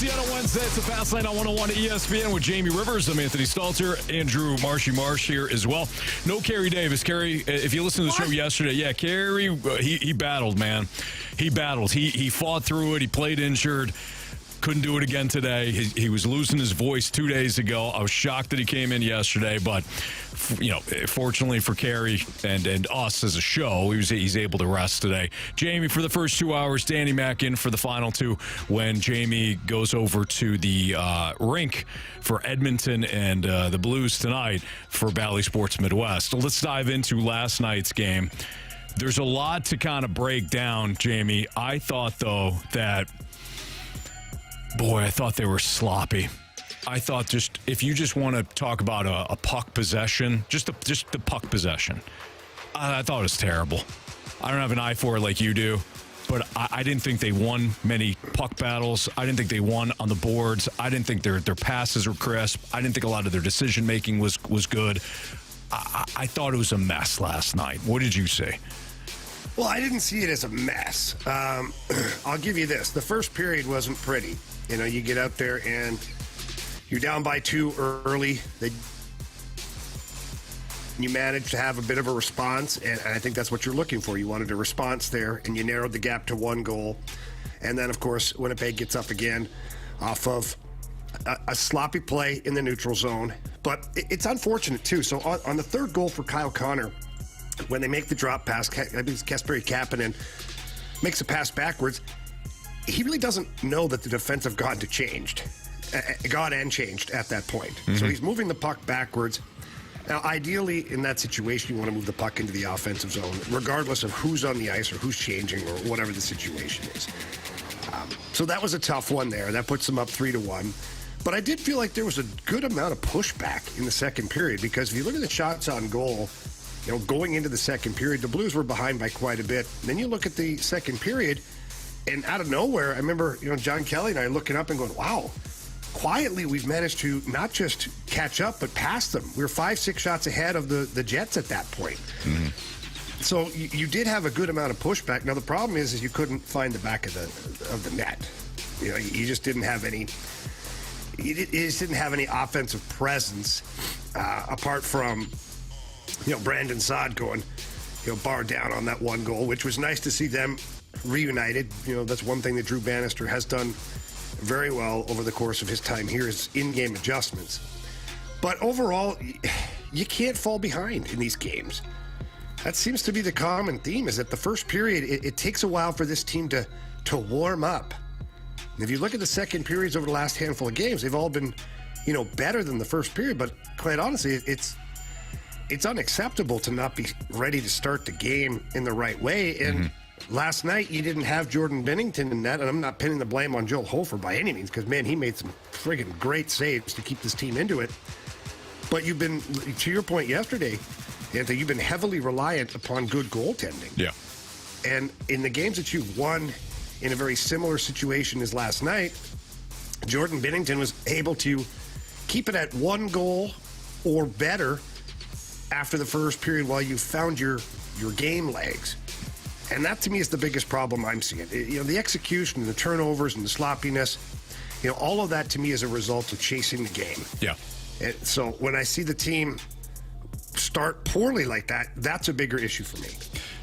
see you on a Wednesday. It's the Fast Lane on 101 ESPN with Jamie Rivers. I'm Anthony Stalter. Andrew Marshy Marsh here as well. No Carey Davis. Carey, if you listened to the show yesterday, Carey, he battled, man. He battled. He fought through it. He played injured. Couldn't do it again today. He was losing his voice 2 days ago. I was shocked that he came in yesterday, but fortunately for Carey and us as a show, he's able to rest today. Jamie for the first 2 hours, Danny Mack in for the final two when Jamie goes over to the rink for Edmonton and the Blues tonight for Bally Sports Midwest. So let's dive into last night's game. There's a lot to kind of break down, Jamie. I thought, though, that I thought they were sloppy. I thought if you just want to talk about a puck possession, just the puck possession, I thought it was terrible. I don't have an eye for it like you do, but I didn't think they won many puck battles. I didn't think they won on the boards. I didn't think their passes were crisp. I didn't think a lot of their decision-making was good. I thought it was a mess last night. What did you say? Well, I didn't see it as a mess. I'll give you this. The first period wasn't pretty. You get out there and you're down by 2 early. You managed to have a bit of a response, and I think that's what you're looking for. You wanted a response there, and you narrowed the gap to 1 goal. And then, of course, Winnipeg gets up again off of a sloppy play in the neutral zone. But it's unfortunate, too. So on the third goal for Kyle Connor, when they make the drop pass, I think it's Kasperi Kapanen makes a pass backwards. He really doesn't know that the defensive god changed at that point. Mm-hmm. So he's moving the puck backwards. Now, ideally, in that situation, you want to move the puck into the offensive zone, regardless of who's on the ice or who's changing or whatever the situation is. So that was a tough one there. That puts them up 3-1. But I did feel like there was a good amount of pushback in the second period, because if you look at the shots on goal, going into the second period, the Blues were behind by quite a bit. And then you look at the second period, and out of nowhere, I remember, John Kelly and I looking up and going, wow, quietly we've managed to not just catch up, but pass them. We were 5-6 shots ahead of the Jets at that point. Mm-hmm. So you did have a good amount of pushback. Now, the problem is you couldn't find the back of the net. You just didn't have any. You just didn't have any offensive presence apart from, Brandon Saad going, bar down on that 1 goal, which was nice to see them reunited. That's one thing that Drew Bannister has done very well over the course of his time here is in-game adjustments. But overall, you can't fall behind in these games. That seems to be the common theme, is that the first period, it takes a while for this team to warm up. And if you look at the second periods over the last handful of games, they've all been, better than the first period. But quite honestly, it's unacceptable to not be ready to start the game in the right way. And last night, you didn't have Jordan Binnington in that, and I'm not pinning the blame on Joel Hofer by any means, because, man, he made some friggin' great saves to keep this team into it. But you've been, to your point yesterday, Anthony, you've been heavily reliant upon good goaltending. Yeah. And in the games that you've won in a very similar situation as last night, Jordan Binnington was able to keep it at 1 goal or better after the first period while you found your game legs. And that, to me, is the biggest problem I'm seeing. The execution and the turnovers and the sloppiness, all of that, to me, is a result of chasing the game. Yeah. And so when I see the team start poorly like that, that's a bigger issue for me.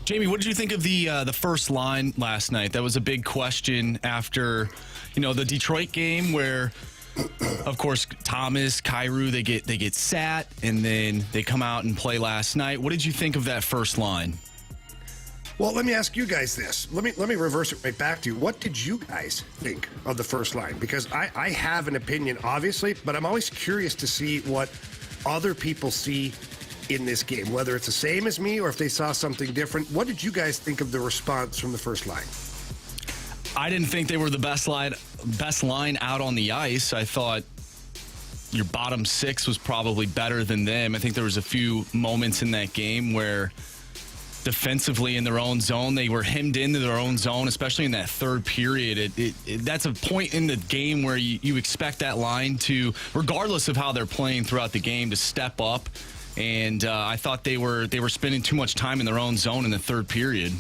Jamie, what did you think of the first line last night? That was a big question after, the Detroit game where, of course, Thomas, Kyrou, they get sat, and then they come out and play last night. What did you think of that first line? Well, let me ask you guys this. Let me reverse it right back to you. What did you guys think of the first line? Because I have an opinion, obviously, but I'm always curious to see what other people see in this game, whether it's the same as me or if they saw something different. What did you guys think of the response from the first line? I didn't think they were the best line out on the ice. I thought your bottom 6 was probably better than them. I think there was a few moments in that game where defensively in their own zone, they were hemmed into their own zone, especially in that third period. That's a point in the game where you expect that line to, regardless of how they're playing throughout the game, to step up. And I thought they were spending too much time in their own zone in the third period.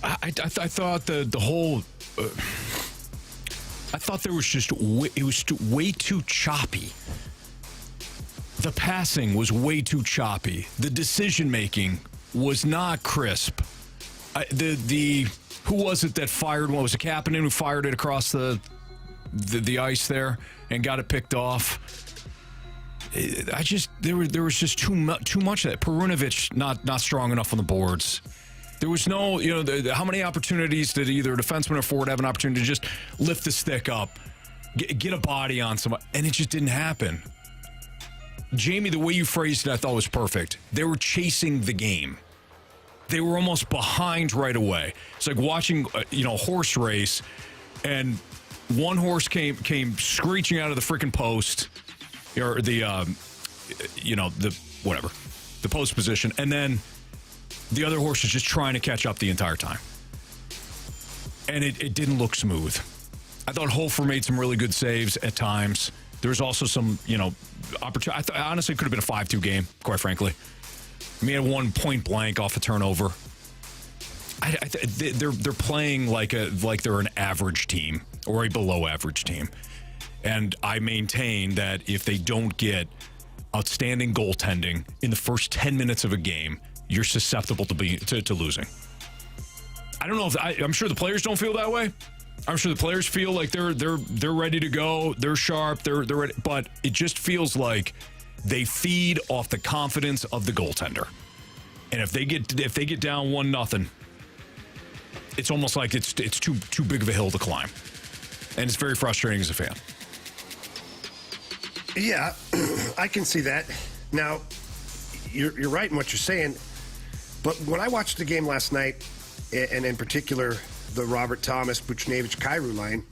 I thought the whole I thought there was just it was way too choppy. The passing was way too choppy. The decision making was not crisp. Who was it that fired? What was it, Kapanen who fired it across the ice there and got it picked off? There was just too much of that. Perunovic not strong enough on the boards. There was no, how many opportunities did either a defenseman or forward have an opportunity to just lift the stick up, get a body on somebody, and it just didn't happen. Jamie, the way you phrased it, I thought was perfect. They were chasing the game. They were almost behind right away. It's like watching, a horse race, and one horse came screeching out of the freaking post, or the post position, and then the other horse is just trying to catch up the entire time. And it didn't look smooth. I thought Hofer made some really good saves at times. There was also some, opportunity. I thought, honestly, it could have been a 5-2 game, quite frankly. I mean, at one point blank off a turnover. They're playing like they're an average team or a below average team. And I maintain that if they don't get outstanding goaltending in the first 10 minutes of a game, you're susceptible to losing. I don't know if I'm sure the players don't feel that way. I'm sure the players feel like they're ready to go. They're sharp. They're ready, but it just feels like they feed off the confidence of the goaltender. And if they get down 1-0, it's almost like it's too big of a hill to climb, and it's very frustrating as a fan. Yeah, I can see that. Now, you're right in what you're saying, but when I watched the game last night, and in particular the Robert Thomas, Buchnevich, Kyrou line,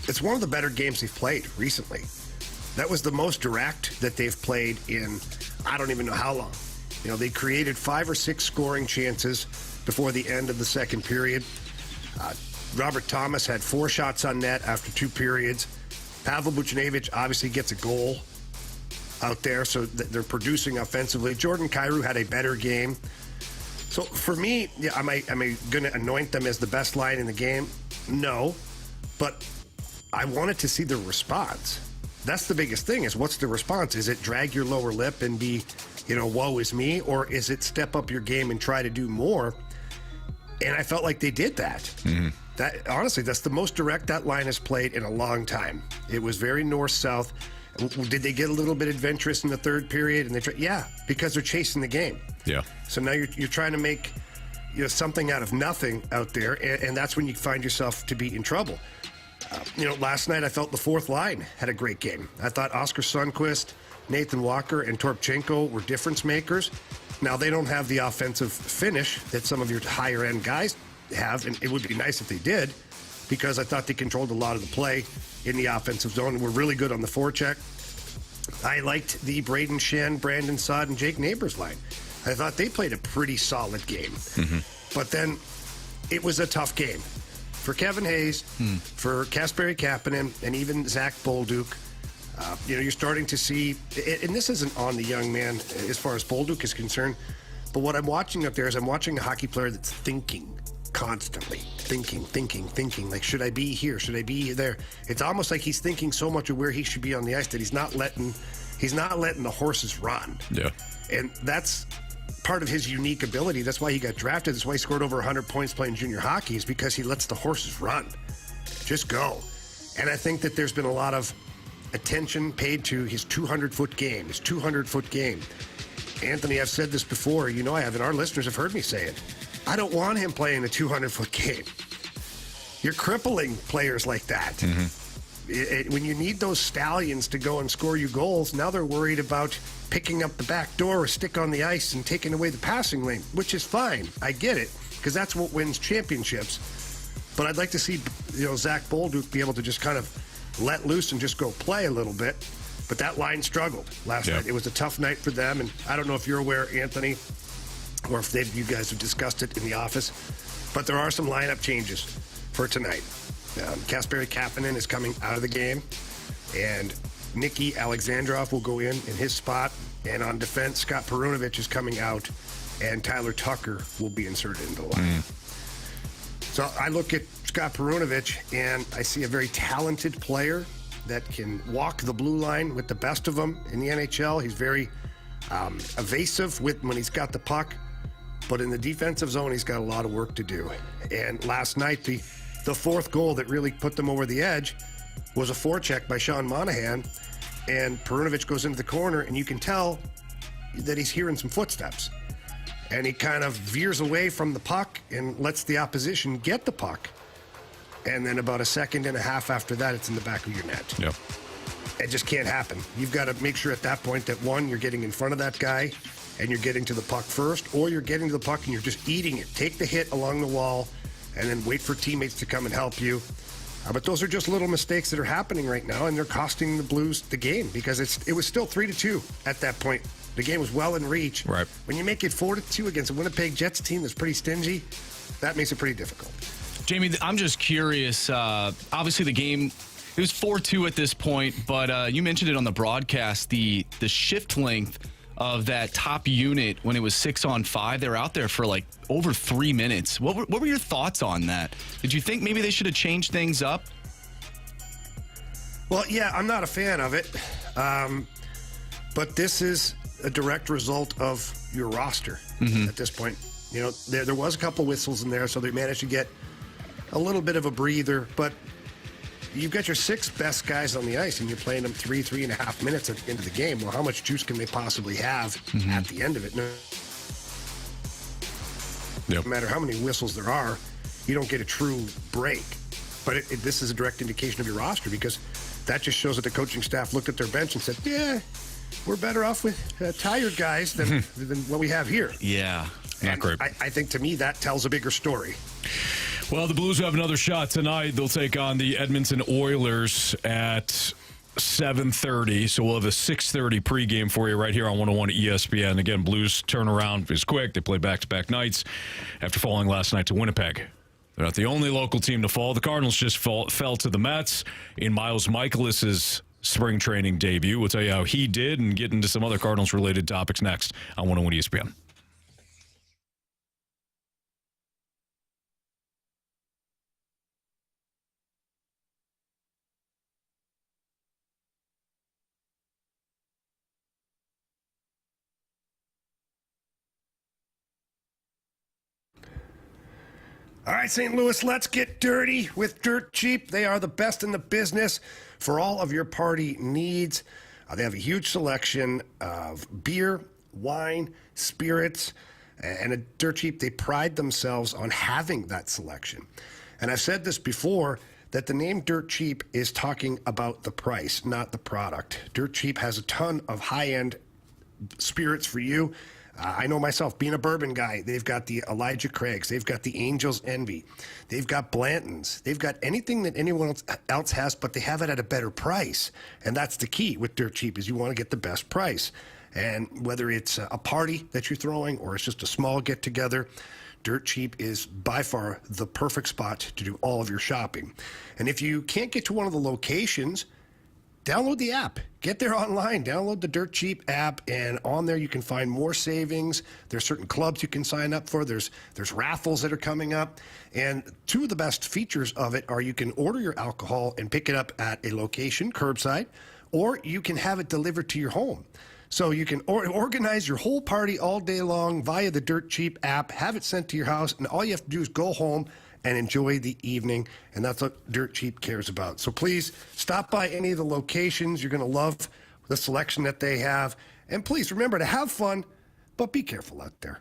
it's one of the better games they've played recently. That was the most direct that they've played in I don't even know how long. They created 5 or 6 scoring chances before the end of the second period. Robert Thomas had 4 shots on net after 2 periods. Pavel Buchnevich obviously gets a goal out there, so they're producing offensively. Jordan Kyrou had a better game. So for me, am I going to anoint them as the best line in the game? No, but I wanted to see the response. That's the biggest thing, is what's the response? Is it drag your lower lip and be, woe is me? Or is it step up your game and try to do more? And I felt like they did that. Mm-hmm. Honestly, that's the most direct that line has played in a long time. It was very north-south. Did they get a little bit adventurous in the third period? And because they're chasing the game. Yeah. So now you're trying to make something out of nothing out there, and that's when you find yourself to be in trouble. Last night I felt the fourth line had a great game. I thought Oscar Sundqvist, Nathan Walker, and Torpchenko were difference makers. Now, they don't have the offensive finish that some of your higher-end guys have, and it would be nice if they did, because I thought they controlled a lot of the play in the offensive zone and were really good on the forecheck. I liked the Braden Shen, Brandon Saad, and Jake Neighbors line. I thought they played a pretty solid game. Mm-hmm. But then it was a tough game for Kevin Hayes, for Kasperi Kapanen, and even Zach Bolduc. You're starting to see, and this isn't on the young man as far as Bolduc is concerned, but what I'm watching up there is I'm watching a hockey player that's thinking constantly. Thinking. Like, should I be here? Should I be there? It's almost like he's thinking so much of where he should be on the ice that he's not letting the horses run. Yeah. And that's part of his unique ability. That's why he got drafted. That's why he scored over 100 points playing junior hockey, is because he lets the horses run. Just go. And I think that there's been a lot of attention paid to his 200-foot game. Anthony, I've said this before. I have, and our listeners have heard me say it. I don't want him playing a 200-foot game. You're crippling players like that. Mm-hmm. When you need those stallions to go and score you goals, now they're worried about picking up the back door or stick on the ice and taking away the passing lane, which is fine. I get it, because that's what wins championships. But I'd like to see, Zach Bolduc be able to just kind of let loose and just go play a little bit. But that line struggled last night. It was a tough night for them, and I don't know if you're aware, Anthony, or if you guys have discussed it in the office, but there are some lineup changes for tonight. Kasperi Kapanen is coming out of the game, and Nicky Alexandrov will go in his spot, and on defense, Scott Perunovic is coming out, and Tyler Tucker will be inserted into the line. So I look at Scott Perunovich, and I see a very talented player that can walk the blue line with the best of them in the NHL. He's very evasive when he's got the puck, but in the defensive zone, he's got a lot of work to do. And last night, the fourth goal that really put them over the edge was a forecheck by Sean Monahan, and Perunovich goes into the corner, and you can tell that he's hearing some footsteps. And he kind of veers away from the puck and lets the opposition get the puck. And then about a second and a half after that, it's in the back of your net. Yep. It just can't happen. You've got to make sure at that point that, one, you're getting in front of that guy and you're getting to the puck first, or you're getting to the puck and you're just eating it. Take the hit along the wall and then wait for teammates to come and help you. But those are just little mistakes that are happening right now, and they're costing the Blues the game because it was still 3-2 at that point. The game was well in reach. Right. When you make it 4-2 against a Winnipeg Jets team that's pretty stingy, that makes it pretty difficult. Jamie, I'm just curious. Obviously, the game, it was 4-2 at this point, but you mentioned it on the broadcast, the shift length of that top unit when it was 6-on-5. They were out there for like over 3 minutes. What were your thoughts on that? Did you think maybe they should have changed things up? Well, yeah, I'm not a fan of it, but this is a direct result of your roster at this point. You know, there was a couple whistles in there, so they managed to get a little bit of a breather, but you've got your 6 best guys on the ice, and you're playing them 3.5 minutes at the end of the game. Well, how much juice can they possibly have at the end of it? No matter how many whistles there are, you don't get a true break. But this is a direct indication of your roster, because that just shows that the coaching staff looked at their bench and said, yeah, we're better off with tired guys than what we have here. Yeah. Not great. I think, to me, that tells a bigger story. Well, the Blues have another shot tonight. They'll take on the Edmonton Oilers at 7:30. So we'll have a 6:30 pregame for you right here on 101 ESPN. Again, Blues turnaround is quick. They play back-to-back nights after falling last night to Winnipeg. They're not the only local team to fall. The Cardinals just fell to the Mets in Miles Mikolas' spring training debut. We'll tell you how he did and get into some other Cardinals-related topics next on 101 ESPN. All right, St. Louis, let's get dirty with Dirt Cheap. They are the best in the business for all of your party needs. They have a huge selection of beer, wine, spirits, and at Dirt Cheap, they pride themselves on having that selection. And I've said this before, that the name Dirt Cheap is talking about the price, not the product. Dirt Cheap has a ton of high-end spirits for you. I know myself, being a bourbon guy, they've got the Elijah Craigs, they've got the Angel's Envy, they've got Blanton's, they've got anything that anyone else has, but they have it at a better price. And that's the key with Dirt Cheap, is you want to get the best price. And whether it's a party that you're throwing or it's just a small get-together, Dirt Cheap is by far the perfect spot to do all of your shopping. And if you can't get to one of the locations, download the app. Get there online. Download the Dirt Cheap app, and on there you can find more savings. There's certain clubs you can sign up for. There's raffles that are coming up. And two of the best features of it are you can order your alcohol and pick it up at a location, curbside, or you can have it delivered to your home. So you can organize your whole party all day long via the Dirt Cheap app, have it sent to your house, and all you have to do is go home and enjoy the evening, and that's what Dirt Cheap cares about. So please stop by any of the locations. You're going to love the selection that they have. And please remember to have fun, but be careful out there.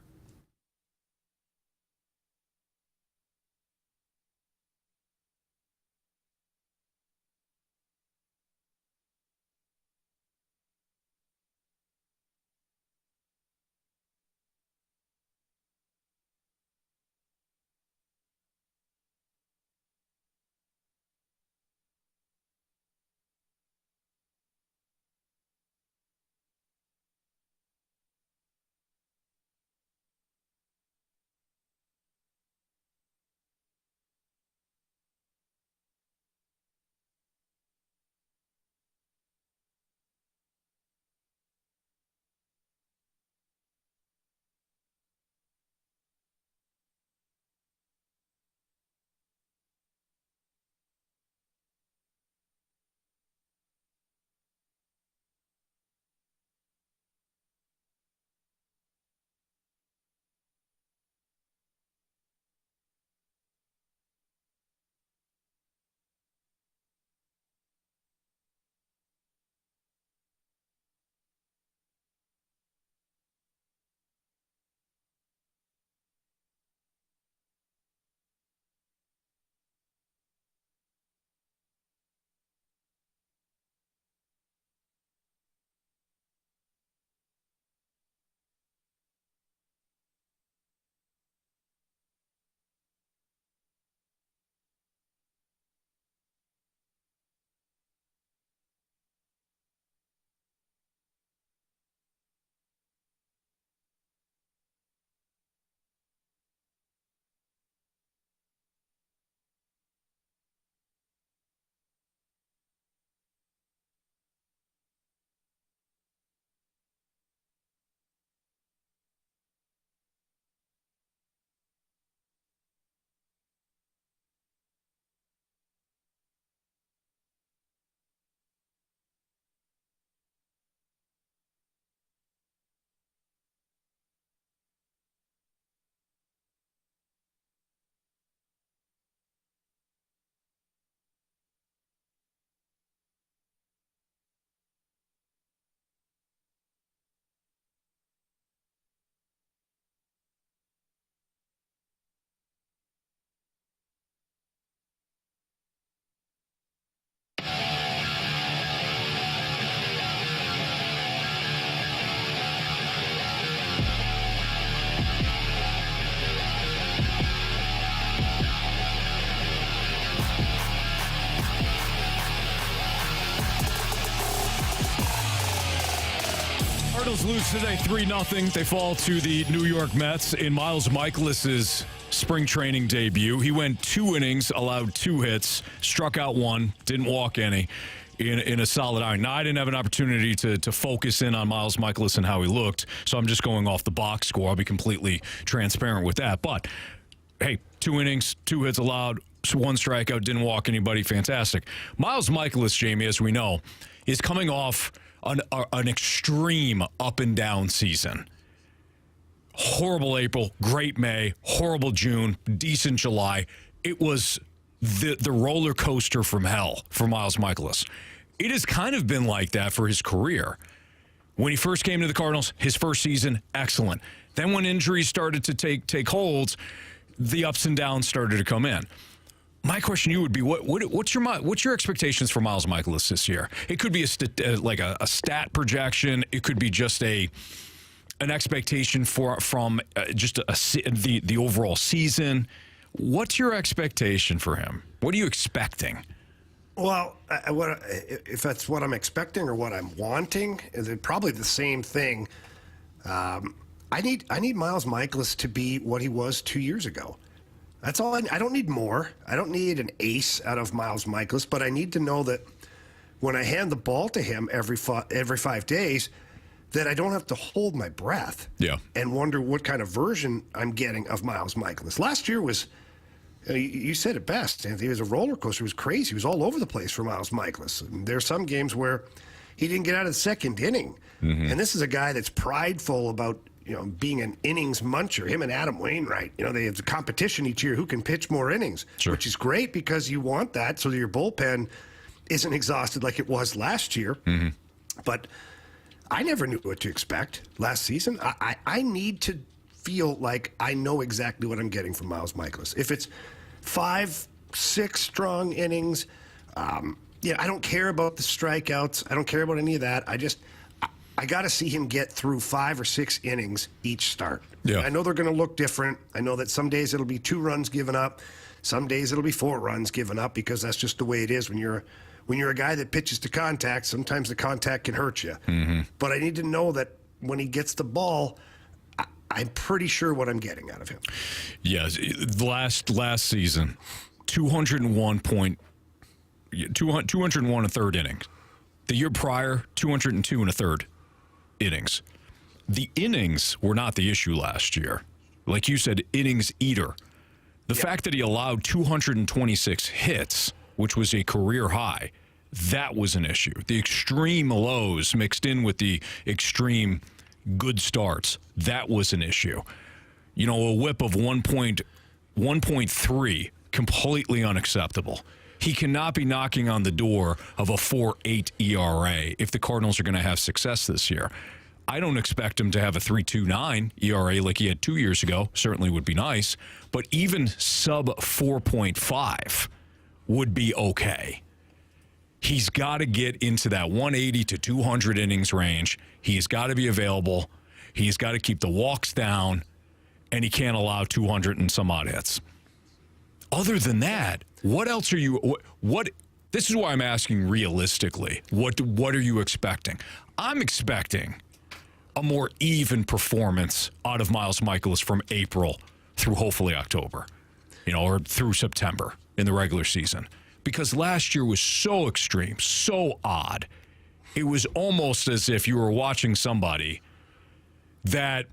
Cardinals lose today 3-0. They fall to the New York Mets in Miles Mikolas' spring training debut. He went 2 innings, allowed 2 hits, struck out 1, didn't walk any in a solid outing. Now, I didn't have an opportunity to focus in on Miles Mikolas and how he looked, so I'm just going off the box score. I'll be completely transparent with that. But, hey, 2 innings, 2 hits allowed, 1 strikeout, didn't walk anybody. Fantastic. Miles Mikolas, Jamie, as we know, is coming off an extreme up and down season. Horrible April, great May, horrible June, decent July. It was the roller coaster from hell for Miles Mikolas. It has kind of been like that for his career. When he first came to the Cardinals, his first season, excellent. Then when injuries started to take hold, the ups and downs started to come in. My question to you would be, what's your expectations for Miles Mikolas this year? It could be a stat projection. It could be just an expectation from the overall season. What's your expectation for him? What are you expecting? Well, if that's what I'm expecting or what I'm wanting, is it probably the same thing. I need Miles Mikolas to be what he was 2 years ago. That's all. I don't need more. I don't need an ace out of Miles Mikolas, but I need to know that when I hand the ball to him every 5 days, that I don't have to hold my breath and wonder what kind of version I'm getting of Miles Mikolas. Last year was, you said it best, Anthony, it was a roller coaster. It was crazy. It was all over the place for Miles Mikolas. There are some games where he didn't get out of the second inning. Mm-hmm. And this is a guy that's prideful about being an innings muncher. Him and Adam Wainwright, they have a competition each year who can pitch more innings, which is great because you want that so that your bullpen isn't exhausted like it was last year. Mm-hmm. But I never knew what to expect last season. I need to feel like I know exactly what I'm getting from Miles Mikolas. If it's 5, 6 strong innings, I don't care about the strikeouts. I don't care about any of that. I got to see him get through 5 or 6 innings each start. Yeah. I know they're going to look different. I know that some days it'll be 2 runs given up. Some days it'll be 4 runs given up because that's just the way it is when you're a guy that pitches to contact. Sometimes the contact can hurt you. Mm-hmm. But I need to know that when he gets the ball, I'm pretty sure what I'm getting out of him. Yes, last season, 201 a third innings. The year prior, 202 and a third innings. The innings were not the issue last year. Like you said, innings eater. The fact that he allowed 226 hits, which was a career high, that was an issue. The extreme lows mixed in with the extreme good starts, that was an issue. A whip of 1.3, completely unacceptable. He cannot be knocking on the door of a 4.8 ERA if the Cardinals are going to have success this year. I don't expect him to have a 3.29 ERA like he had 2 years ago. Certainly would be nice. But even sub 4.5 would be okay. He's got to get into that 180 to 200 innings range. He's got to be available. He's got to keep the walks down. And he can't allow 200 and some odd hits. Other than that, what else are you? What? This is why I'm asking realistically. What are you expecting? I'm expecting a more even performance out of Miles Mikolas from April through hopefully October, or through September in the regular season, because last year was so extreme, so odd. It was almost as if you were watching somebody that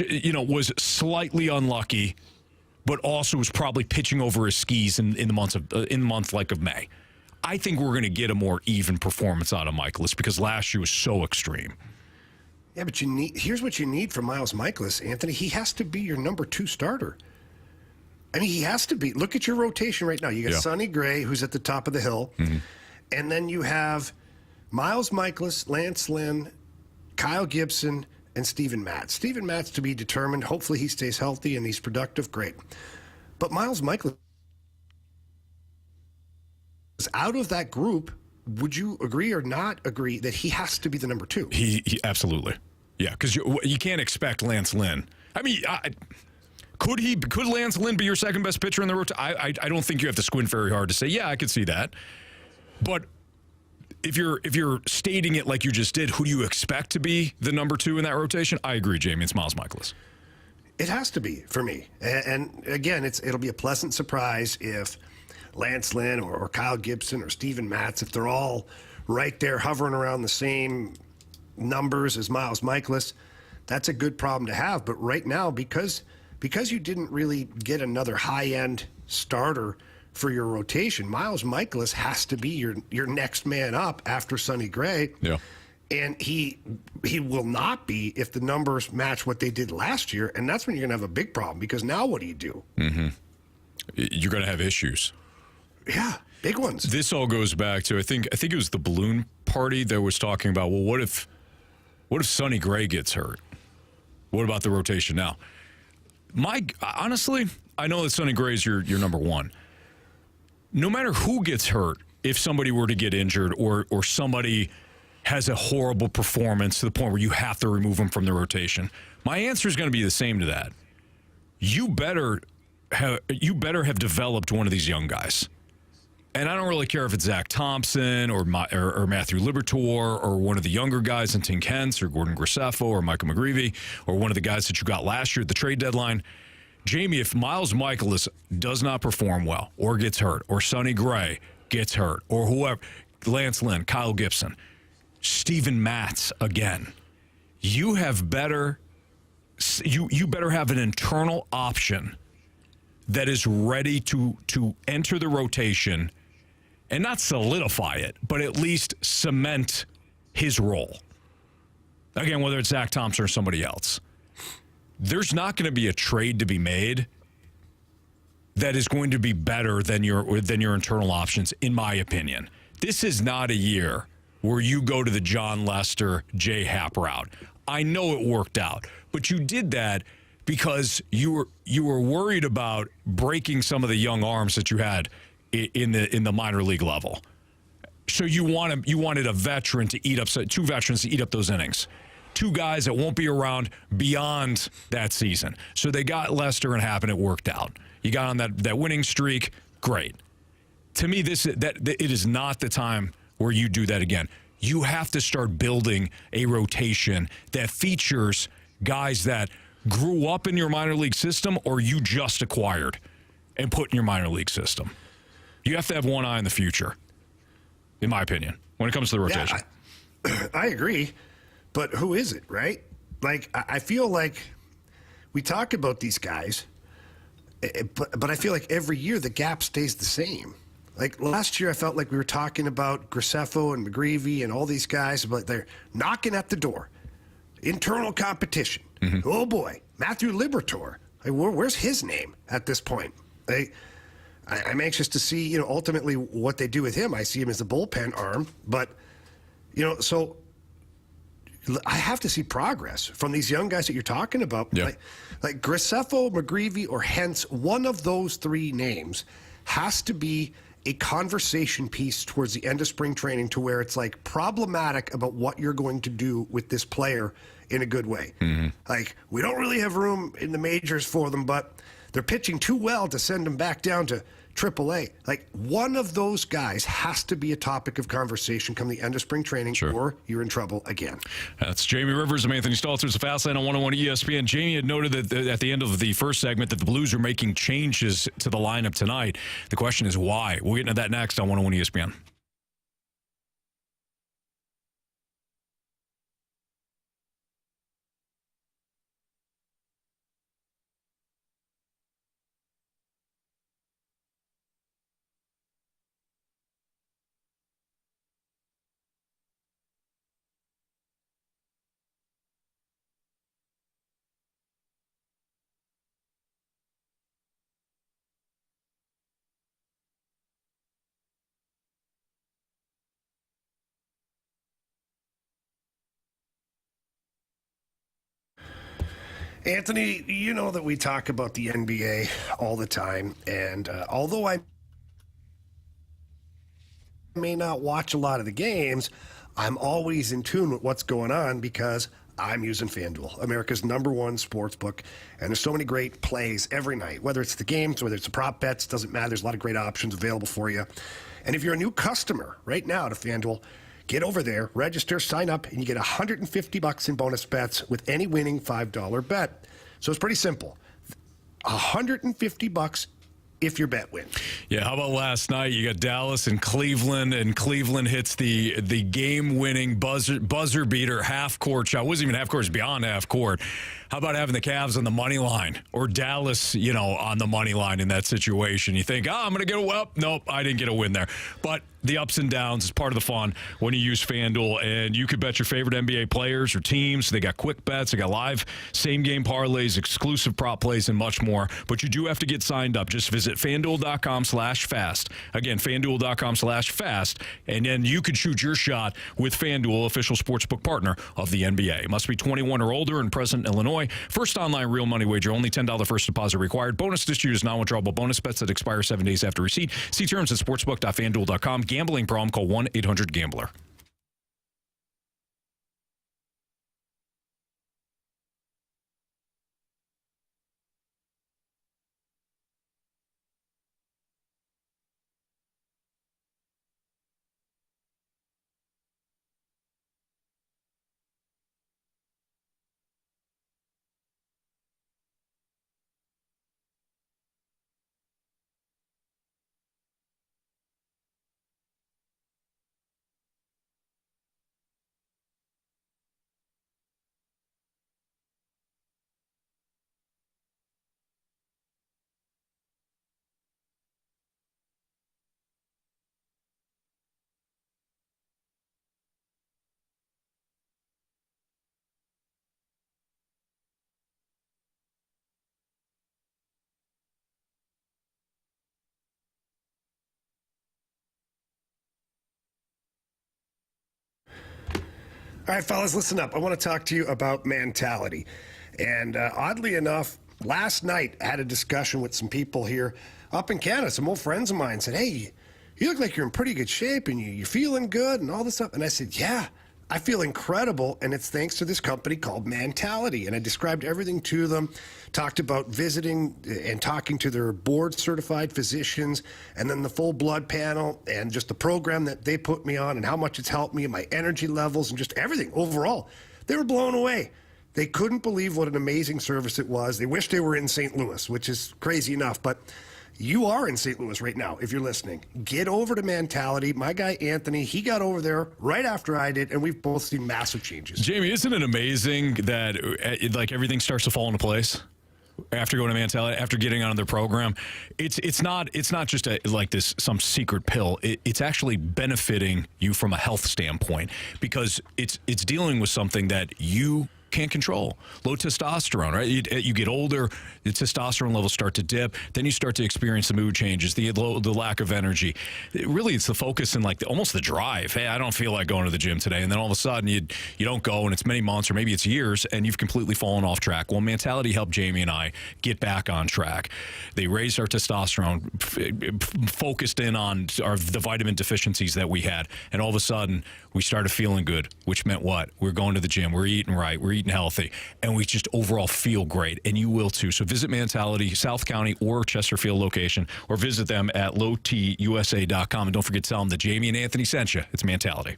was slightly unlucky, but also was probably pitching over his skis in the month of May. I think we're going to get a more even performance out of Mikolas because last year was so extreme. Yeah, but here's what you need from Miles Mikolas, Anthony. He has to be your number 2 starter. I mean, he has to be. Look at your rotation right now. You got Sonny Gray, who's at the top of the hill, and then you have Miles Mikolas, Lance Lynn, Kyle Gibson, and Steven Matz. Steven Matz to be determined. Hopefully he stays healthy and he's productive. Great. But Miles Mikolas, out of that group, would you agree or not agree that he has to be the number 2? He absolutely. Yeah, because you can't expect Lance Lynn. I mean, could Lance Lynn be your second best pitcher in the rotation? I don't think you have to squint very hard to say, yeah, I could see that. But if you're stating it like you just did, who do you expect to be the number 2 in that rotation? I agree, Jamie. It's Miles Mikolas. It has to be for me. And again, it'll be a pleasant surprise if Lance Lynn or Kyle Gibson or Steven Matz, if they're all right there hovering around the same numbers as Miles Mikolas. That's a good problem to have. But right now, because you didn't really get another high-end starter for your rotation, Miles Mikolas has to be your next man up after Sonny Gray. Yeah. And he will not be if the numbers match what they did last year. And that's when you're going to have a big problem, because now what do you do? Mm-hmm. You're going to have issues. Yeah, big ones. This all goes back to, I think it was the balloon party that was talking about, well, what if Sonny Gray gets hurt? What about the rotation now? Honestly, I know that Sonny Gray is your number 1. No matter who gets hurt, if somebody were to get injured or somebody has a horrible performance to the point where you have to remove them from the rotation, my answer is going to be the same to that. You better have developed one of these young guys. And I don't really care if it's Zach Thompson or Matthew Liberatore or one of the younger guys in Tink Hentz or Gordon Graceffo or Michael McGreevy or one of the guys that you got last year at the trade deadline. Jamie, if Miles Mikolas does not perform well or gets hurt, or Sonny Gray gets hurt, or whoever, Lance Lynn, Kyle Gibson, Steven Matz again, you better have an internal option that is ready to enter the rotation and not solidify it, but at least cement his role. Again, whether it's Zach Thompson or somebody else. There's not going to be a trade to be made that is going to be better than your internal options, in my opinion. This is not a year where you go to the John Lester, Jay Happ route. I know it worked out, but you did that because you were worried about breaking some of the young arms that you had in the minor league level. So you wanted a veteran to eat up, 2 veterans to eat up those innings. 2 guys that won't be around beyond that season. So they got Lester and Happ, and it worked out. You got on that winning streak, great. To me, it is not the time where you do that again. You have to start building a rotation that features guys that grew up in your minor league system or you just acquired and put in your minor league system. You have to have one eye in the future, in my opinion, when it comes to the rotation. Yeah, I agree. But who is it, right? Like, I feel like we talk about these guys, but I feel like every year the gap stays the same. Like last year, I felt like we were talking about Graceffo and McGreevy and all these guys, but they're knocking at the door. Internal competition. Mm-hmm. Oh, boy. Matthew Liberatore. Like, where's his name at this point? I'm anxious to see, ultimately what they do with him. I see him as a bullpen arm, but, so I have to see progress from these young guys that you're talking about. Yeah. Like Graceffo, McGreevy, or Hentz, one of those 3 names has to be a conversation piece towards the end of spring training to where it's like problematic about what you're going to do with this player in a good way. Mm-hmm. Like, we don't really have room in the majors for them, but they're pitching too well to send them back down to AAA. Like, one of those guys has to be a topic of conversation come the end of spring training, sure, or you're in trouble again. That's Jamie Rivers. I'm Anthony Stalter. It's a Fast Lane on 101 ESPN. Jamie had noted that at the end of the first segment that the Blues are making changes to the lineup tonight. The question is why? We'll get into that next on 101 ESPN. Anthony, you know that we talk about the NBA all the time, and although I may not watch a lot of the games, I'm always in tune with what's going on because I'm using FanDuel, America's #1 sports book, and there's so many great plays every night, whether it's the games, whether it's the prop bets, doesn't matter. There's a lot of great options available for you. And if you're a new customer right now to FanDuel, Get over there, register, sign up, and you get $150 in bonus bets with any winning $5 bet. So it's pretty simple. $150 if your bet wins. Yeah, how about last night? You got Dallas and Cleveland hits the game-winning buzzer beater half court shot. It wasn't even half court; it was beyond half court. How about having the Cavs on the money line or Dallas, on the money line in that situation? You think, I'm going to get a well. Nope, I didn't get a win there. But the ups and downs is part of the fun when you use FanDuel, and you could bet your favorite NBA players or teams. They got quick bets, they got live same-game parlays, exclusive prop plays, and much more. But you do have to get signed up. Just visit FanDuel.com/fast. Again, FanDuel.com/fast, and then you could shoot your shot with FanDuel, official sportsbook partner of the NBA. Must be 21 or older and present in Illinois. First online real money wager, only $10 first deposit required. Bonus this year is non-withdrawable bonus bets that expire 7 days after receipt. See terms at sportsbook.fanduel.com. Gambling problem, call 1-800-GAMBLER. All right, fellas, listen up. I want to talk to you about mentality. And oddly enough, last night I had a discussion with some people here up in Canada. Some old friends of mine said, hey, you look like you're in pretty good shape and you're feeling good and all this stuff. And I said, yeah, I feel incredible. And it's thanks to this company called Mentality. And I described everything to them, talked about visiting and talking to their board certified physicians, and then the full blood panel and just the program that they put me on and how much it's helped me and my energy levels and just everything overall. They were blown away. They couldn't believe what an amazing service it was. They wish they were in St. Louis, which is crazy enough, but you are in St. Louis right now if you're listening. Get over to Mentality. My guy Anthony, he got over there right after I did, and we've both seen massive changes. Jamie, isn't it amazing that everything starts to fall into place after going to Mentality, after getting on their program? It's not just some secret pill. It's actually benefiting you from a health standpoint because it's dealing with something that you can't control. Low testosterone, right? You get older, the testosterone levels start to dip, then you start to experience the mood changes, the lack of energy. It's the focus and almost the drive. Hey, I don't feel like going to the gym today. And then all of a sudden you don't go, and it's many months or maybe it's years, and you've completely fallen off track. Well, Mentality helped Jamie and I get back on track. They raised our testosterone, focused in on the vitamin deficiencies that we had, and all of a sudden we started feeling good, which meant what? We're going to the gym, we're eating right, we're eating healthy, and we just overall feel great, and you will too. So visit Mentality, South County or Chesterfield location, or visit them at lowtusa.com, and don't forget to tell them that Jamie and Anthony sent you. It's Mentality.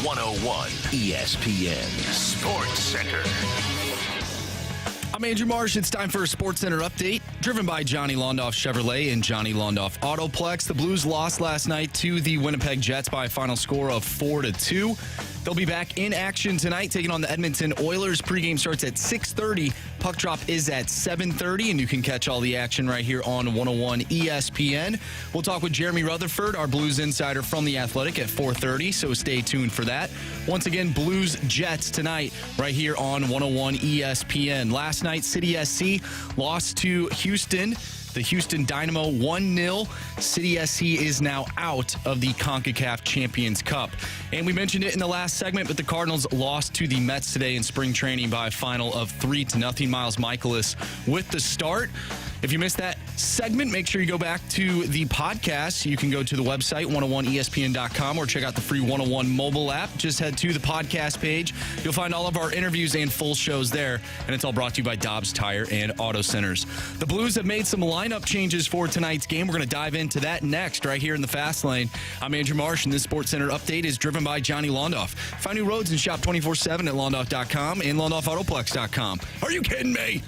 101 ESPN Sports Center. I'm Andrew Marsh. It's time for a Sports Center update, driven by Johnny Londoff Chevrolet and Johnny Londoff Autoplex. The Blues lost last night to the Winnipeg Jets by a final score of 4-2. They'll be back in action tonight, taking on the Edmonton Oilers. Pregame starts at 6:30. Puck drop is at 7:30, and you can catch all the action right here on 101 ESPN. We'll talk with Jeremy Rutherford, our Blues insider from The Athletic, at 4:30, so stay tuned for that. Once again, Blues Jets tonight right here on 101 ESPN. Last night, City SC lost to Houston. The Houston Dynamo 1-0. City SC is now out of the CONCACAF Champions Cup. And we mentioned it in the last segment, but the Cardinals lost to the Mets today in spring training by a final of 3-0. Miles Mikolas with the start. If you missed that segment, make sure you go back to the podcast. You can go to the website, 101ESPN.com, or check out the free 101 mobile app. Just head to the podcast page. You'll find all of our interviews and full shows there, and it's all brought to you by Dobbs Tire and Auto Centers. The Blues have made some lineup changes for tonight's game. We're going to dive into that next, right here in the Fast Lane. I'm Andrew Marsh, and this Sports Center update is driven by Johnny Londoff. Find new roads and shop 24/7 at Londoff.com and LondoffAutoplex.com. Are you kidding me?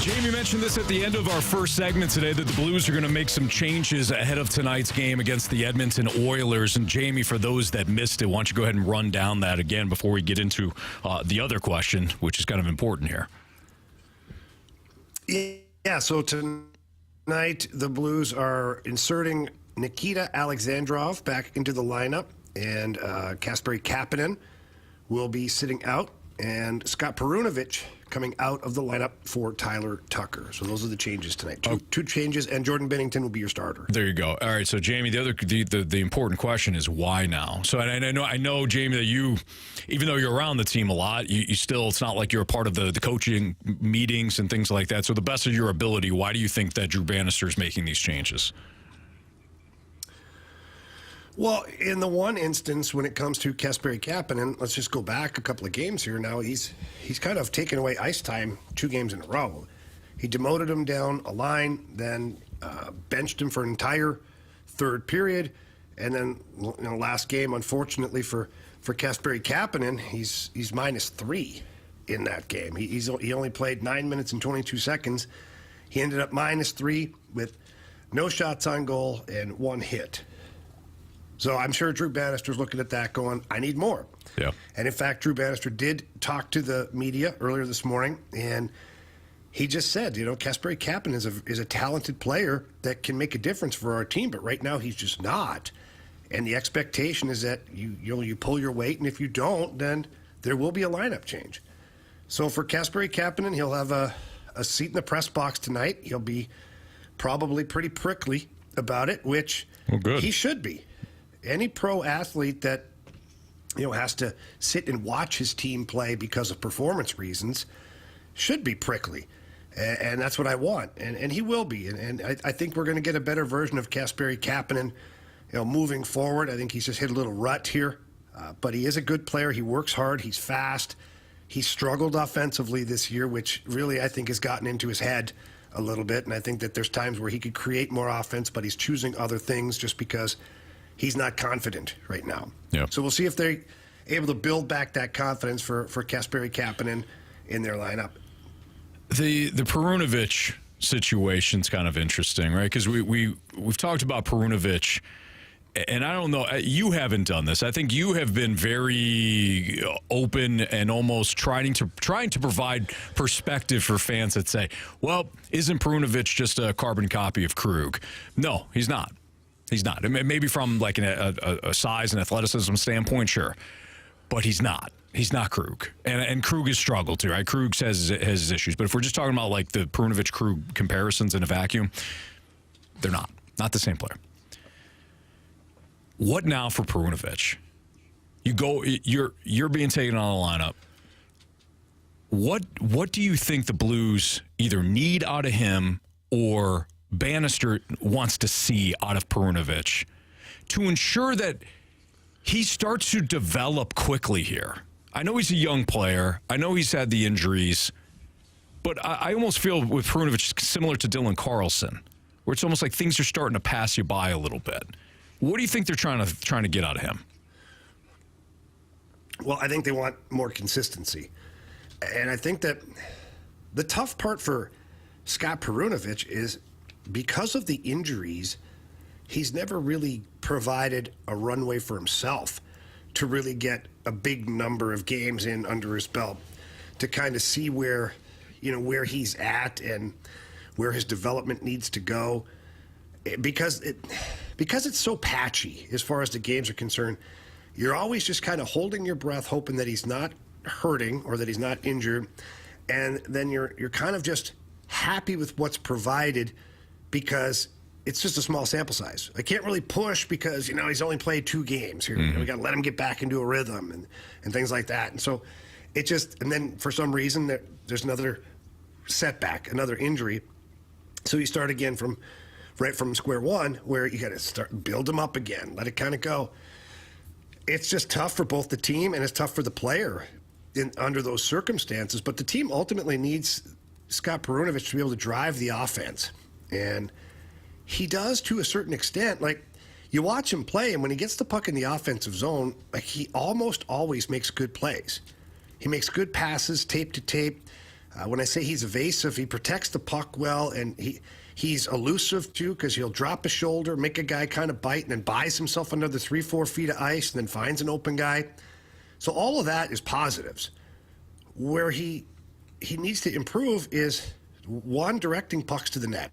Jamie mentioned this at the end of our first segment today, that the Blues are going to make some changes ahead of tonight's game against the Edmonton Oilers. And Jamie, for those that missed it, why don't you go ahead and run down that again before we get into the other question, which is kind of important here. Yeah, so tonight the Blues are inserting Nikita Alexandrov back into the lineup, and Kasperi Kapanen will be sitting out, and Scott Perunovich coming out of the lineup for Tyler Tucker. So those are the changes tonight. Two changes, and Jordan Bennington will be your starter. There you go. All right, so Jamie, the important question is why now? So and I know Jamie, that you, even though you're around the team a lot, you still, it's not like you're a part of the coaching meetings and things like that. So the best of your ability, why do you think that Drew Bannister is making these changes? Well, in the one instance, when it comes to Kasperi Kapanen, let's just go back a couple of games here now. He's kind of taken away ice time 2 games in a row. He demoted him down a line, then benched him for an entire third period, and then last game, unfortunately for Kasperi Kapanen, he's -3 in that game. He only played 9 minutes and 22 seconds. He ended up -3 with no shots on goal and 1 hit. So I'm sure Drew Bannister's looking at that going, I need more. Yeah. And in fact, Drew Bannister did talk to the media earlier this morning, and he just said, Kasperi Kapanen is a talented player that can make a difference for our team, but right now he's just not. And the expectation is that you pull your weight, and if you don't, then there will be a lineup change. So for Kasperi Kapanen, he'll have a seat in the press box tonight. He'll be probably pretty prickly about it, which he should be. Any pro athlete that has to sit and watch his team play because of performance reasons should be prickly, and that's what I want, and he will be, and I think we're going to get a better version of Kasperi Kapanen, moving forward. I think he's just hit a little rut here, but he is a good player. He works hard. He's fast. He struggled offensively this year, which really I think has gotten into his head a little bit, and I think that there's times where he could create more offense, but he's choosing other things just because he's not confident right now. Yeah. So we'll see if they're able to build back that confidence for Kasperi Kapanen in their lineup. The Perunovich situation's kind of interesting, right? Because we've talked about Perunovich, and I don't know, you haven't done this. I think you have been very open and almost trying to provide perspective for fans that say, well, isn't Perunovich just a carbon copy of Krug? No, he's not. He's not. Maybe from like a size and athleticism standpoint, sure. But he's not. He's not Krug. And Krug has struggled too, right? Krug has his issues. But if we're just talking about like the Perunovich-Krug comparisons in a vacuum, they're not. Not the same player. What now for Perunovich? You're being taken out of the lineup. What do you think the Blues either need out of him or Bannister wants to see out of Perunovich to ensure that he starts to develop quickly here? I know he's a young player. I know he's had the injuries. But I almost feel with Perunovic similar to Dylan Carlson, where it's almost like things are starting to pass you by a little bit. What do you think they're trying to get out of him? Well, I think they want more consistency. And I think that the tough part for Scott Perunovic is because of the injuries, he's never really provided a runway for himself to really get a big number of games in under his belt to kind of see where he's at and where his development needs to go. Because it's so patchy as far as the games are concerned, you're always just kind of holding your breath, hoping that he's not hurting or that he's not injured, and then you're kind of just happy with what's provided because it's just a small sample size. I can't really push because he's only played 2 games here. We got to let him get back into a rhythm and things like that. And so and then for some reason there's another setback, another injury. So you start again right from square one, where you got to build him up again, let it kind of go. It's just tough for both the team and it's tough for the player under those circumstances. But the team ultimately needs Scott Perunovic to be able to drive the offense. And he does to a certain extent. Like, you watch him play, and when he gets the puck in the offensive zone, like, he almost always makes good plays. He makes good passes, tape to tape. When I say he's evasive, he protects the puck well, and he's elusive too, because he'll drop a shoulder, make a guy kind of bite, and then buys himself another 3-4 feet of ice, and then finds an open guy. So all of that is positives. Where he needs to improve is, one, directing pucks to the net.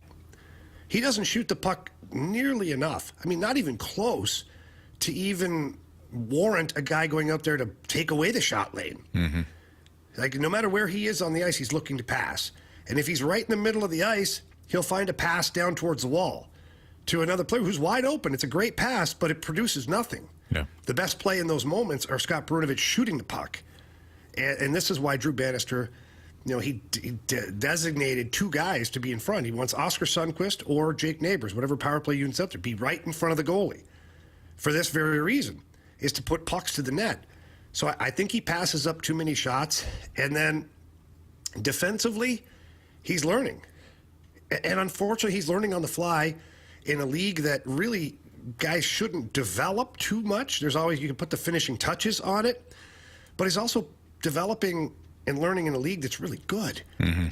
He doesn't shoot the puck nearly enough. I mean, not even close to even warrant a guy going out there to take away the shot lane. Mm-hmm. Like, no matter where he is on the ice, he's looking to pass. And if he's right in the middle of the ice, he'll find a pass down towards the wall to another player who's wide open. It's a great pass, but it produces nothing. Yeah. The best play in those moments are Scott Perunovic shooting the puck. And this is why Drew Bannister, he designated 2 guys to be in front. He wants Oscar Sundqvist or Jake Neighbors, whatever power play unit's out there, be right in front of the goalie. For this very reason, is to put pucks to the net. So I think he passes up too many shots. And then defensively, he's learning. And unfortunately, he's learning on the fly in a league that really guys shouldn't develop too much. There's always, you can put the finishing touches on it. But he's also developing and learning in a league that's really good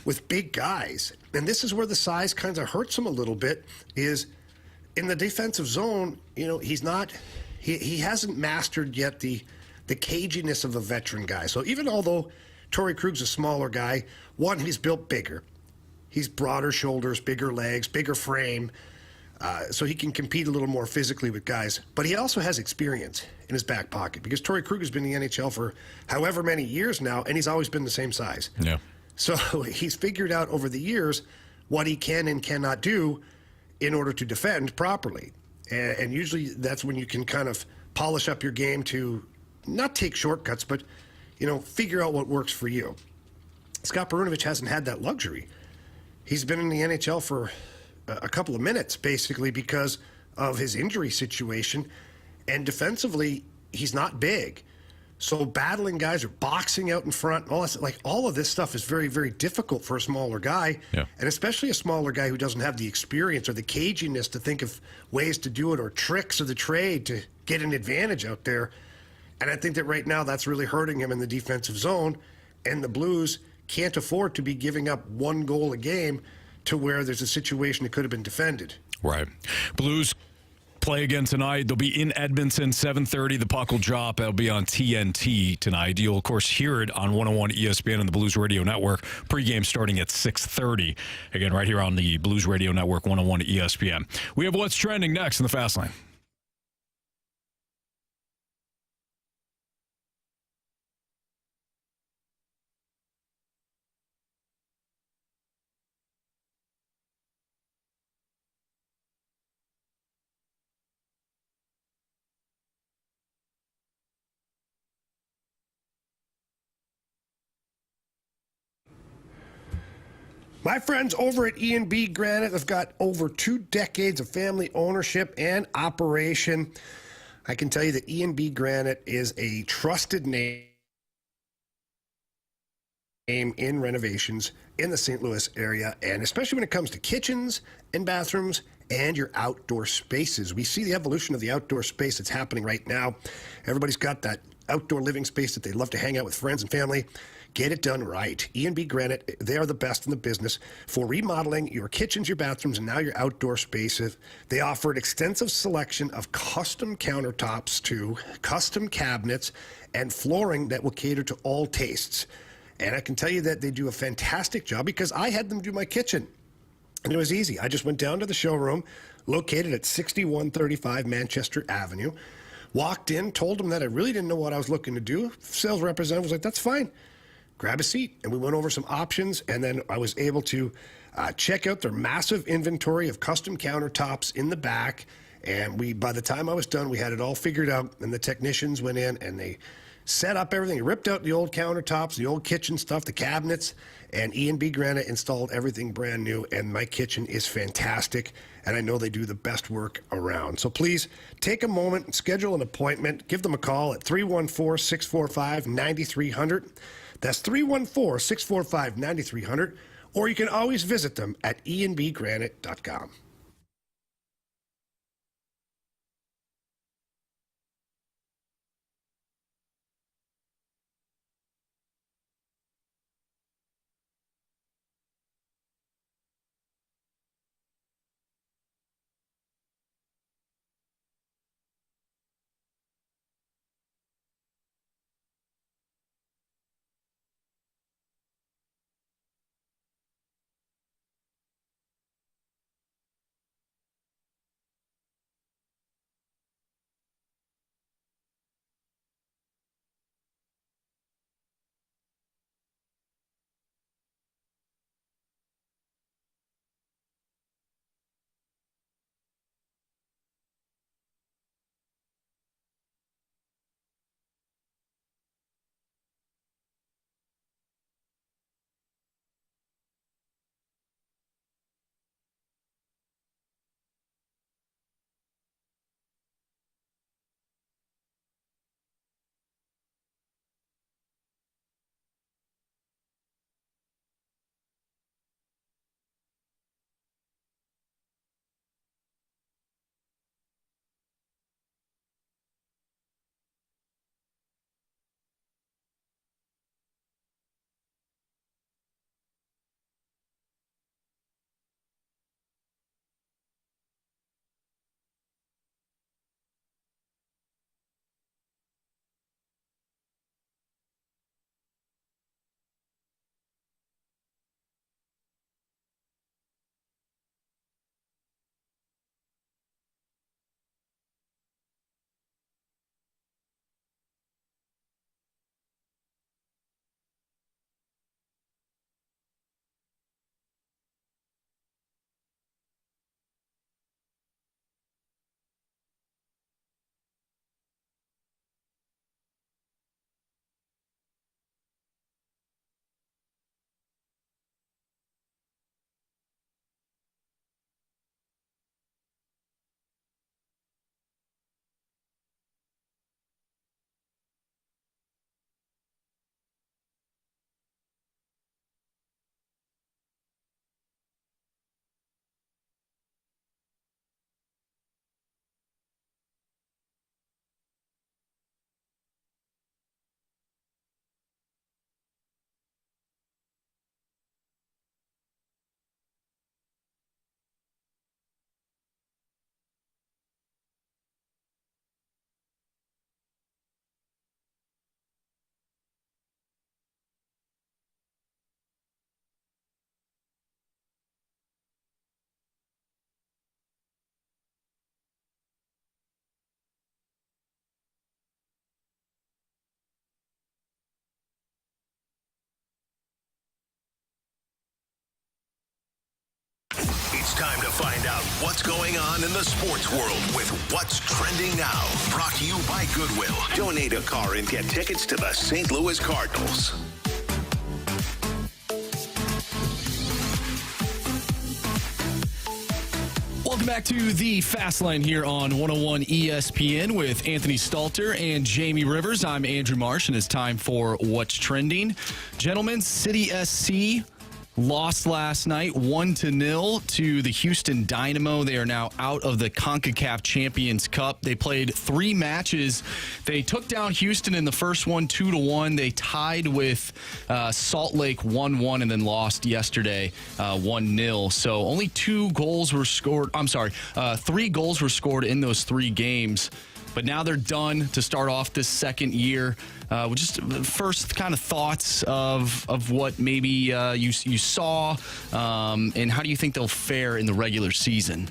with big guys. And this is where the size kind of hurts him a little bit, is in the defensive zone, he's not, he hasn't mastered yet the caginess of a veteran guy. So even although Torrey Krug's a smaller guy, one, he's built bigger. He's broader shoulders, bigger legs, bigger frame, so he can compete a little more physically with guys. But he also has experience in his back pocket, because Torrey Krug has been in the NHL for however many years now, and he's always been the same size. Yeah. So he's figured out over the years what he can and cannot do in order to defend properly. And usually that's when you can kind of polish up your game to not take shortcuts, but, figure out what works for you. Scott Perunovic hasn't had that luxury. He's been in the NHL for a couple of minutes, basically, because of his injury situation. And defensively, he's not big. So battling guys or boxing out in front, all of this stuff is very, very difficult for a smaller guy. Yeah. And especially a smaller guy who doesn't have the experience or the caginess to think of ways to do it, or tricks of the trade to get an advantage out there. And I think that right now that's really hurting him in the defensive zone. And the Blues can't afford to be giving up 1 goal a game to where there's a situation that could have been defended. Right. Blues play again tonight. They'll be in Edmonton, 7:30. The puck will drop. That'll be on TNT tonight. You'll, of course, hear it on 101 ESPN and the Blues Radio Network. Pre-game starting at 6:30. Again, right here on the Blues Radio Network, 101 ESPN. We have what's trending next in the Fast Lane. My friends over at E&B Granite have got over 2 decades of family ownership and operation. I can tell you that E&B Granite is a trusted name in renovations in the St. Louis area, and especially when it comes to kitchens and bathrooms and your outdoor spaces. We see the evolution of the outdoor space that's happening right now. Everybody's got that outdoor living space that they love to hang out with friends and family. Get it done right. E&B Granite, they are the best in the business for remodeling your kitchens, your bathrooms, and now your outdoor spaces. They offer an extensive selection of custom countertops to custom cabinets and flooring that will cater to all tastes. And I can tell you that they do a fantastic job because I had them do my kitchen. And it was easy. I just went down to the showroom located at 6135 Manchester Avenue, walked in, told them that I really didn't know what I was looking to do. Sales representative was like, that's fine. Grab a seat. And we went over some options, and then I was able to check out their massive inventory of custom countertops in the back. And by the time I was done, we had it all figured out, and the technicians went in and they set up everything. They ripped out the old countertops, the old kitchen stuff, the cabinets, and E&B Granite installed everything brand new, and my kitchen is fantastic, and I know they do the best work around. So please take a moment and schedule an appointment. Give them a call at 314-645-9300. That's 314-645-9300, or you can always visit them at enbgranite.com. It's time to find out what's going on in the sports world with What's Trending Now. Brought to you by Goodwill. Donate a car and get tickets to the St. Louis Cardinals. Welcome back to the Fast Line here on 101 ESPN with Anthony Stalter and Jamie Rivers. I'm Andrew Marsh, and it's time for What's Trending. Gentlemen, City SC lost last night 1-0 to the Houston Dynamo. They are now out of the CONCACAF Champions Cup. They played 3 matches. They took down Houston in the first one 2-1. They tied with Salt Lake 1-1 and then lost yesterday 1-0. So only 2 goals were scored. 3 goals were scored in those 3 games. But now they're done to start off this second year. Just first kind of thoughts of what maybe you saw, and how do you think they'll fare in the regular season?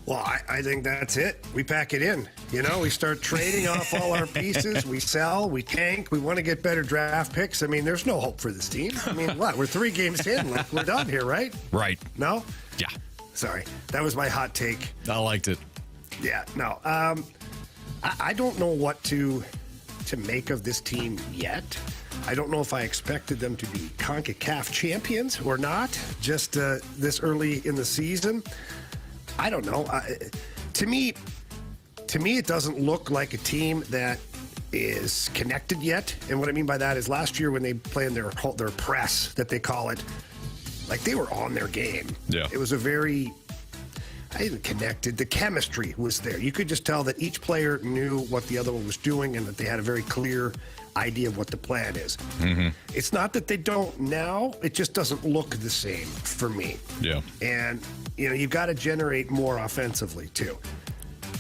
Well, I think that's it. We pack it in. You know, we start trading off all our pieces. We sell, we tank. We want to get better draft picks. I mean, there's no hope for this team. I mean, what? We're 3 games in. Like, we're done here, right? Right. No? Yeah. Sorry. That was my hot take. I liked it. Yeah, no. I don't know what to make of this team yet. I don't know if I expected them to be CONCACAF champions or not, just this early in the season. I don't know. To me, it doesn't look like a team that is connected yet. And what I mean by that is last year when they played their press, that they call it, like they were on their game. Yeah. It was a very... I even connected. The chemistry was there. You could just tell that each player knew what the other one was doing and that they had a very clear idea of what the plan is. Mm-hmm. It's not that they don't now. It just doesn't look the same for me. Yeah. And, you know, you've got to generate more offensively, too.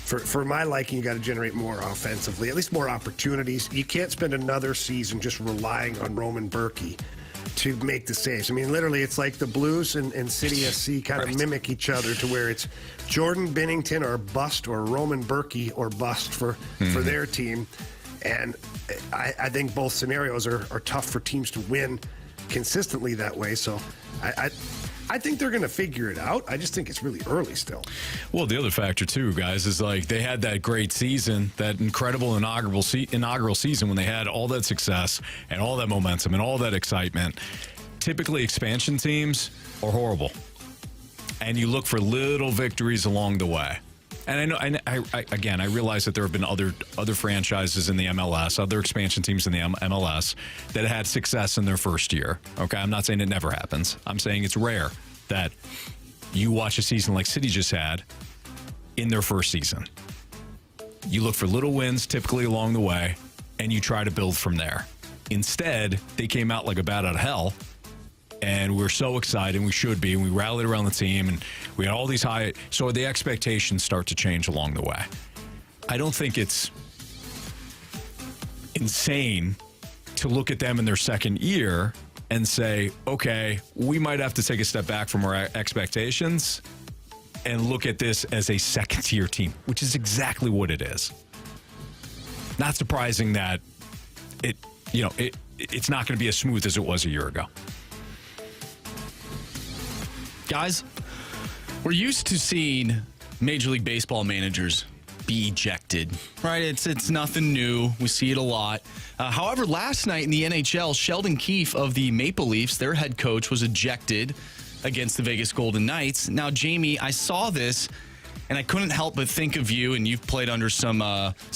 For my liking, you got to generate more offensively, at least more opportunities. You can't spend another season just relying on Roman Berkey to make the saves. I mean, literally, it's like the Blues and City SC kind of mimic each other to where it's Jordan Binnington or bust or Roman Berkey or bust for their team. And I think both scenarios are tough for teams to win consistently that way. So I think they're going to figure it out. I just think it's really early still. Well, the other factor, too, guys, is like they had that great season, that incredible inaugural season when they had all that success and all that momentum and all that excitement. Typically, expansion teams are horrible. And you look for little victories along the way. And I know, I realize that there have been other franchises in the MLS, other expansion teams in the MLS that had success in their first year. Okay, I'm not saying it never happens. I'm saying it's rare that you watch a season like City just had in their first season. You look for little wins typically along the way, and you try to build from there. Instead, they came out like a bat out of hell. And we're so excited, we should be, and we rallied around the team, and we had all these high... So the expectations start to change along the way. I don't think it's insane to look at them in their second year and say, okay, we might have to take a step back from our expectations and look at this as a second-tier team, which is exactly what it is. Not surprising that it's not going to be as smooth as it was a year ago. Guys, we're used to seeing Major League Baseball managers be ejected, right? It's nothing new. We see it a lot. However, last night in the NHL, Sheldon Keefe of the Maple Leafs, their head coach, was ejected against the Vegas Golden Knights. Now, Jamie, I saw this, and I couldn't help but think of you, and you've played under some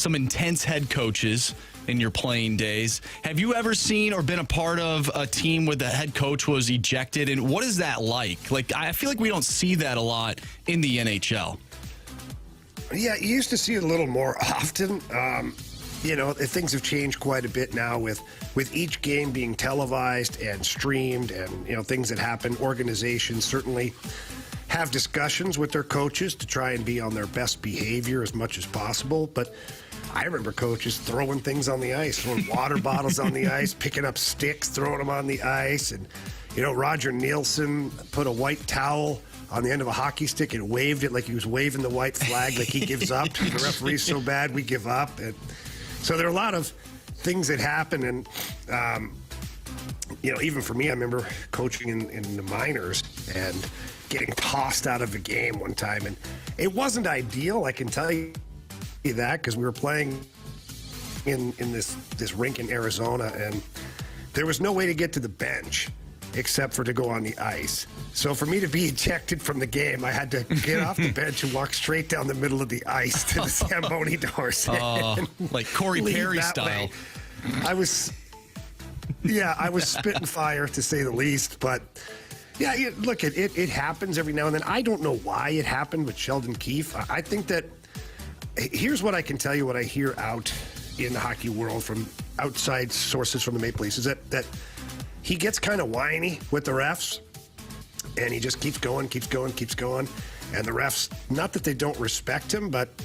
intense head coaches in your playing days. Have you ever seen or been a part of a team where the head coach was ejected? And what is that like? Like, I feel like we don't see that a lot in the NHL. Yeah, you used to see it a little more often. Things have changed quite a bit now with each game being televised and streamed and, things that happen. Organizations certainly have discussions with their coaches to try and be on their best behavior as much as possible. But I remember coaches throwing things on the ice, throwing water bottles on the ice, picking up sticks, throwing them on the ice. And, Roger Nielsen put a white towel on the end of a hockey stick and waved it like he was waving the white flag, like he gives up. The referee's so bad, we give up. And so there are a lot of things that happen. And, even for me, I remember coaching in the minors and getting tossed out of a game one time. And it wasn't ideal, I can tell you that, because we were playing in this rink in Arizona, and there was no way to get to the bench. except for to go on the ice. So for me to be ejected from the game, I had to get off the bench and walk straight down the middle of the ice to the Zamboni doors. Like Corey Perry style. Way. I was spitting fire, to say the least. But, yeah, look, it happens every now and then. I don't know why it happened with Sheldon Keefe. I think that here's what I can tell you, what I hear out in the hockey world from outside sources from the Maple Leafs, is that he gets kind of whiny with the refs, and he just keeps going. And the refs, not that they don't respect him, but,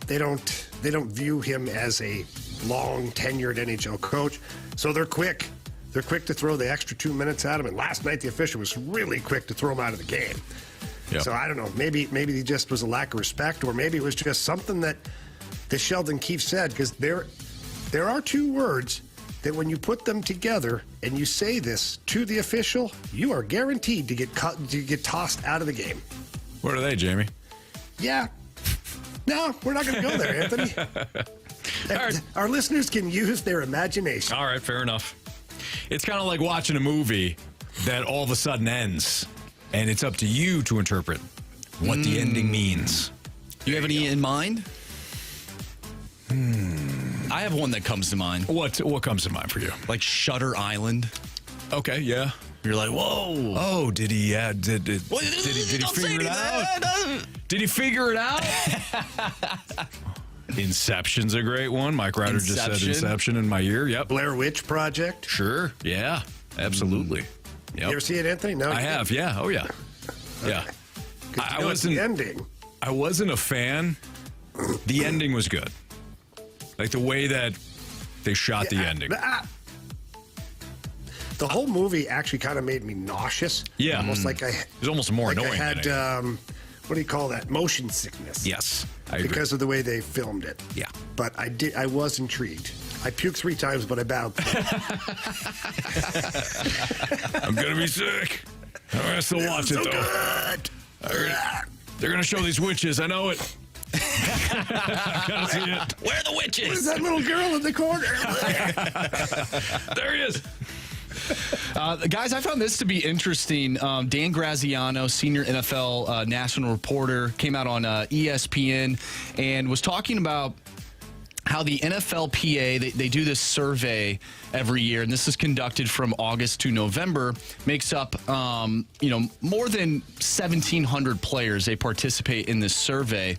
they don't view him as a long-tenured NHL coach. So they're quick. They're quick to throw the extra 2 minutes at him. And last night, the official was really quick to throw him out of the game. Yep. So I don't know. Maybe he just was a lack of respect, or maybe it was just something that Sheldon Keefe said, because there are two words that when you put them together and you say this to the official, you are guaranteed to get tossed out of the game. What are they, Jamie? Yeah. No, we're not going to go there, Anthony. Right. Our listeners can use their imagination. All right, fair enough. It's kind of like watching a movie that all of a sudden ends, and it's up to you to interpret what the ending means. You have any in mind? I have one that comes to mind. What comes to mind for you? Like Shutter Island. Okay, yeah. You're like, whoa. Oh, did he? Did he figure it out? Did he figure it out? Inception's a great one. Mike Ryder just said Inception in my ear. Yep. Blair Witch Project. Sure. Yeah. Absolutely. Yep. You ever see it, Anthony? No. I have. Yeah. Oh, yeah. Yeah. I wasn't. The ending. I wasn't a fan. The ending was good. Like the way that they shot the ending. The whole movie actually kind of made me nauseous. Yeah. Almost like it was almost more annoying. I had, what do you call that? Motion sickness. Yes. I agree. Because of the way they filmed it. Yeah. But I was intrigued. I puked 3 times, but I bowed. I'm going to be sick. I'm going to still watch it, though. Good. They're going to show these witches. I know it. I gotta see it. Where are the witches? Where's that little girl in the corner? There he is. Guys, I found this to be interesting. Dan Graziano, senior NFL national reporter, came out on ESPN and was talking about how the NFLPA, they do this survey every year, and this is conducted from August to November, makes up, more than 1,700 players. They participate in this survey.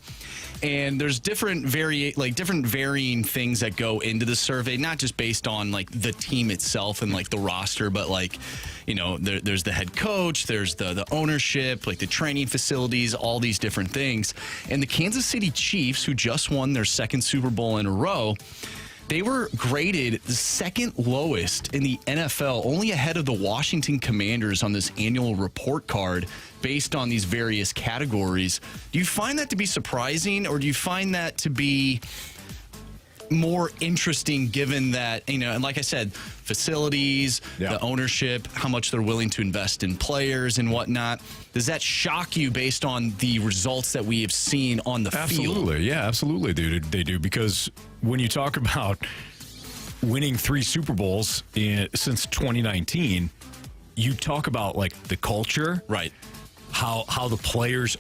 And there's different varying things that go into the survey, not just based on like the team itself and like the roster, but like, there's the head coach, there's the ownership, like the training facilities, all these different things. And the Kansas City Chiefs, who just won their second Super Bowl in a row, they were graded the second lowest in the NFL, only ahead of the Washington Commanders on this annual report card based on these various categories. Do you find that to be surprising, or do you find that to be more interesting given that, and like I said, facilities, the ownership, how much they're willing to invest in players and whatnot? Does that shock you based on the results that we have seen on the field? Absolutely. Yeah, absolutely, dude. They do, because when you talk about winning 3 Super Bowls since 2019, you talk about like the culture, right? How the players,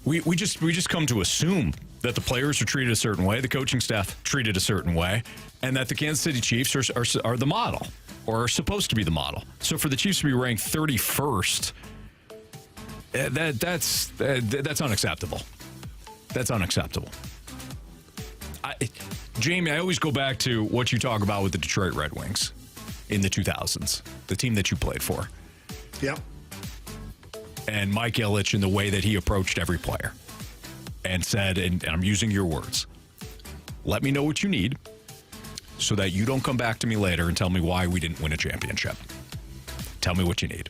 we just come to assume that the players are treated a certain way, the coaching staff treated a certain way, and that the Kansas City Chiefs are the model, or are supposed to be the model. So for the Chiefs to be ranked 31st, that's unacceptable. That's unacceptable. Jamie, I always go back to what you talk about with the Detroit Red Wings in the 2000s, the team that you played for. Yep. And Mike Ilitch, and the way that he approached every player and said, and I'm using your words, let me know what you need so that you don't come back to me later and tell me why we didn't win a championship. Tell me what you need.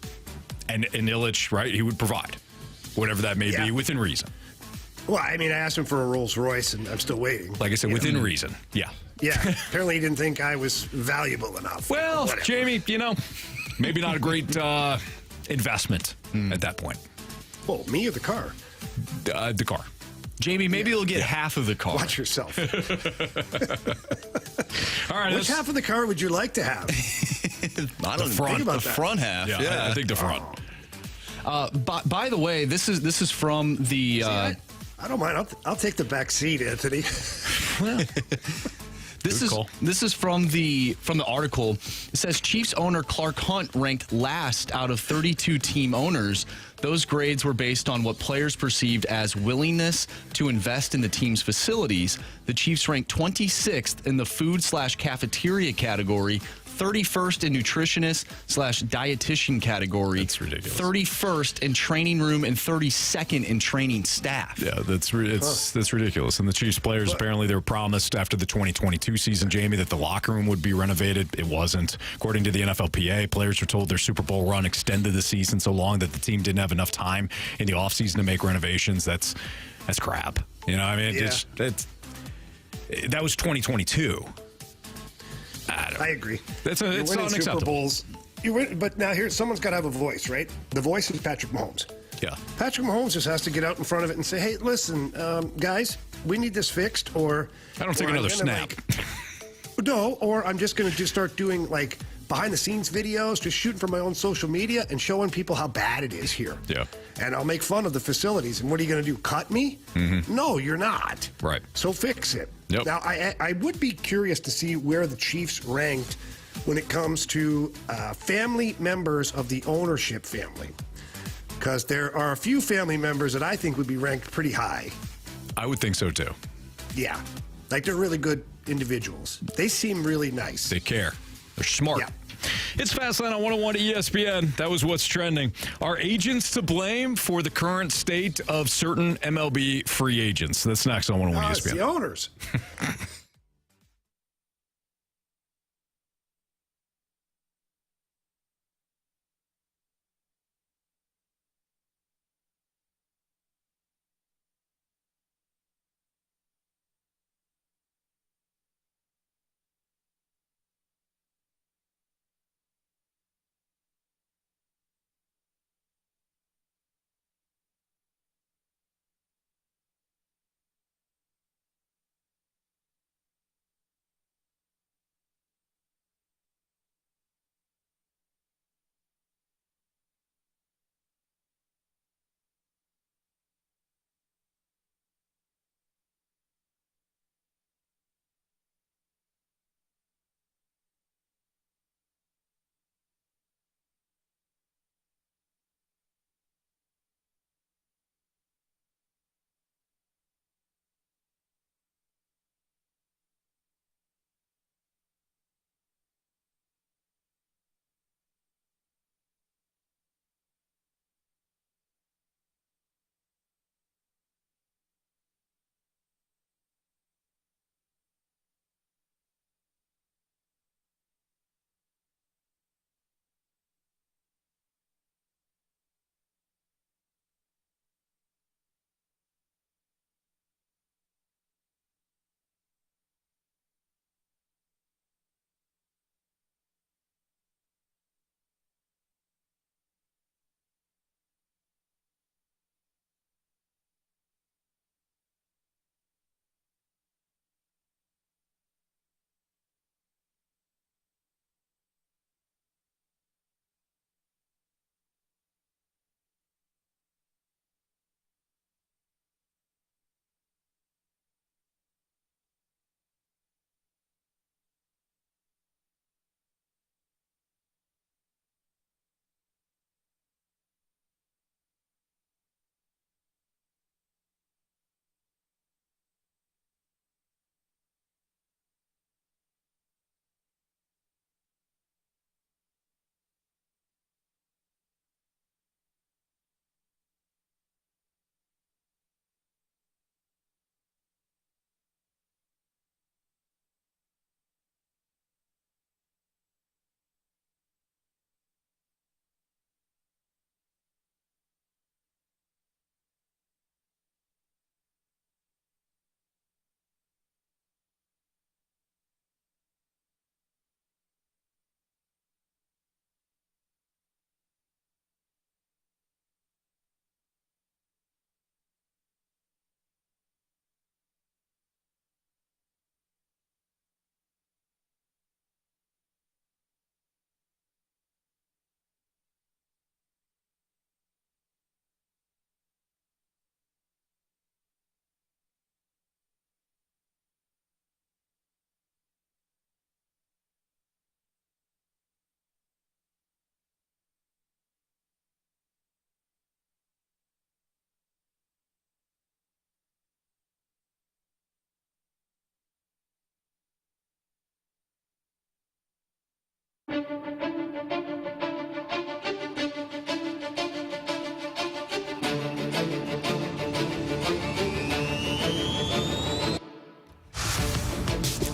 And Ilitch, right, he would provide whatever that may be within reason. Well, I mean, I asked him for a Rolls Royce, and I'm still waiting. Like I said, within reason. Yeah. Yeah. Apparently he didn't think I was valuable enough. Well, Jamie, maybe not a great investment at that point. Well, me or the car? The car. Jamie, maybe you'll get half of the car. Watch yourself. All right. Which half of the car would you like to have? I don't front. think about the front half. Yeah, I think the front. By the way, this is from the. I don't mind. I'll take the back seat, Anthony. This is from the article. It says Chiefs owner Clark Hunt ranked last out of 32 team owners. Those grades were based on what players perceived as willingness to invest in the team's facilities. The Chiefs ranked 26th in the food/cafeteria category, 31st in nutritionist/dietitian category. That's ridiculous. 31st in training room and 32nd in training staff. Yeah, that's ridiculous. And the Chiefs players, apparently they were promised after the 2022 season, Jamie, that the locker room would be renovated. It wasn't. According to the NFLPA, players were told their Super Bowl run extended the season so long that the team didn't have enough time in the offseason to make renovations. That's crap. You know, I mean, that was 2022. I agree. It's winning unacceptable. Super Bowls. But now someone's got to have a voice, right? The voice is Patrick Mahomes. Yeah. Patrick Mahomes just has to get out in front of it and say, "Hey, listen, guys, we need this fixed." Or I don't take another snap. Or I'm just going to start doing like behind the scenes videos, just shooting for my own social media and showing people how bad it is here. Yeah. And I'll make fun of the facilities. And what are you going to do? Cut me? Mm-hmm. No, you're not. Right. So fix it. Yep. Now, I would be curious to see where the Chiefs ranked when it comes to family members of the ownership family. Because there are a few family members that I think would be ranked pretty high. I would think so, too. Yeah. Like they're really good individuals. They seem really nice. They care. They're smart. Yeah. It's Fastline on 101 ESPN. That was what's trending. Are agents to blame for the current state of certain MLB free agents? That's next on 101 It's ESPN. the owners.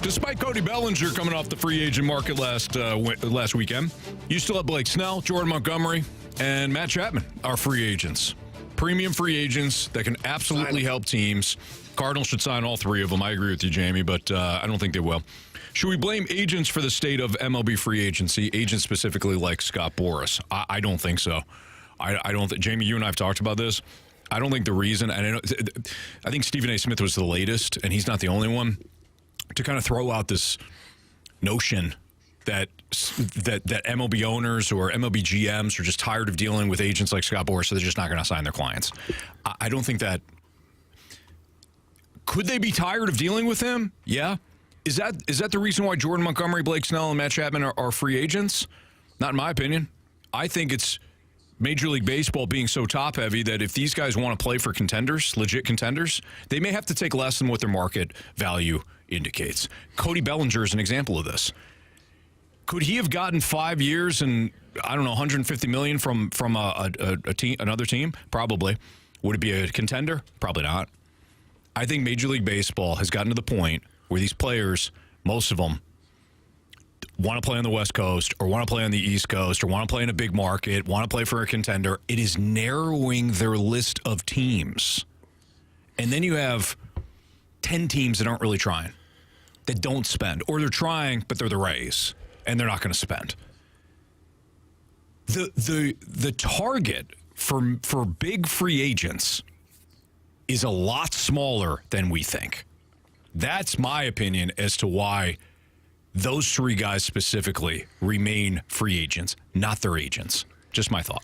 Despite Cody Bellinger coming off the free agent market last weekend, you still have Blake Snell, Jordan Montgomery, and Matt Chapman are free agents. Premium free agents that can absolutely help teams. Cardinals should sign all three of them. I agree with you, Jamie, but I don't think they will. Should we blame agents for the state of MLB free agency? Agents specifically like Scott Boras? I don't think so. I don't think, Jamie, you and I have talked about this. I don't think the reason, and I think Stephen A. Smith was the latest, and he's not the only one, to kind of throw out this notion that MLB owners or MLB GMs are just tired of dealing with agents like Scott Boras, so they're just not going to sign their clients. I don't think that. Could they be tired of dealing with him? Yeah. Is that the reason why Jordan Montgomery, Blake Snell, and Matt Chapman are free agents? Not in my opinion. I think it's Major League Baseball being so top-heavy that if these guys want to play for contenders, legit contenders, they may have to take less than what their market value indicates. Cody Bellinger is an example of this. Could he have gotten 5 years and, I don't know, $150 million from a team, another team? Probably. Would it be a contender? Probably not. I think Major League Baseball has gotten to the point where these players, most of them, want to play on the West Coast or want to play on the East Coast or want to play in a big market, want to play for a contender. It is narrowing their list of teams. And then you have 10 teams that aren't really trying, that don't spend, or they're trying, but they're the Rays, and they're not going to spend. The target for big free agents is a lot smaller than we think. That's my opinion as to why those three guys specifically remain free agents, not their agents. Just my thought.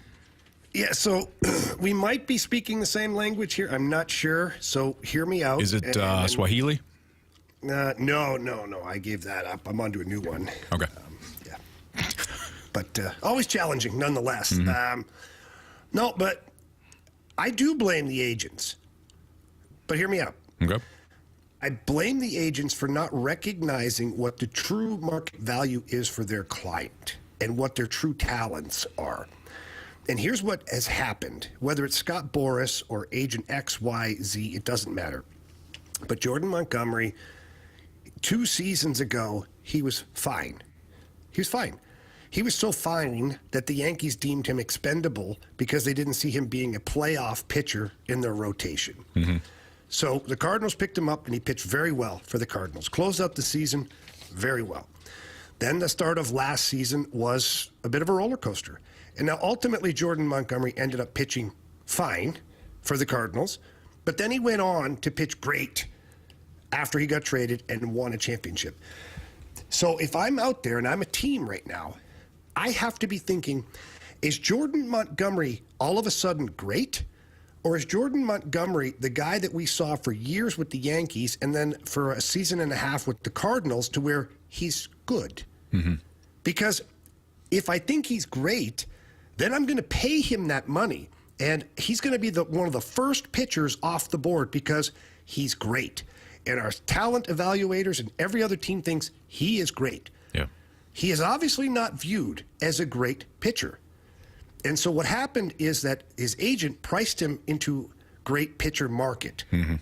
Yeah, so we might be speaking the same language here. I'm not sure. So hear me out. Is it Swahili? No. I gave that up. I'm on to a new one. Okay. Yeah. But always challenging nonetheless. Mm-hmm. No, but I do blame the agents. But hear me out. Okay. I blame the agents for not recognizing what the true market value is for their client and what their true talents are. And here's what has happened. Whether it's Scott Boras or agent X, Y, Z, it doesn't matter. But Jordan Montgomery, 2 seasons ago, he was fine. He was fine. He was so fine that the Yankees deemed him expendable because they didn't see him being a playoff pitcher in their rotation. Mm-hmm. So the Cardinals picked him up, and he pitched very well for the Cardinals. Closed out the season very well. Then the start of last season was a bit of a roller coaster. And now ultimately Jordan Montgomery ended up pitching fine for the Cardinals, but then he went on to pitch great after he got traded and won a championship. So if I'm out there and I'm a team right now, I have to be thinking, is Jordan Montgomery all of a sudden great? Or is Jordan Montgomery the guy that we saw for years with the Yankees and then for a season and a half with the Cardinals to where he's good? Mm-hmm. Because if I think he's great, then I'm going to pay him that money. And he's going to be one of the first pitchers off the board because he's great. And our talent evaluators and every other team thinks he is great. Yeah. He is obviously not viewed as a great pitcher. And so what happened is that his agent priced him into great pitcher market. Mm-hmm.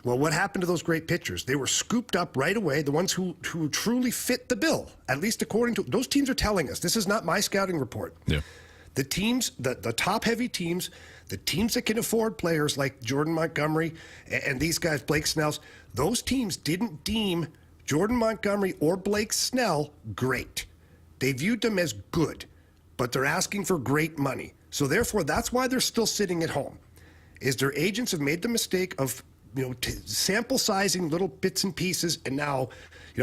Well, what happened to those great pitchers? They were scooped up right away, the ones who truly fit the bill, at least according to those teams are telling us. This is not my scouting report. Yeah. The teams, the top-heavy teams, the teams that can afford players like Jordan Montgomery and these guys, Blake Snell's, those teams didn't deem Jordan Montgomery or Blake Snell great. They viewed them as good, but they're asking for great money. So therefore, that's why they're still sitting at home, is their agents have made the mistake of sample sizing little bits and pieces, and now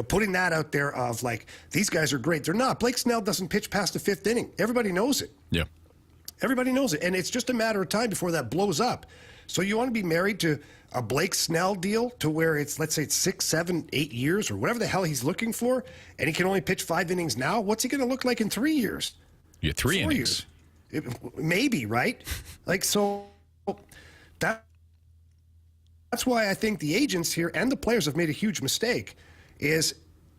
putting that out there of like, these guys are great. They're not. Blake Snell doesn't pitch past the 5th inning. Everybody knows it. Yeah. Everybody knows it. And it's just a matter of time before that blows up. So you want to be married to a Blake Snell deal to where it's, let's say it's 6, 7, 8 years or whatever the hell he's looking for, and he can only pitch 5 innings now? What's he going to look like in 3 years? Yeah, 3 innings. Maybe, right? Like, so that's why I think the agents here and the players have made a huge mistake, is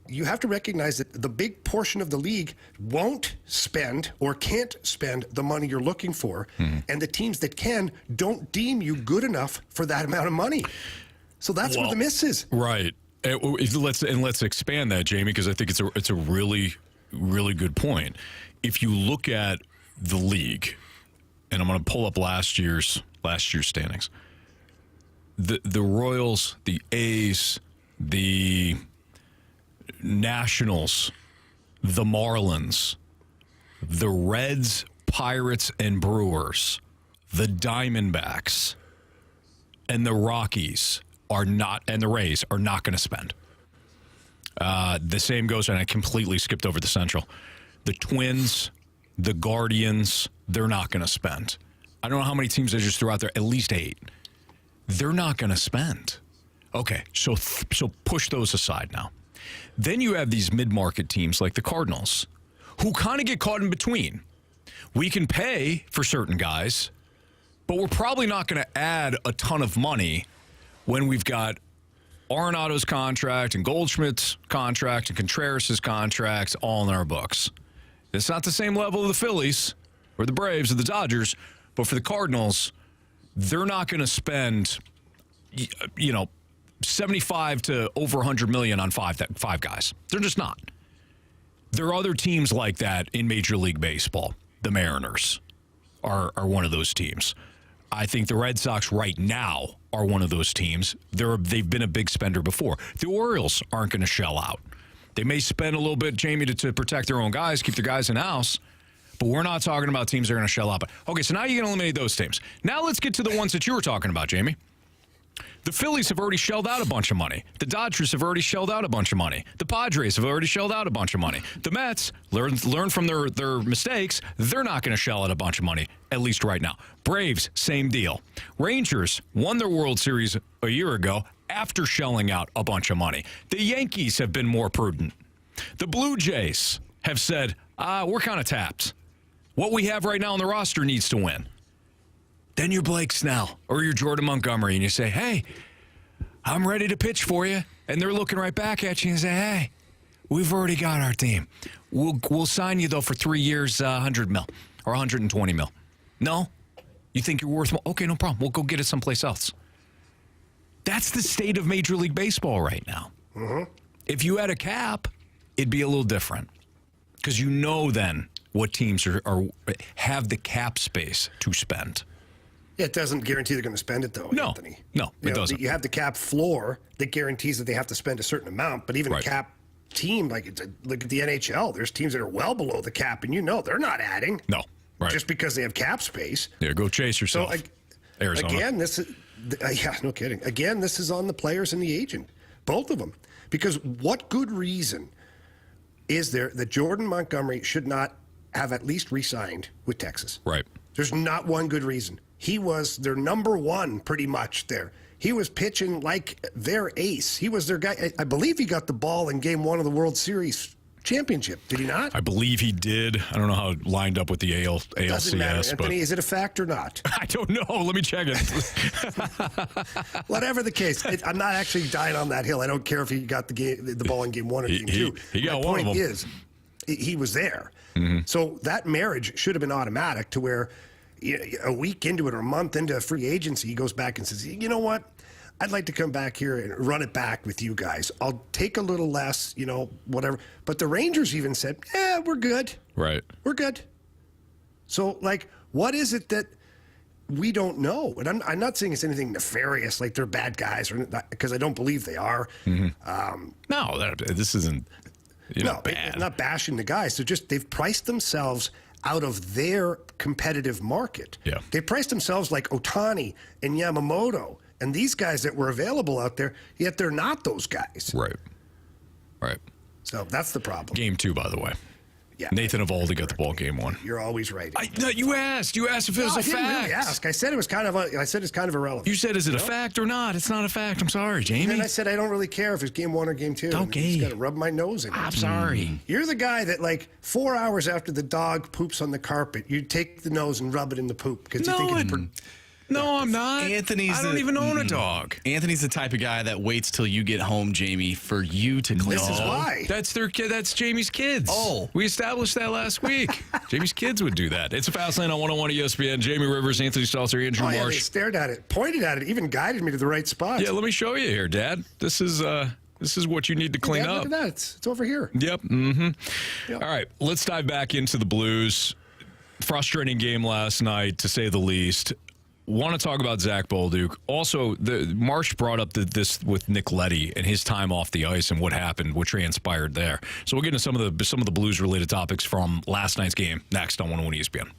you have to recognize that the big portion of the league won't spend or can't spend the money you're looking for. And the teams that can don't deem you good enough for that amount of money. So that's where the miss is. Right. Let's expand that, Jamie, because I think it's a really, really good point. If you look at the league, and I'm going to pull up last year's standings, the Royals, the A's, the Nationals, the Marlins, the Reds, Pirates, and Brewers, the Diamondbacks, and the Rockies and the Rays are not going to spend. The same goes, and I completely skipped over the Central. The Twins, the Guardians, they're not going to spend. I don't know how many teams I just threw out there, at least 8. They're not going to spend. Okay, so push those aside now. Then you have these mid-market teams like the Cardinals, who kind of get caught in between. We can pay for certain guys, but we're probably not going to add a ton of money when we've got Arenado's contract and Goldschmidt's contract and Contreras' contracts all in our books. It's not the same level of the Phillies or the Braves or the Dodgers, but for the Cardinals, they're not going to spend, 75 to over 100 million on five guys. They're just not. There are other teams like that in Major League Baseball. The Mariners are one of those teams. I think the Red Sox right now are one of those teams. They've been a big spender before. The Orioles aren't going to shell out. They may spend a little bit, Jamie, to protect their own guys, keep their guys in-house, but we're not talking about teams that are going to shell out. Okay, so now you can eliminate those teams. Now let's get to the ones that you were talking about, Jamie. The Phillies have already shelled out a bunch of money. The Dodgers have already shelled out a bunch of money. The Padres have already shelled out a bunch of money. The Mets learn from their mistakes. They're not going to shell out a bunch of money, at least right now. Braves, same deal. Rangers won their World Series a year ago after shelling out a bunch of money. The Yankees have been more prudent. The Blue Jays have said, we're kind of tapped. What we have right now on the roster needs to win. Then you're Blake Snell or you're Jordan Montgomery, and you say, hey, I'm ready to pitch for you. And they're looking right back at you and say, hey, we've already got our team. We'll sign you, though, for 3 years, 100 mil or 120 mil. No? You think you're worth more? Okay, no problem. We'll go get it someplace else. That's the state of Major League Baseball right now. Mm-hmm. If you had a cap, it'd be a little different because you know then what teams have the cap space to spend. It doesn't guarantee they're going to spend it, though, Anthony. No, it doesn't. You have the cap floor that guarantees that they have to spend a certain amount, but even a cap team, look at the NHL, there's teams that are well below the cap, and they're not adding. No, right. Just because they have cap space. Yeah, go chase yourself. So, Arizona. Again, this is, no kidding. Again, this is on the players and the agent, both of them. Because what good reason is there that Jordan Montgomery should not have at least re-signed with Texas? Right. There's not one good reason. He was their number one pretty much there. He was pitching like their ace. He was their guy. I believe he got the ball in Game 1 of the World Series championship. Did he not? I believe he did. I don't know how it lined up with the ALCS. Doesn't matter, Anthony. Is it a fact or not? I don't know. Let me check it. Whatever the case, I'm not actually dying on that hill. I don't care if he got the ball in Game 1 or Game 2. He got one of them. My point is, he was there. Mm-hmm. So that marriage should have been automatic to where a week into it or a month into free agency, he goes back and says, you know what? I'd like to come back here and run it back with you guys. I'll take a little less, whatever. But the Rangers even said, yeah, we're good. Right. We're good. So, what is it that we don't know? And I'm not saying it's anything nefarious, like they're bad guys, because I don't believe they are. Mm-hmm. No, this isn't bad. I'm not bashing the guys. They've priced themselves out of their competitive market. Yeah. They priced themselves like Ohtani and Yamamoto and these guys that were available out there, yet they're not those guys. Right. So that's the problem. Game 2, by the way. Yeah. Nathan Eovaldi got the ball Game 1. You're always right. You asked if it was a fact. I didn't really ask. I said it's kind of irrelevant. You said, is it a fact or not? It's not a fact. I'm sorry, Jamie. And I said, I don't really care if it's Game 1 or Game 2. Okay. You just got to rub my nose in it. I'm sorry. You're the guy that 4 hours after the dog poops on the carpet, you take the nose and rub it in the poop because you think it's No, I'm not. Anthony's I don't the- even own a dog. Anthony's the type of guy that waits till you get home, Jamie, for you to clean. This is why. That's their kid. That's Jamie's kids. Oh. We established that last week. Jamie's kids would do that. It's a Fast Lane on 101 ESPN. Jamie Rivers, Anthony Stalter, Andrew Oh, yeah, they Marsh. stared at it, pointed at it, even guided me to the right spot. Yeah, let me show you here, Dad. This is what you need to clean Dad, up. look at that. It's over here. Yep. Mm-hmm. Yep. All right, let's dive back into the Blues. Frustrating game last night, to say the least. Want to talk about Zach Bolduc. Also, Marsh brought up this with Nick Leddy and his time off the ice and what happened, what transpired there. So we'll get into some of the Blues related topics from last night's game next on 101 ESPN.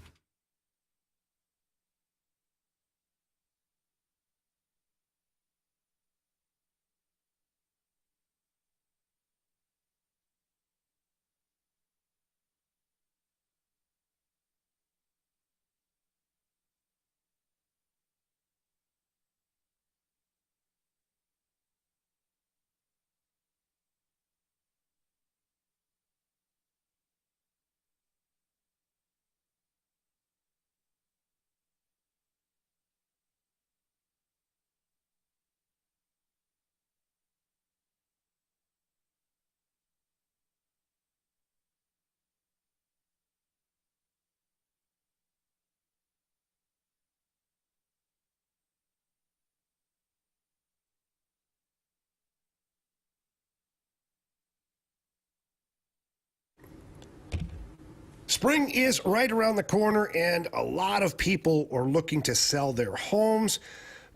Spring is right around the corner, and a lot of people are looking to sell their homes,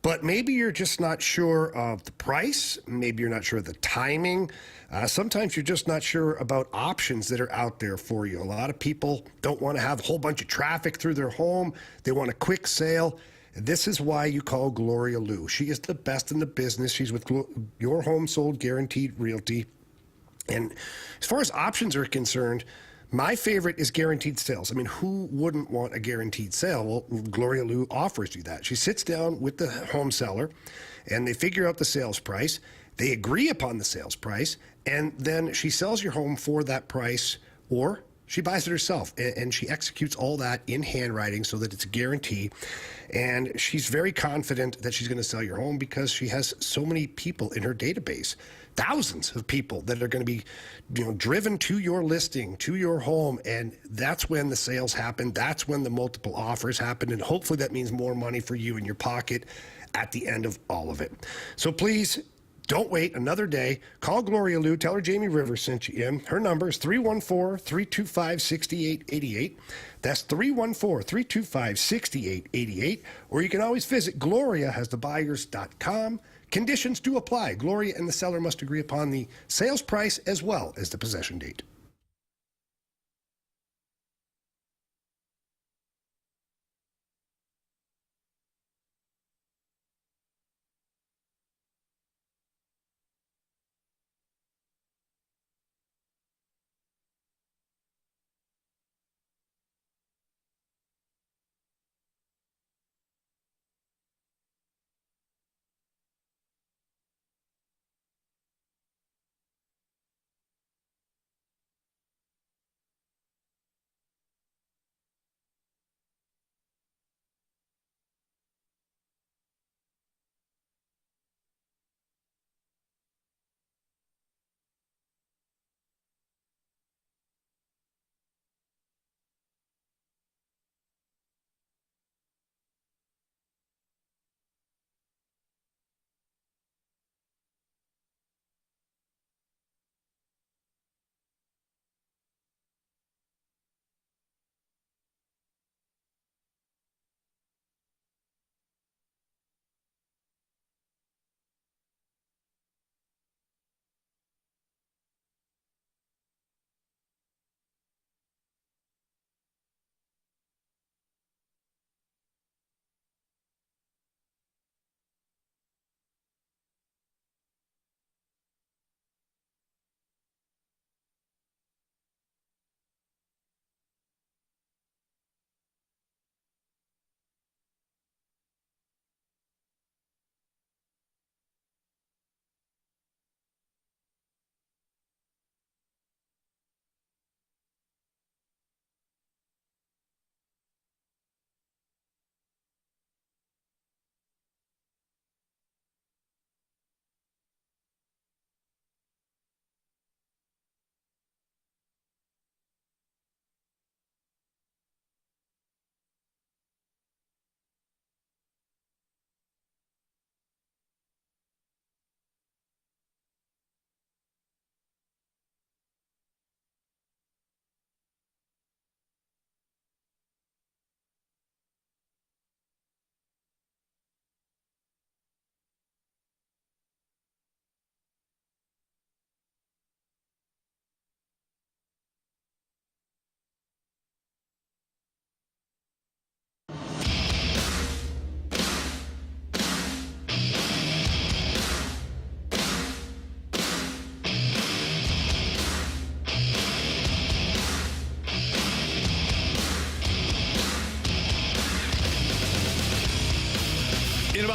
but maybe you're just not sure of the price. Maybe you're not sure of the timing. Sometimes you're just not sure about options that are out there for you. A lot of people don't want to have a whole bunch of traffic through their home. They want a quick sale. This is why you call Gloria Lou. She is the best in the business. She's with Your Home Sold Guaranteed Realty. And as far as options are concerned, my favorite is guaranteed sales. I mean, who wouldn't want a guaranteed sale? Well, Gloria Lou offers you that. She sits down with the home seller, and they figure out the sales price. They agree upon the sales price, and then she sells your home for that price, or she buys it herself, and she executes all that in handwriting so that it's a guarantee. And she's very confident that she's going to sell your home because she has so many people in her database, thousands of people that are going to be, driven to your listing, to your home. And that's when the sales happen. That's when the multiple offers happen. And hopefully that means more money for you in your pocket at the end of all of it. So please, don't wait another day. Call Gloria Lou. Tell her Jamie Rivers sent you in. Her number is 314-325-6888. That's 314-325-6888. Or you can always visit gloriahasthebuyers.com. Conditions do apply. Gloria and the seller must agree upon the sales price as well as the possession date.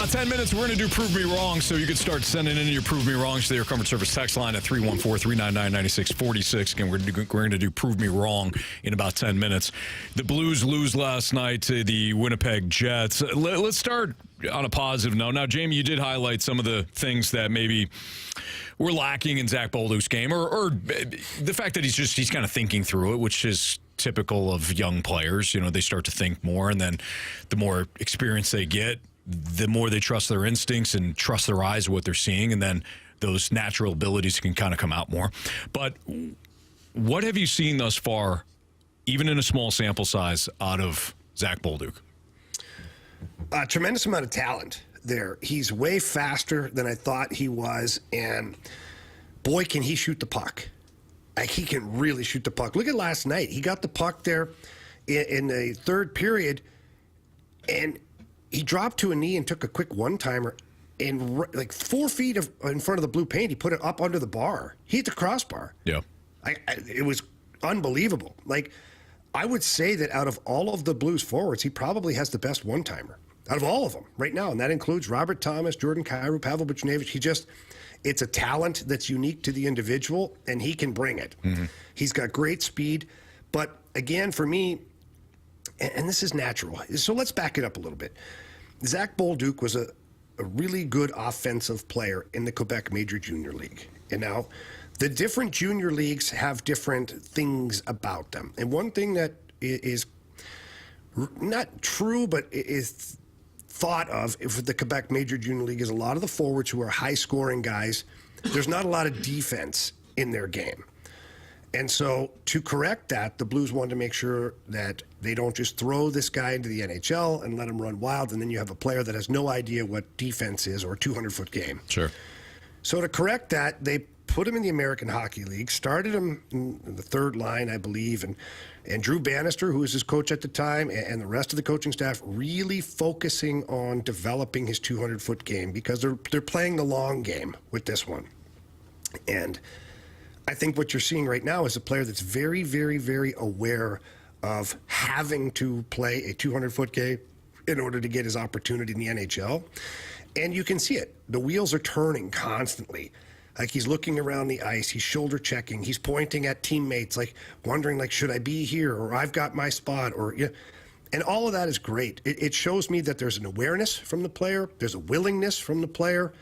about 10 minutes, we're going to do Prove Me Wrong, so you can start sending in your Prove Me Wrongs to the Air Comfort Service text line at 314-399-9646. Again, we're going to do Prove Me Wrong in about 10 minutes. The Blues lose last night to the Winnipeg Jets. Let's start on a positive note. Now, Jamie, you did highlight some of the things that maybe were lacking in Zach Bolduc's game, or the fact that he's kind of thinking through it, which is typical of young players. You know, they start to think more, and then the more experience they get, the more they trust their instincts and trust their eyes what they're seeing, and then those natural abilities can kind of come out more. But what have you seen thus far, even in a small sample size, out of Zach Bolduc? A tremendous amount of talent there. He's way faster than I thought he was, and boy, can he shoot the puck. Like, he can really shoot the puck. Look at last night. He got the puck there in the third period, and he dropped to a knee and took a quick one-timer, and like 4 feet in front of the blue paint, he put it up under the bar. He hit the crossbar. Yeah. It was unbelievable. Like, I would say that out of all of the Blues forwards, he probably has the best one-timer out of all of them right now, and that includes Robert Thomas, Jordan Kyrou, Pavel Buchnevich. It's a talent that's unique to the individual, and he can bring it. Mm-hmm. He's got great speed, but again, for me, and this is natural, so let's back it up a little bit. Zach Bolduc was a really good offensive player in the Quebec Major Junior League. And now, the different junior leagues have different things about them. And one thing that is not true, but is thought of for the Quebec Major Junior League is a lot of the forwards who are high-scoring guys, there's not a lot of defense in their game. And so to correct that, the Blues wanted to make sure that they don't just throw this guy into the NHL and let him run wild, and then you have a player that has no idea what defense is or a 200-foot game. Sure. So to correct that, they put him in the American Hockey League, started him in the third line, I believe, and Drew Bannister, who was his coach at the time, and the rest of the coaching staff really focusing on developing his 200-foot game because they're playing the long game with this one. And I think what you're seeing right now is a player that's very, very, very aware of having to play a 200-foot game in order to get his opportunity in the NHL. And you can see it. The wheels are turning constantly. Like, he's looking around the ice, he's shoulder checking, he's pointing at teammates, like wondering, like, should I be here, or I've got my spot, or yeah. And all of that is great. It shows me that there's an awareness from the player, there's a willingness from the player,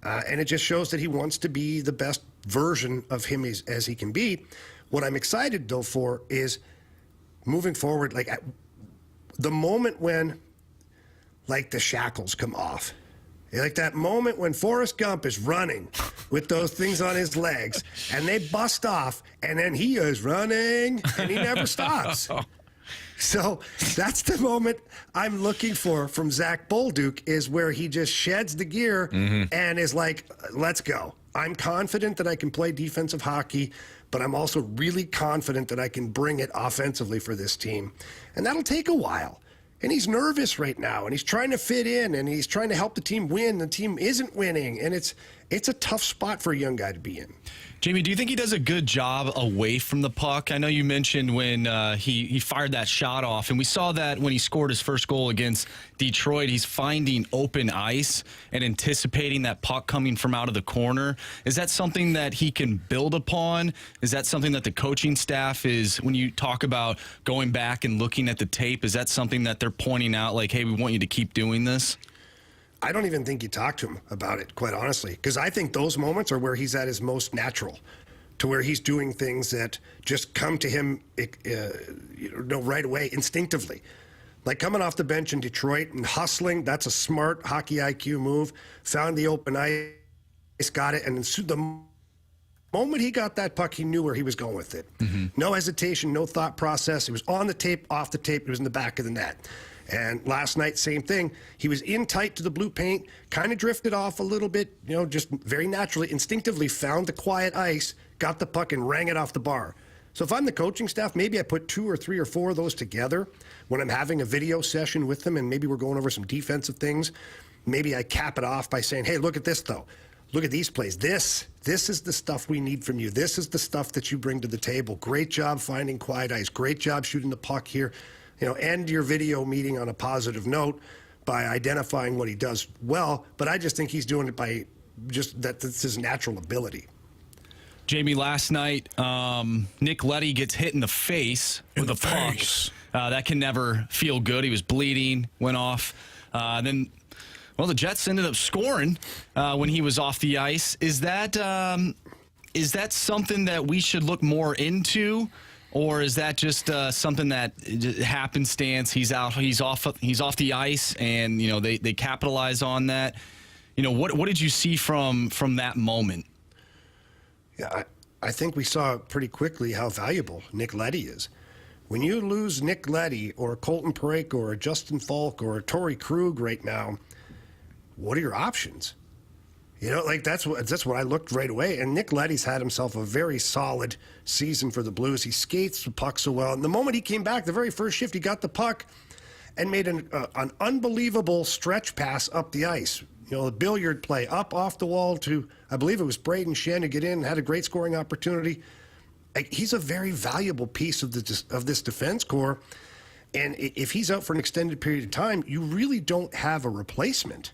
and it just shows that he wants to be the best version of him as he can be. What I'm excited, though, for is moving forward, like, at the moment when, like, the shackles come off. Like that moment when Forrest Gump is running with those things on his legs and they bust off, and then he is running and he never stops. So that's the moment I'm looking for from Zach Bolduc, is where he just sheds the gear and is like, let's go. I'm confident that I can play defensive hockey, but I'm also really confident that I can bring it offensively for this team. And that'll take a while. And he's nervous right now, and he's trying to fit in, and he's trying to help the team win. The team isn't winning, and it's a tough spot for a young guy to be in. Jamie, do you think he does a good job away from the puck? I know you mentioned when he fired that shot off, and we saw that when he scored his first goal against Detroit. He's finding open ice and anticipating that puck coming from out of the corner. Is that something that he can build upon? Is that something that the coaching staff is, when you talk about going back and looking at the tape, is that something that they're pointing out, like, hey, we want you to keep doing this? I don't even think you talk to him about it, quite honestly, because I think those moments are where he's at his most natural, to where he's doing things that just come to him right away, instinctively. Like coming off the bench in Detroit and hustling, that's a smart hockey IQ move. Found the open ice, got it, and the moment he got that puck, he knew where he was going with it. Mm-hmm. No hesitation, no thought process. It was on the tape, off the tape. It was in the back of the net. And last night, same thing. He was in tight to the blue paint, kind of drifted off a little bit, just very naturally, instinctively found the quiet ice, got the puck and rang it off the bar. So if I'm the coaching staff, maybe I put 2 or 3 or 4 of those together when I'm having a video session with them, and maybe we're going over some defensive things. Maybe I cap it off by saying, hey, look at this, though. Look at these plays. This is the stuff we need from you. This is the stuff that you bring to the table. Great job finding quiet ice. Great job shooting the puck here. End your video meeting on a positive note. by identifying what he does well, but I just think he's doing it by just that's his natural ability. Jamie, last night, Nick Leddy gets hit in the face with a puck. That can never feel good. He was bleeding, went off. Then the Jets ended up scoring when he was off the ice. Is that something that we should look more into? Or is that just something that happenstance? He's out. He's off the ice, and they capitalize on that. What did you see from that moment? Yeah, I think we saw pretty quickly how valuable Nick Leddy is. When you lose Nick Leddy or Colton Parayko or Justin Falk or Torrey Krug right now, what are your options? That's what I looked right away. And Nick Leddy's had himself a very solid season for the Blues. He skates the puck so well. And the moment he came back, the very first shift, he got the puck and made an unbelievable stretch pass up the ice. The billiard play up off the wall to, I believe it was Braden Shen to get in, had a great scoring opportunity. He's a very valuable piece of this defense core. And if he's out for an extended period of time, you really don't have a replacement.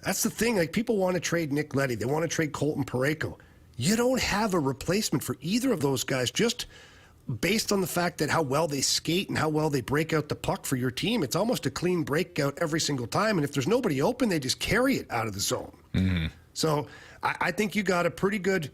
That's the thing. People want to trade Nick Leddy. They want to trade Colton Parayko. You don't have a replacement for either of those guys just based on the fact that how well they skate and how well they break out the puck for your team. It's almost a clean breakout every single time. And if there's nobody open, they just carry it out of the zone. Mm-hmm. So I think you got a pretty good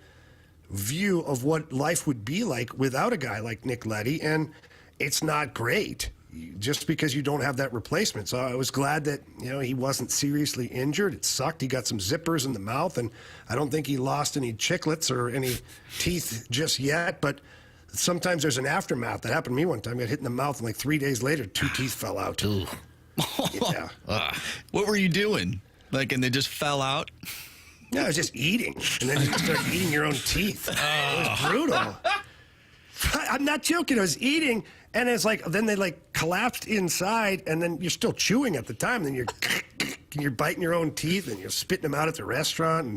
view of what life would be like without a guy like Nick Leddy. And it's not great just because you don't have that replacement. So I was glad that, he wasn't seriously injured. It sucked. He got some zippers in the mouth, and I don't think he lost any chiclets or any teeth just yet, but sometimes there's an aftermath. That happened to me one time. I got hit in the mouth, and 3 days later, 2 teeth fell out. Ooh. Yeah. What were you doing? And they just fell out? No, I was just eating, and then you start eating your own teeth. It was brutal. I'm not joking. I was eating, and it's then they collapsed inside, and then you're still chewing at the time. Then you're biting your own teeth, and you're spitting them out at the restaurant,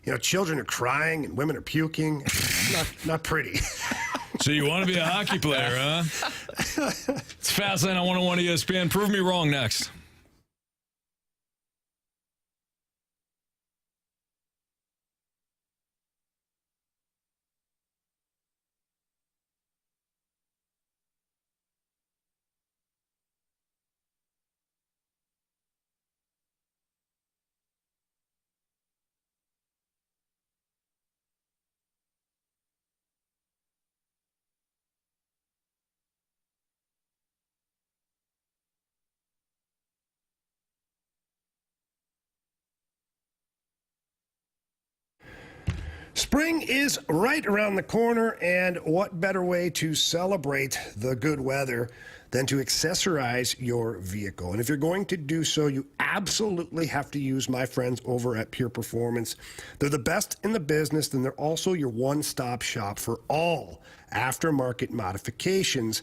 and children are crying and women are puking. Not pretty. So you want to be a hockey player, huh? It's Fastlane on 101 ESPN. Prove me wrong next. Spring is right around the corner, and what better way to celebrate the good weather than to accessorize your vehicle? And if you're going to do so, you absolutely have to use my friends over at Pure Performance. They're the best in the business, and they're also your one-stop shop for all aftermarket modifications.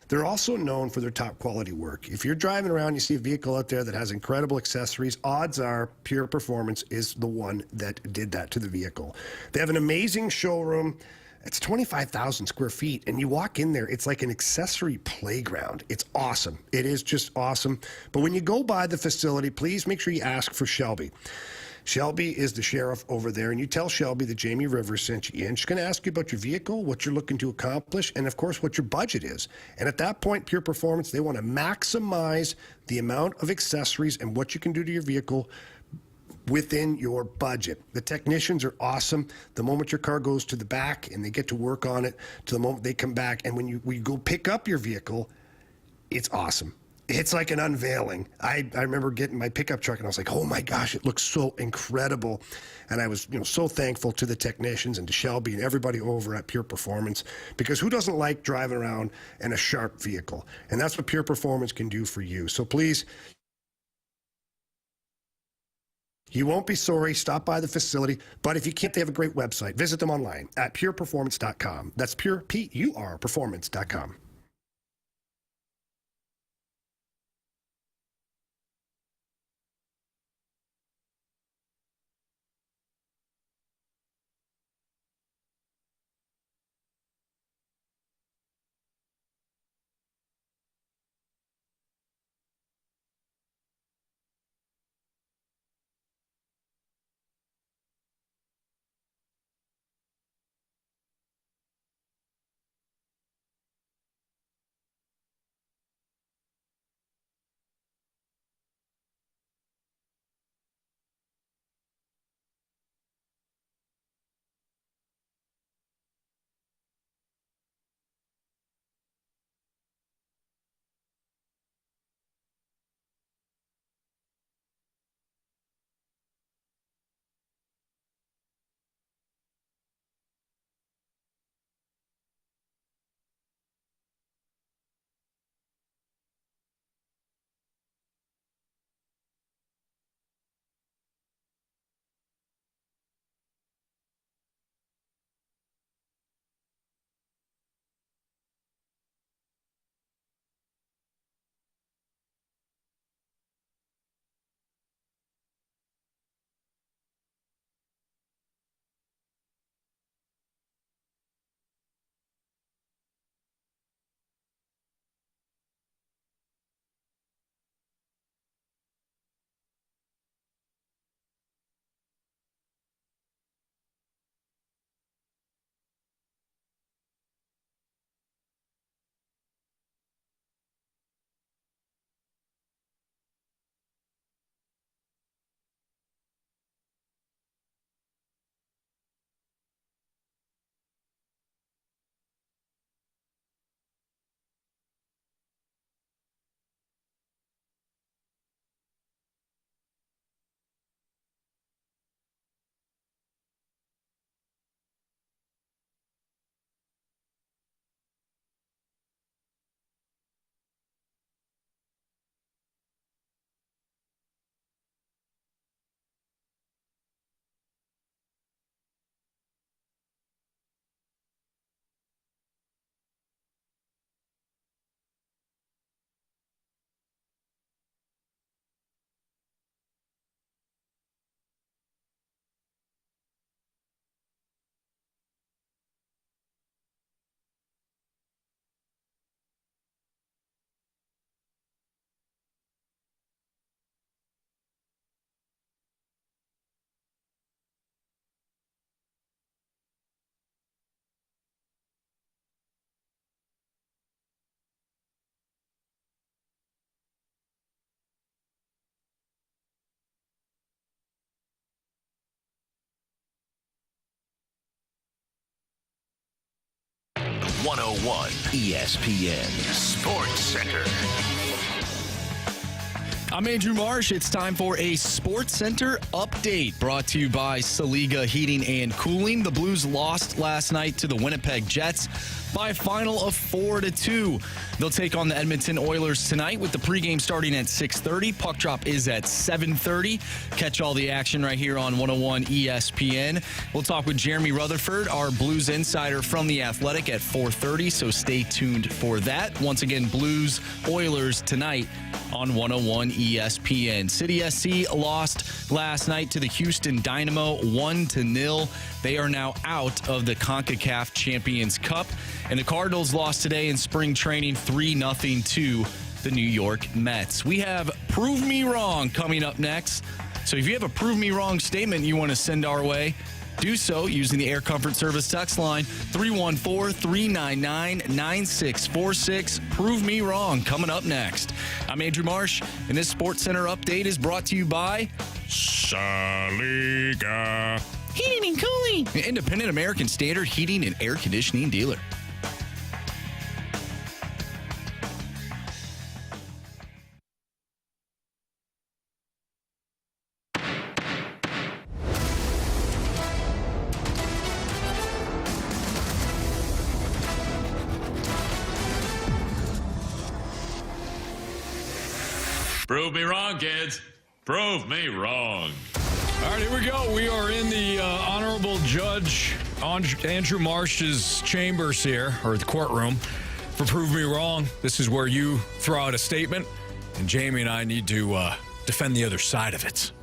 They're also known for their top quality work. If you're driving around, you see a vehicle out there that has incredible accessories, odds are Pure Performance is the one that did that to the vehicle. They have an amazing showroom. It's 25,000 square feet, and you walk in there, it's like an accessory playground. It's awesome. It is just awesome. But when you go by the facility, please make sure you ask for Shelby. Shelby is the sheriff over there, and you tell Shelby that Jamie Rivers sent you in. She's going to ask you about your vehicle, what you're looking to accomplish, and, of course, what your budget is. And at that point, Pure Performance, they want to maximize the amount of accessories and what you can do to your vehicle within your budget. The technicians are awesome. The moment your car goes to the back and they get to work on it, to the moment they come back, and when you go pick up your vehicle, it's awesome. It's like an unveiling. I remember getting my pickup truck, and I was like, oh my gosh, it looks so incredible. And I was so thankful to the technicians and to Shelby and everybody over at Pure Performance, because who doesn't like driving around in a sharp vehicle? And that's what Pure Performance can do for you. So please, you won't be sorry. Stop by the facility. But if you can't, they have a great website. Visit them online at pureperformance.com. That's pure, P-U-R, performance.com. 101 ESPN Sports Center. I'm Andrew Marsh. It's time for a Sports Center update brought to you by Saliga Heating and Cooling. The Blues lost last night to the Winnipeg Jets by a final of 4-2. They'll take on the Edmonton Oilers tonight with the pregame starting at 6:30. Puck drop is at 7:30. Catch all the action right here on 101 ESPN. We'll talk with Jeremy Rutherford, our Blues insider from The Athletic, at 4:30, so stay tuned for that. Once again, Blues Oilers tonight on 101 ESPN. City SC lost last night to the Houston Dynamo 1-0. They are now out of the CONCACAF Champions Cup. And the Cardinals lost today in spring training 3-0 to the New York Mets. We have Prove Me Wrong coming up next. So if you have a Prove Me Wrong statement you want to send our way, do so using the Air Comfort Service text line 314-399-9646. Prove Me Wrong coming up next. I'm Andrew Marsh, and this Sports Center update is brought to you by Saliga Heating and Cooling, an independent American Standard heating and air conditioning dealer. Prove me wrong, kids. Prove me wrong. All right, here we go. We are in the Honorable Judge Andrew Marsh's chambers here, or the courtroom, for Prove Me Wrong. This is where you throw out a statement, and Jamie and I need to defend the other side of it.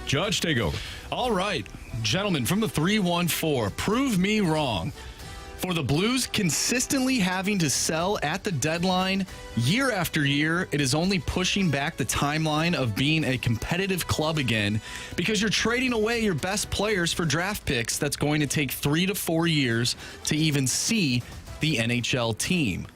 Judge, take over. All right, gentlemen, from the 314, prove me wrong. For the Blues consistently having to sell at the deadline year after year, it is only pushing back the timeline of being a competitive club again because you're trading away your best players for draft picks that's going to take 3 to 4 years to even see the NHL team.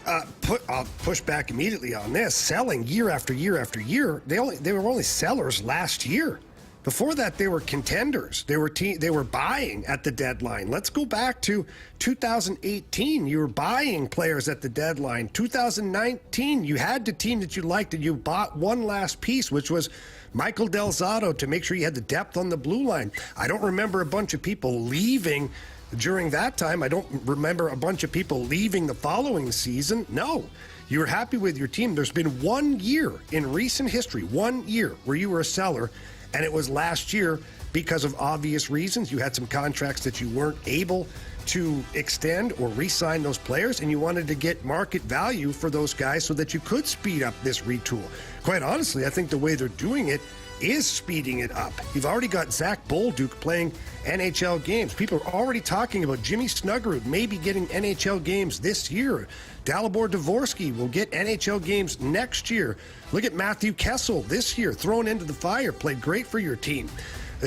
I'll push back immediately on this. Selling year after year after year, they were only sellers last year. Before that, they were contenders. They were buying at the deadline. Let's go back to 2018. You were buying players at the deadline. 2019, you had the team that you liked, and you bought one last piece, which was Michael Del Zotto, to make sure you had the depth on the blue line. I don't remember a bunch of people leaving during that time. I don't remember a bunch of people leaving the following season. No. You were happy with your team. There's been 1 year in recent history, 1 year, where you were a seller, and it was last year because of obvious reasons. You had some contracts that you weren't able to extend or re-sign those players, and you wanted to get market value for those guys so that you could speed up this retool. Quite honestly, I think the way they're doing it is speeding it up. You've already got Zach Bolduc playing NHL games. People are already talking about Jimmy Snuggerud maybe getting NHL games this year. Dalibor Dvorsky will get NHL games next year. Look at Matthew Kessel this year, thrown into the fire, played great for your team.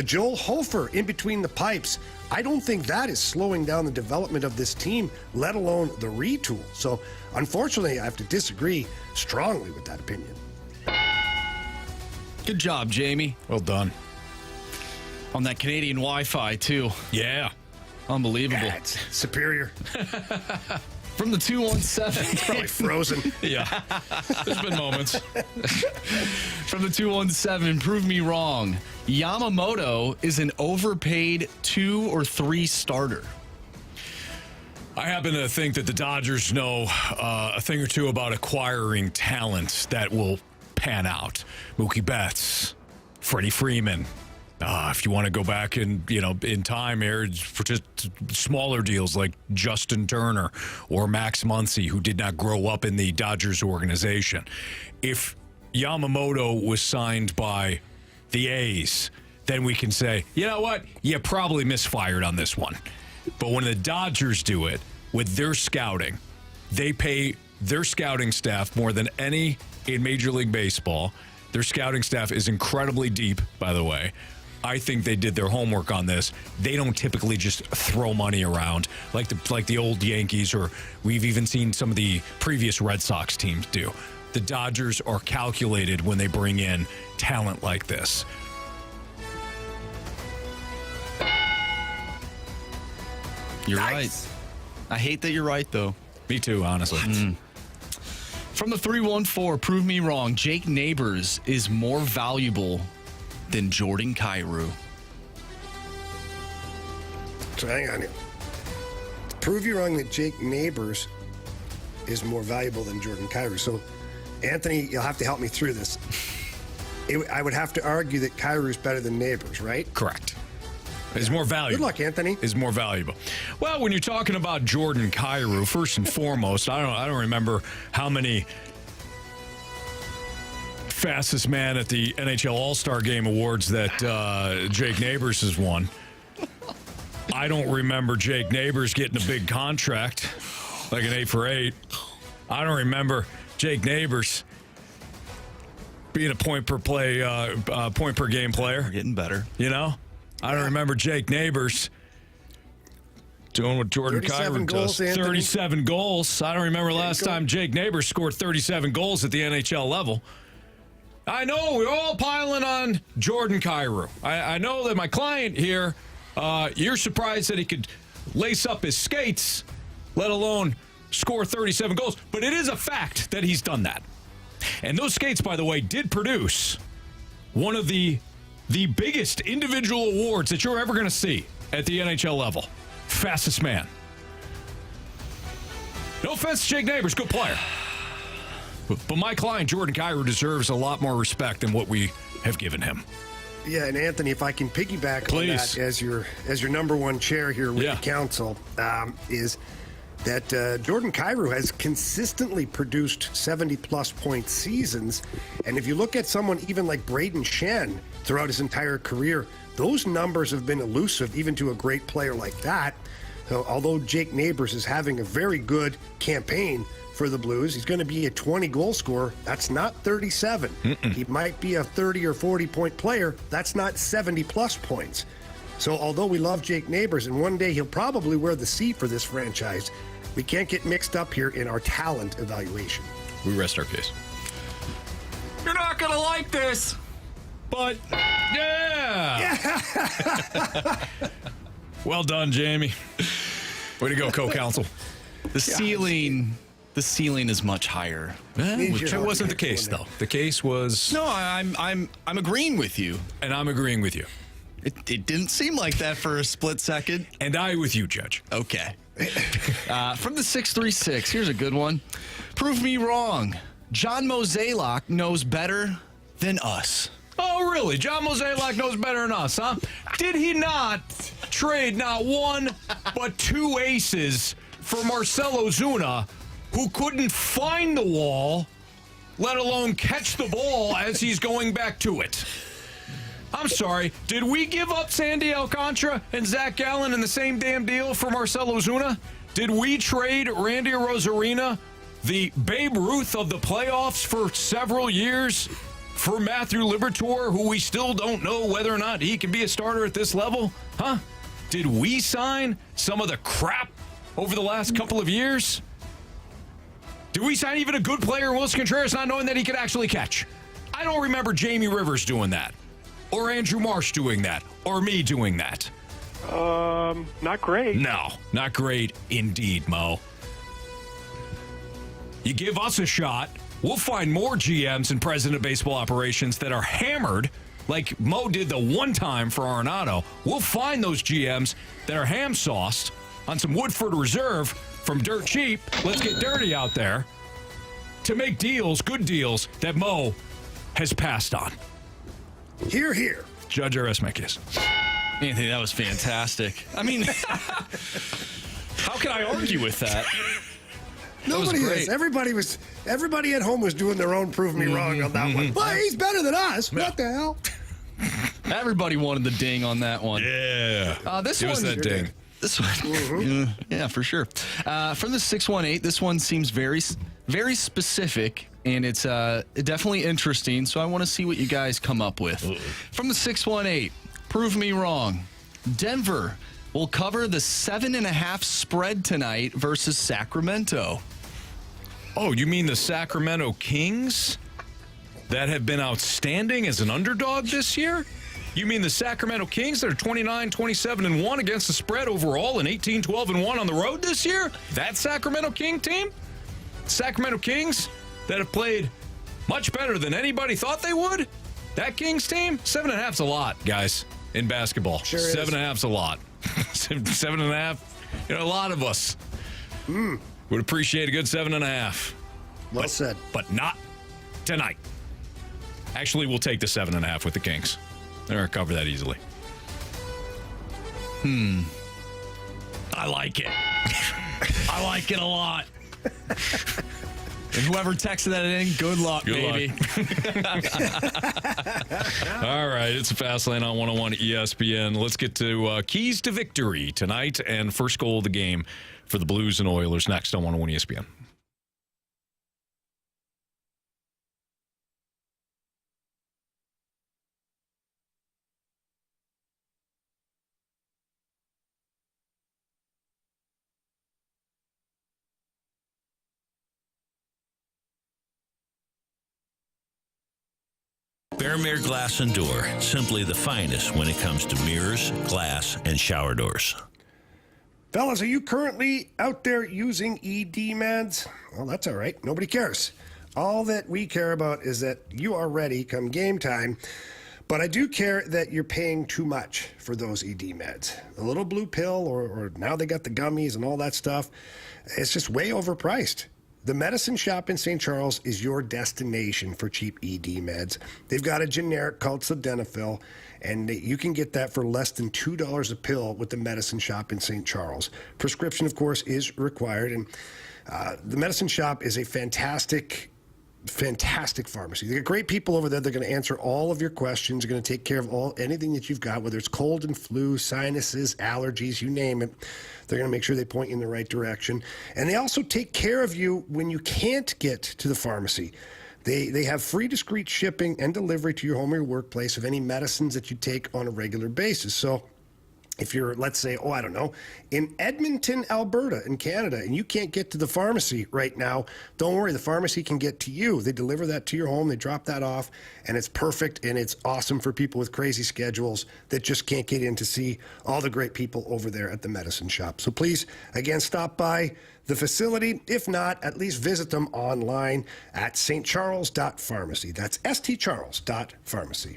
Joel Hofer in between the pipes. I don't think that is slowing down the development of this team, let alone the retool. So, unfortunately, I have to disagree strongly with that opinion. Good job, Jamie. Well done. On that Canadian Wi-Fi, too. Yeah. Unbelievable. Yeah, it's superior. From the 217. Probably frozen. Yeah. There's been moments. From the 217, prove me wrong. Yamamoto is an overpaid 2 or 3 starter. I happen to think that the Dodgers know a thing or two about acquiring talent that will pan out. Mookie Betts, Freddie Freeman. If you want to go back in time here for just smaller deals like Justin Turner or Max Muncy, who did not grow up in the Dodgers organization. If Yamamoto was signed by the A's, then we can say, you know what? You probably misfired on this one. But when the Dodgers do it with their scouting, they pay their scouting staff more than any in Major League Baseball. Their scouting staff is incredibly deep, by the way. I think they did their homework on this. They don't typically just throw money around like the old Yankees, or we've even seen some of the previous Red Sox teams do. The Dodgers are calculated when they bring in talent like this. You're Nice. right. I hate that you're right, though. Me too, honestly. From the 314, prove me wrong. Jake Neighbors is more valuable than Jordan Kyrou. So hang on here. To prove you wrong that Jake Neighbors is more valuable than Jordan Kyrou. So, Anthony, you'll have to help me through this. I would have to argue that Kyrou's better than Neighbors, right? Correct. Is more valuable. Good luck, Anthony. Is more valuable. Well, when you're talking about Jordan Kyrou, first and foremost, I don't remember how many fastest man at the NHL All-Star Game awards that Jake Neighbors has won. I don't remember Jake Neighbors getting a big contract, like an 8-for-8. I don't remember Jake Neighbors being a point per game player. We're getting better. You know? I don't remember Jake Neighbors doing what Jordan 37 Kyrou goals, does. Anthony. 37 goals. I don't remember last time Jake Neighbors scored 37 goals at the NHL level. I know we're all piling on Jordan Kyrou. I know that my client here, you're surprised that he could lace up his skates, let alone score 37 goals. But it is a fact that he's done that. And those skates, by the way, did produce one of the biggest individual awards that you're ever going to see at the NHL level. Fastest man. No offense to Jake Neighbors, good player. But my client, Jordan Kyrou, deserves a lot more respect than what we have given him. Yeah, and Anthony, if I can piggyback Please. on that as your number one chair here with Yeah. the council, is that Jordan Kyrou has consistently produced 70-plus point seasons. And if you look at someone even like Braden Shen throughout his entire career, those numbers have been elusive even to a great player like that. So although Jake Neighbors is having a very good campaign for the Blues, he's going to be a 20-goal scorer. That's not 37. He might be a 30 or 40-point player. That's not 70-plus points. So although we love Jake Neighbors, and one day he'll probably wear the C for this franchise, we can't get mixed up here in our talent evaluation. We rest our case. You're not going to like this. But, yeah. Well done, Jamie. Way to go, co-counsel. The ceiling is much higher. Which it wasn't the case, though. The case was... No, I'm agreeing with you. And I'm agreeing with you. It didn't seem like that for a split second. And I with you, Judge. Okay. From the 636, here's a good one. Prove me wrong. John Mozeliak knows better than us. Oh, really? John Mozeliak knows better than us, huh? Did he not trade not one, but two aces for Marcelo Zuna, who couldn't find the wall, let alone catch the ball as he's going back to it? I'm sorry. Did we give up Sandy Alcantara and Zach Gallen in the same damn deal for Marcelo Zuna? Did we trade Randy Rosarina, the Babe Ruth of the playoffs for several years, for Matthew Liberatore, who we still don't know whether or not he can be a starter at this level? Huh? Did we sign some of the crap over the last couple of years? Did we sign even a good player, Wilson Contreras, not knowing that he could actually catch? I don't remember Jamie Rivers doing that, or Andrew Marsh doing that, or me doing that. Not great. No, not great indeed, Mo. You give us a shot, we'll find more GMs and president of baseball operations that are hammered, like Mo did the one time for Arenado. We'll find those GMs that are ham-sauced on some Woodford Reserve from dirt cheap. Let's get dirty out there to make deals, good deals, that Mo has passed on. Hear, hear. Judge, I rest my case. Anthony, that was fantastic. I mean, how can I argue with that? Nobody great. is. Everybody at home was doing their own prove me wrong on that one. Well, he's better than us. What the hell? Everybody wanted the ding on that one. Yeah. This Give us one, that ding. This one, yeah, for sure. From the 618, this one seems very, very specific, and it's definitely interesting. So I want to see what you guys come up with. From the 618, prove me wrong. Denver will cover the 7.5 spread tonight versus Sacramento. Oh, you mean the Sacramento Kings that have been outstanding as an underdog this year? You mean the Sacramento Kings that are 29, 27-1 against the spread overall and 18, 12-1 on the road this year? That Sacramento King team? Sacramento Kings that have played much better than anybody thought they would? That Kings team? 7.5's a lot, guys, in basketball. Sure is. 7.5's a lot. 7.5, a lot of us would appreciate a good 7.5. Well said. But not tonight. Actually, we'll take the 7.5 with the Kings. They're going to cover that easily. I like it. I like it a lot. And whoever texted that in, good luck, baby. All right, it's a Fast Lane on 101 ESPN. Let's get to keys to victory tonight and first goal of the game for the Blues and Oilers next on 101 ESPN. Bearmere Glass and Door, simply the finest when it comes to mirrors, glass, and shower doors. Fellas, are you currently out there using ED meds? Well, that's all right. Nobody cares. All that we care about is that you are ready come game time. But I do care that you're paying too much for those ED meds. The little blue pill, or now they got the gummies and all that stuff, it's just way overpriced. The Medicine Shop in St. Charles is your destination for cheap ED meds. They've got a generic called Sildenafil, and you can get that for less than $2 a pill with the Medicine Shop in St. Charles. Prescription, of course, is required, and the Medicine Shop is a fantastic pharmacy. They got great people over there. They're going to answer all of your questions. They're going to take care of anything that you've got, whether it's cold and flu, sinuses, allergies, you name it. They're going to make sure they point you in the right direction. And they also take care of you when you can't get to the pharmacy. They have free discreet shipping and delivery to your home or your workplace of any medicines that you take on a regular basis. So if you're, let's say, in Edmonton, Alberta, in Canada, and you can't get to the pharmacy right now, don't worry, the pharmacy can get to you. They deliver that to your home, they drop that off, and it's perfect, and it's awesome for people with crazy schedules that just can't get in to see all the great people over there at the Medicine Shop. So please, again, stop by the facility. If not, at least visit them online at stcharles.pharmacy. That's stcharles.pharmacy.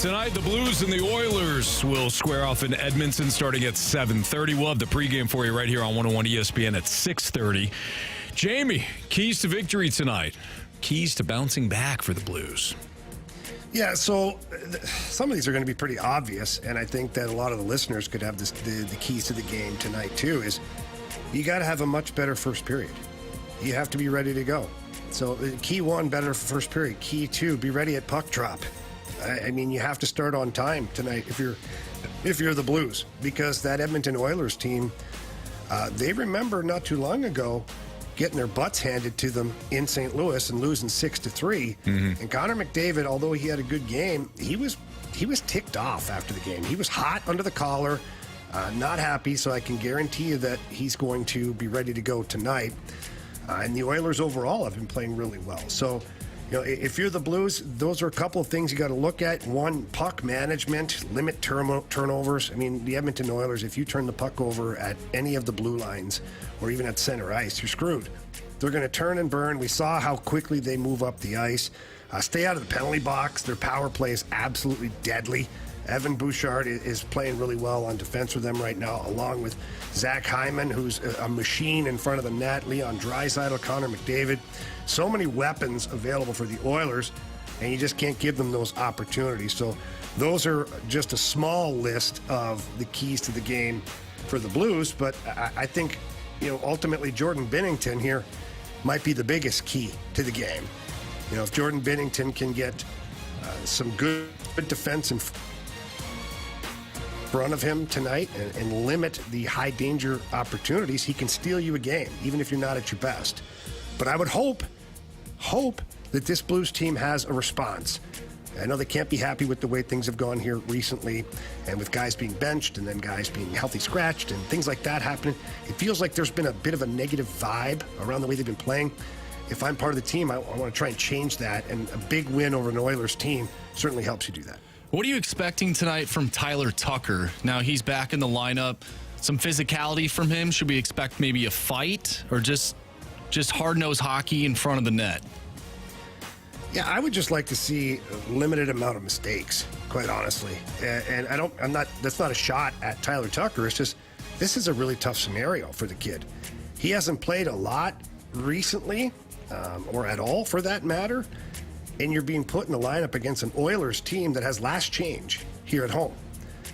Tonight, the Blues and the Oilers will square off in Edmonton starting at 7:30. We'll have the pregame for you right here on 101 ESPN at 6:30. Jamie, keys to victory tonight. Keys to bouncing back for the Blues. Yeah, so some of these are going to be pretty obvious, and I think that a lot of the listeners could have the keys to the game tonight, too, is you got to have a much better first period. You have to be ready to go. So key one, better first period. Key two, be ready at puck drop. I mean, you have to start on time tonight if you're the Blues, because that Edmonton Oilers team, they remember not too long ago getting their butts handed to them in St. Louis and losing 6-3. And Connor McDavid, although he had a good game, he was ticked off after the game. He was hot under the collar, not happy. So I can guarantee you that he's going to be ready to go tonight. And the Oilers overall have been playing really well. So, you know, if you're the Blues, those are a couple of things you got to look at. One, puck management, limit turnovers. I mean, the Edmonton Oilers, if you turn the puck over at any of the blue lines or even at center ice, you're screwed. They're going to turn and burn. We saw how quickly they move up the ice. Stay out of the penalty box. Their power play is absolutely deadly. Evan Bouchard is playing really well on defense with them right now, along with Zach Hyman, who's a machine in front of the net, Leon Draisaitl, Connor McDavid. So many weapons available for the Oilers, and you just can't give them those opportunities. So those are just a small list of the keys to the game for the Blues, but I think, you know, ultimately Jordan Binnington here might be the biggest key to the game. You know, if Jordan Binnington can get some good defense in front of him tonight and limit the high danger opportunities, he can steal you a game, even if you're not at your best. But I would hope that this Blues team has a response. I know they can't be happy with the way things have gone here recently, and with guys being benched and then guys being healthy scratched and things like that happening. It feels like there's been a bit of a negative vibe around the way they've been playing. If I'm part of the team, I want to try and change that, and a big win over an Oilers team certainly helps you do that. What are you expecting tonight from Tyler Tucker? Now he's back in the lineup. Some physicality from him. Should we expect maybe a fight or just hard-nosed hockey in front of the net? Yeah, I would just like to see a limited amount of mistakes, quite honestly. And that's not a shot at Tyler Tucker. It's just, this is a really tough scenario for the kid. He hasn't played a lot recently, or at all for that matter. And you're being put in the lineup against an Oilers team that has last change here at home.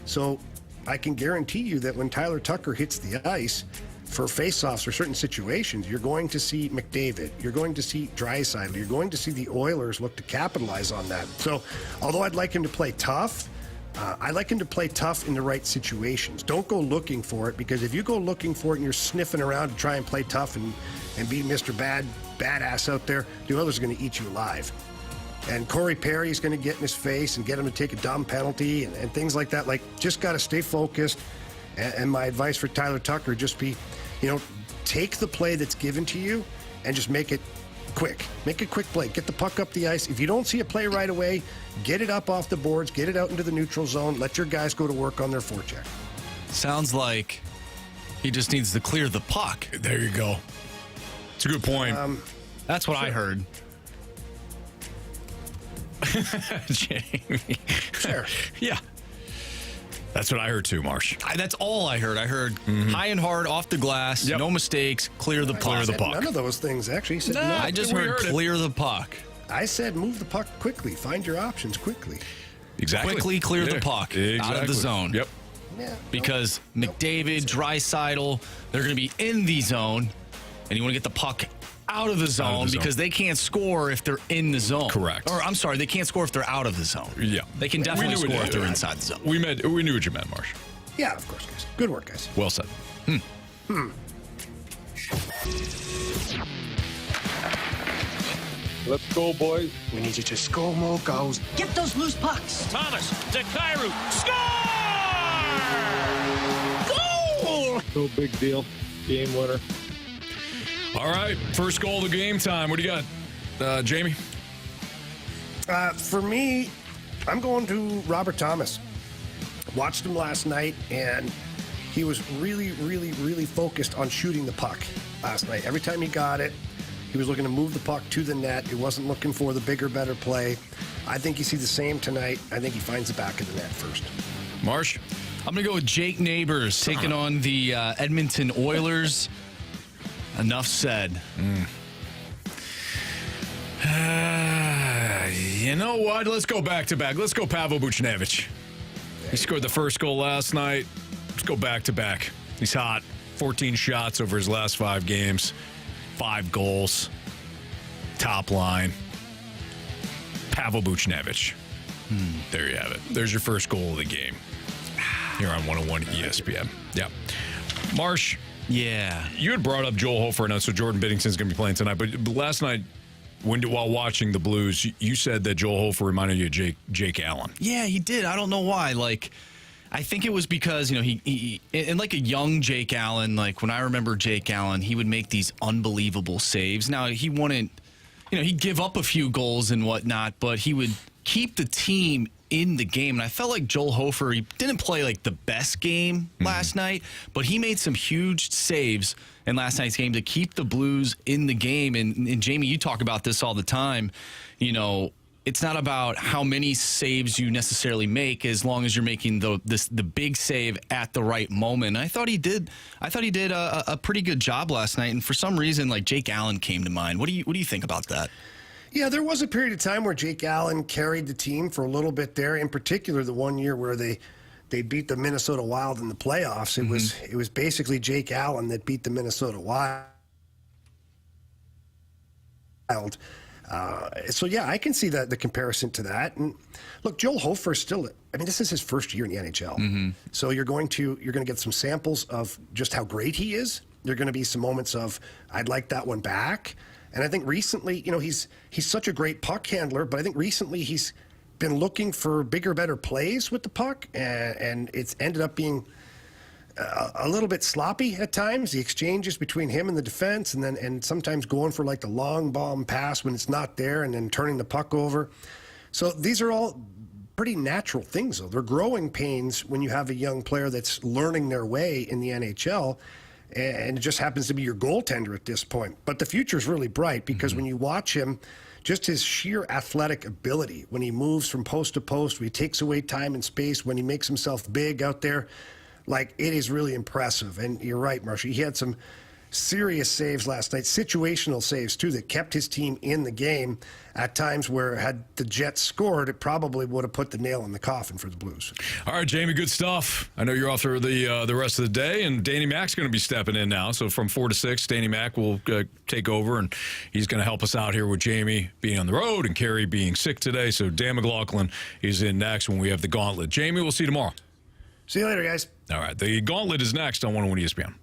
So I can guarantee you that when Tyler Tucker hits the ice for faceoffs or certain situations, you're going to see McDavid, you're going to see Draisaitl, you're going to see the Oilers look to capitalize on that. So although I'd like him to play tough, I like him to play tough in the right situations. Don't go looking for it, because if you go looking for it and you're sniffing around to try and play tough and be Mr. Badass out there, the Oilers are going to eat you alive. And Corey Perry's going to get in his face and get him to take a dumb penalty and things like that. Like, just got to stay focused. And my advice for Tyler Tucker, just be, you know, take the play that's given to you and just make it quick. Make a quick play. Get the puck up the ice. If you don't see a play right away, get it up off the boards, get it out into the neutral zone. Let your guys go to work on their forecheck. Sounds like he just needs to clear the puck. There you go. It's a good point. That's what I heard. Jamie. Sure. Yeah. That's what I heard too, Marsh. That's all I heard. I heard high and hard, off the glass, no mistakes, clear the puck. None of those things, actually. He said, no, I just heard clear the puck. I said move the puck quickly. Find your options quickly. Exactly. Quickly clear the puck out of the zone. Yep. Yeah, because McDavid, Draisaitl, they're going to be in the zone, and you want to get the puck out of the zone because they can't score if they're in the zone. Correct. Or I'm sorry, they can't score if they're out of the zone. Yeah. They can definitely score if they're inside the zone. We knew what you meant, Marsh. Yeah, of course, guys. Good work, guys. Well said. Let's go, boys. We need you to score more goals. Get those loose pucks. Thomas to Kyrou. Score! Goal! No big deal. Game winner. All right. First goal of the game time. What do you got, Jamie? For me, I'm going to Robert Thomas. Watched him last night, and he was really, really, really focused on shooting the puck last night. Every time he got it, he He was looking to move the puck to the net. He wasn't looking for the bigger, better play. I think you see the same tonight. I think he finds the back of the net first. Marsh? I'm going to go with Jake Neighbors taking on the Edmonton Oilers. Enough said. You know what? Let's go back-to-back. Let's go Pavel Buchnevich. He scored the first goal last night. Let's go back-to-back. He's hot. 14 shots over his last 5 games. 5 goals. Top line. Pavel Buchnevich. There you have it. There's your first goal of the game. Here on 101 ESPN. Yeah. Marsh. Yeah. You had brought up Joel Hofer, and so Jordan Binnington's going to be playing tonight. But last night, while watching the Blues, you said that Joel Hofer reminded you of Jake Allen. Yeah, he did. I don't know why. Like, I think it was because, he and like a young Jake Allen, like when I remember Jake Allen, he would make these unbelievable saves. Now, he wouldn't, he'd give up a few goals and whatnot, but he would keep the team in the game. And I felt like Joel Hofer, he didn't play like the best game last night, but he made some huge saves in last night's game to keep the Blues in the game. And Jamie, you talk about this all the time. It's not about how many saves you necessarily make, as long as you're making the big save at the right moment. And I thought he did a pretty good job last night. And for some reason, like Jake Allen came to mind. What do you think about that? Yeah, there was a period of time where Jake Allen carried the team for a little bit there. In particular, the one year where they beat the Minnesota Wild in the playoffs. It was basically Jake Allen that beat the Minnesota Wild. So yeah, I can see the comparison to that. And look, Joel Hofer is still. I mean, this is his first year in the NHL. So you're going to get some samples of just how great he is. There are going to be some moments of I'd like that one back. And I think recently, he's such a great puck handler, but I think recently he's been looking for bigger, better plays with the puck, and it's ended up being a little bit sloppy at times. The exchanges between him and the defense, and sometimes going for like the long bomb pass when it's not there, and then turning the puck over. So these are all pretty natural things, though. They're growing pains when you have a young player that's learning their way in the NHL. And it just happens to be your goaltender at this point. But the future is really bright because when you watch him, just his sheer athletic ability, when he moves from post to post, when he takes away time and space, when he makes himself big out there, like, it is really impressive. And you're right, Marshy. He had some serious saves last night, situational saves, too, that kept his team in the game at times where had the Jets scored, it probably would have put the nail in the coffin for the Blues. All right, Jamie, good stuff. I know you're off for the rest of the day, and Danny Mac's going to be stepping in now. So from 4 to 6, Danny Mac will take over, and he's going to help us out here with Jamie being on the road and Carey being sick today. So Dan McLaughlin is in next when we have the Gauntlet. Jamie, we'll see you tomorrow. See you later, guys. All right, the Gauntlet is next on 101 ESPN.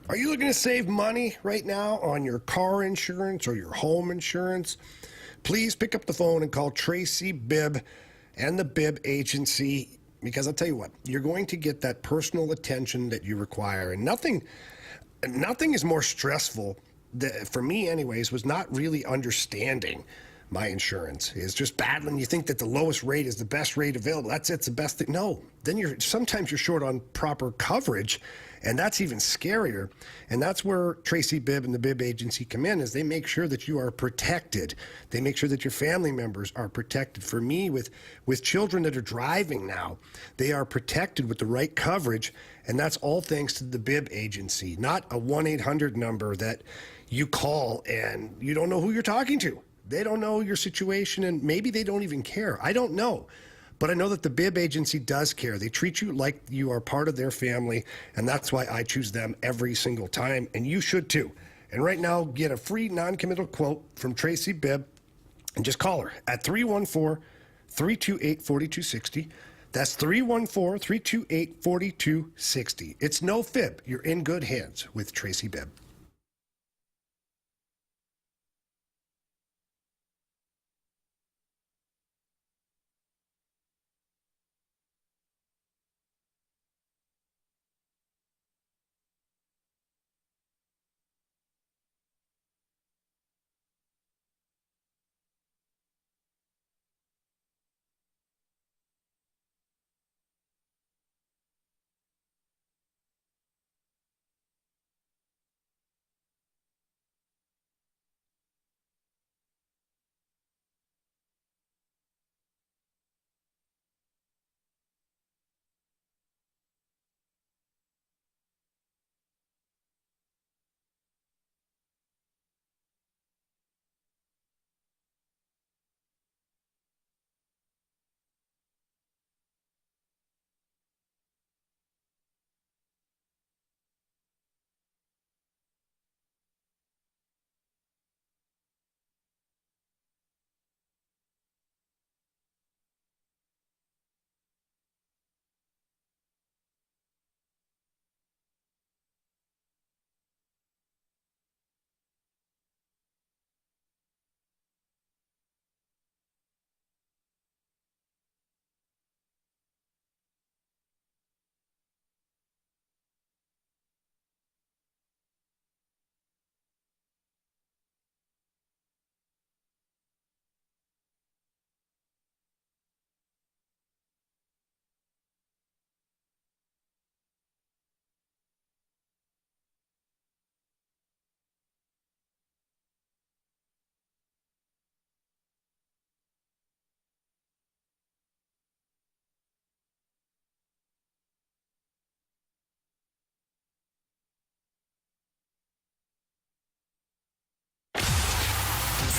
Are you looking to save money right now on your car insurance or your home insurance? Please pick up the phone and call Tracy Bibb and the Bibb Agency, because I'll tell you what, you're going to get that personal attention that you require. And nothing is more stressful, for me anyways, was not really understanding my insurance. Is just battling. You think that the lowest rate is the best rate available. It's the best thing. No, then sometimes you're short on proper coverage, and that's even scarier. And that's where Tracy Bibb and the Bibb Agency come in, is they make sure that you are protected. They make sure that your family members are protected. For me, with children that are driving now, they are protected with the right coverage, and that's all thanks to the Bibb Agency, not a 1-800 number that you call and you don't know who you're talking to. They don't know your situation, and maybe they don't even care. I don't know. But I know that the Bibb Agency does care. They treat you like you are part of their family, and that's why I choose them every single time, and you should too. And right now, get a free non-committal quote from Tracy Bibb, and just call her at 314-328-4260. That's 314-328-4260. It's no fib. You're in good hands with Tracy Bibb.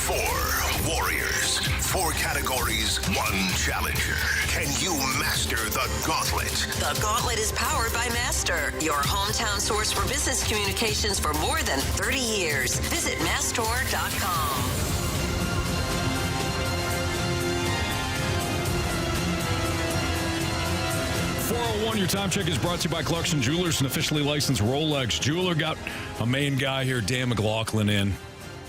Four warriors, four categories, one challenger. Can you master the Gauntlet? The Gauntlet is powered by Master, your hometown source for business communications for more than 30 years. Visit mastor.com. 401, your time check is brought to you by Clarkson Jewelers, an officially licensed Rolex jeweler. Got a main guy here, Dan McLaughlin, in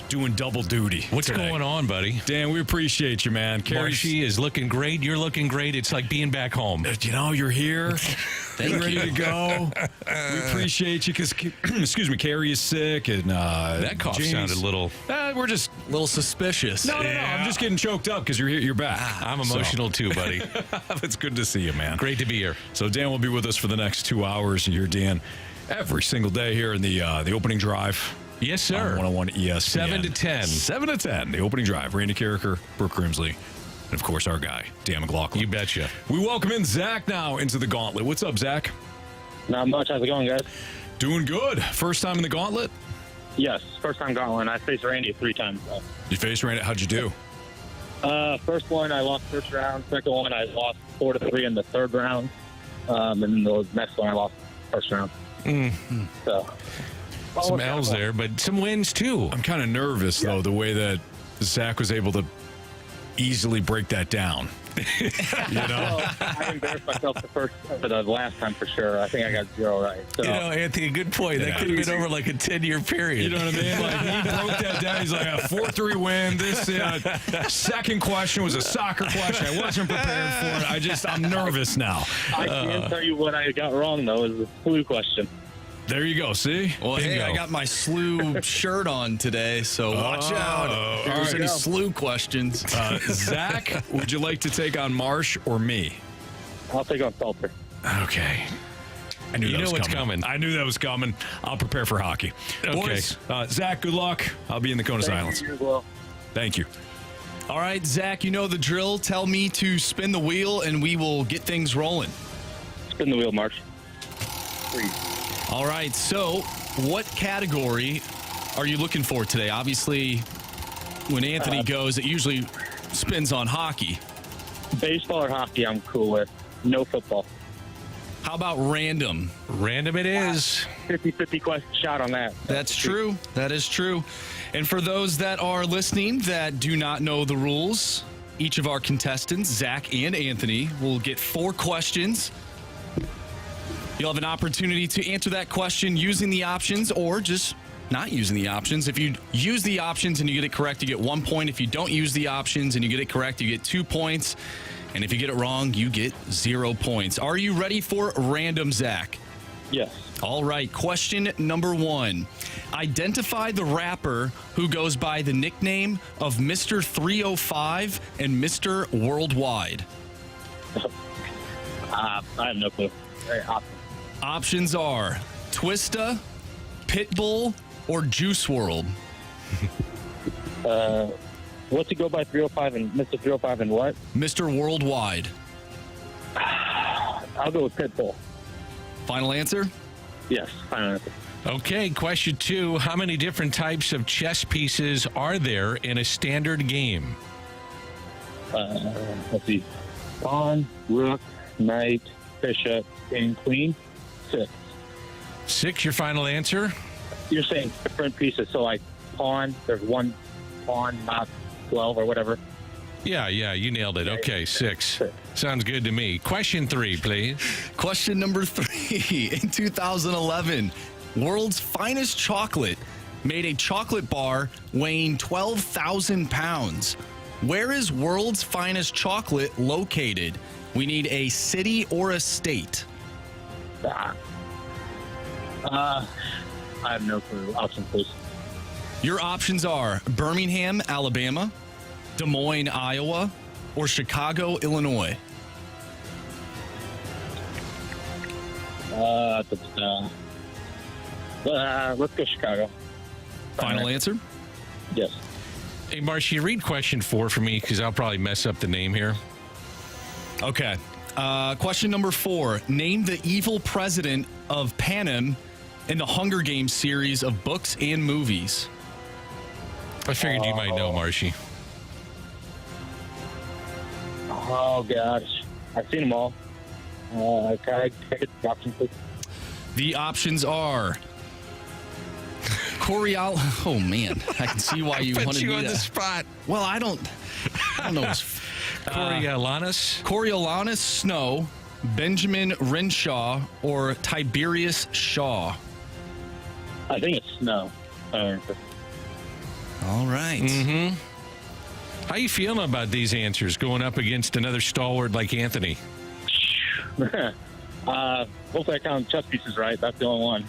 doing double duty. What's today. going on, buddy? Dan, we appreciate you, man. Marshy is looking great. You're looking great. It's like being back home. You know, you're here. You're ready to go. We appreciate you because, excuse me, Carey is sick. And that cough sounded a little... we're just... A little suspicious. No, I'm just getting choked up because you're here. You're back. I'm emotional too, buddy. It's good to see you, man. Great to be here. So Dan will be with us for the next 2 hours. And you're Dan every single day here in the opening drive. Yes, sir. On 101 ESPN. 7 to 10. 7 to 10. The opening drive. Randy Carricker, Brooke Grimsley, and of course our guy, Dan McLaughlin. You betcha. We welcome in Zach now into the Gauntlet. What's up, Zach? Not much. How's it going, guys? Doing good. First time in the Gauntlet? Yes, first time Gauntlet. I faced Randy 3 times. You faced Randy. How'd you do? First one, I lost first round. Second one, I lost 4-3 in the third round. And then the next one, I lost first round. So some L's there, but some wins too. I'm kind of nervous, though, the way that Zach was able to easily break that down. You know? Well, I embarrassed myself the last time for sure. I think I got 0 right. So. You know, Anthony, good point. That could have been over like a 10-year period. You know what I mean? Like, he broke that down. He's like, a 4-3 win. This second question was a soccer question. I wasn't prepared for it. I'm nervous now. I can tell you what I got wrong, though, is the flu question. There you go. See? Well, hey, I got my SLU shirt on today, so watch out. If there's any SLU questions. Zach, would you like to take on Marsh or me? I'll take on Stalter. Okay. I knew You that know was what's coming. I knew that was coming. I'll prepare for hockey. Okay. Boys, Zach, good luck. I'll be in the Conus Islands. You as well. Thank you. All right, Zach, you know the drill. Tell me to spin the wheel, and we will get things rolling. Spin the wheel, Marsh. 3. All right, so what category are you looking for today? Obviously, when Anthony goes, it usually spins on hockey. Baseball or hockey, I'm cool with. No football. How about random? Random it is. 50-50 shot on that. That's true. That is true. And for those that are listening that do not know the rules, Each of our contestants, Zach and Anthony, will get 4 questions. You'll have an opportunity to answer that question using the options or just not using the options. If you use the options and you get it correct, you get 1 point. If you don't use the options and you get it correct, you get 2 points. And if you get it wrong, you get 0 points. Are you ready for random, Zach? Yes. All right. Question number 1. Identify the rapper who goes by the nickname of Mr. 305 and Mr. Worldwide. I have no clue. Options are Twista, Pitbull, or Juice WRLD. What's he go by 305 and Mr. 305 and what? Mr. Worldwide. I'll go with Pitbull. Final answer? Yes, final answer. Okay, question 2. How many different types of chess pieces are there in a standard game? Let's see. Pawn, rook, knight, bishop, king, queen. 6. 6, your final answer? You're saying different pieces, so like pawn, there's one pawn, not 12 or whatever. Yeah, you nailed it. Okay, 6. Sounds good to me. Question 3, please. Question number 3. In 2011, World's Finest Chocolate made a chocolate bar weighing 12,000 pounds. Where is World's Finest Chocolate located? We need a city or a state. I have no clue. Option, please. Your options are Birmingham, Alabama, Des Moines, Iowa, or Chicago, Illinois. Let's go Chicago. Final answer? Yes. Hey, Marcia, read question 4 for me because I'll probably mess up the name here. Okay. Question number 4. Name the evil president of Panem in the Hunger Games series of books and movies. I figured you might know, Marcia. Oh, gosh. I've seen them all. Can I get the option, please? The options are Coriolis. Oh, man. I can see why you Put wanted you me on to. the spot. Well, I don't know. Coriolanus? Coriolanus Snow, Benjamin Renshaw, or Tiberius Shaw. I think it's Snow. All right. Mm-hmm. How you feeling about these answers going up against another stalwart like Anthony? Hopefully I count chess pieces right. That's the only one.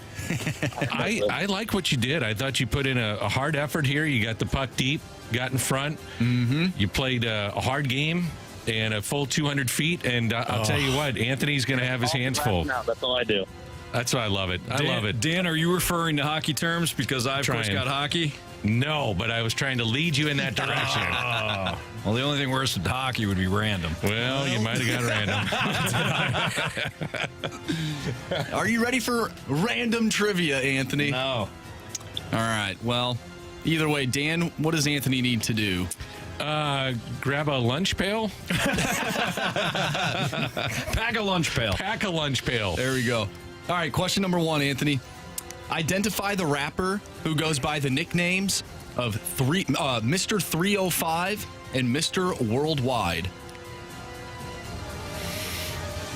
I like what you did. I thought you put in a hard effort here. You got the puck deep, got in front. Mm-hmm. You played a hard game and a full 200 feet. And I'll tell you what, Anthony's going to have his hands full. No, that's all I do. That's why I love it. I love it. Dan, are you referring to hockey terms? Because I've first got hockey. No, but I was trying to lead you in that direction. Well, the only thing worse than hockey would be random. Well, you might have got random. Are you ready for random trivia, Anthony? No. All right. Well, either way, Dan, what does Anthony need to do? Grab a lunch pail. Pack a lunch pail. Pack a lunch pail. There we go. All right, question number 1, Anthony. Identify the rapper who goes by the nicknames of Mr. 305 and Mr. Worldwide.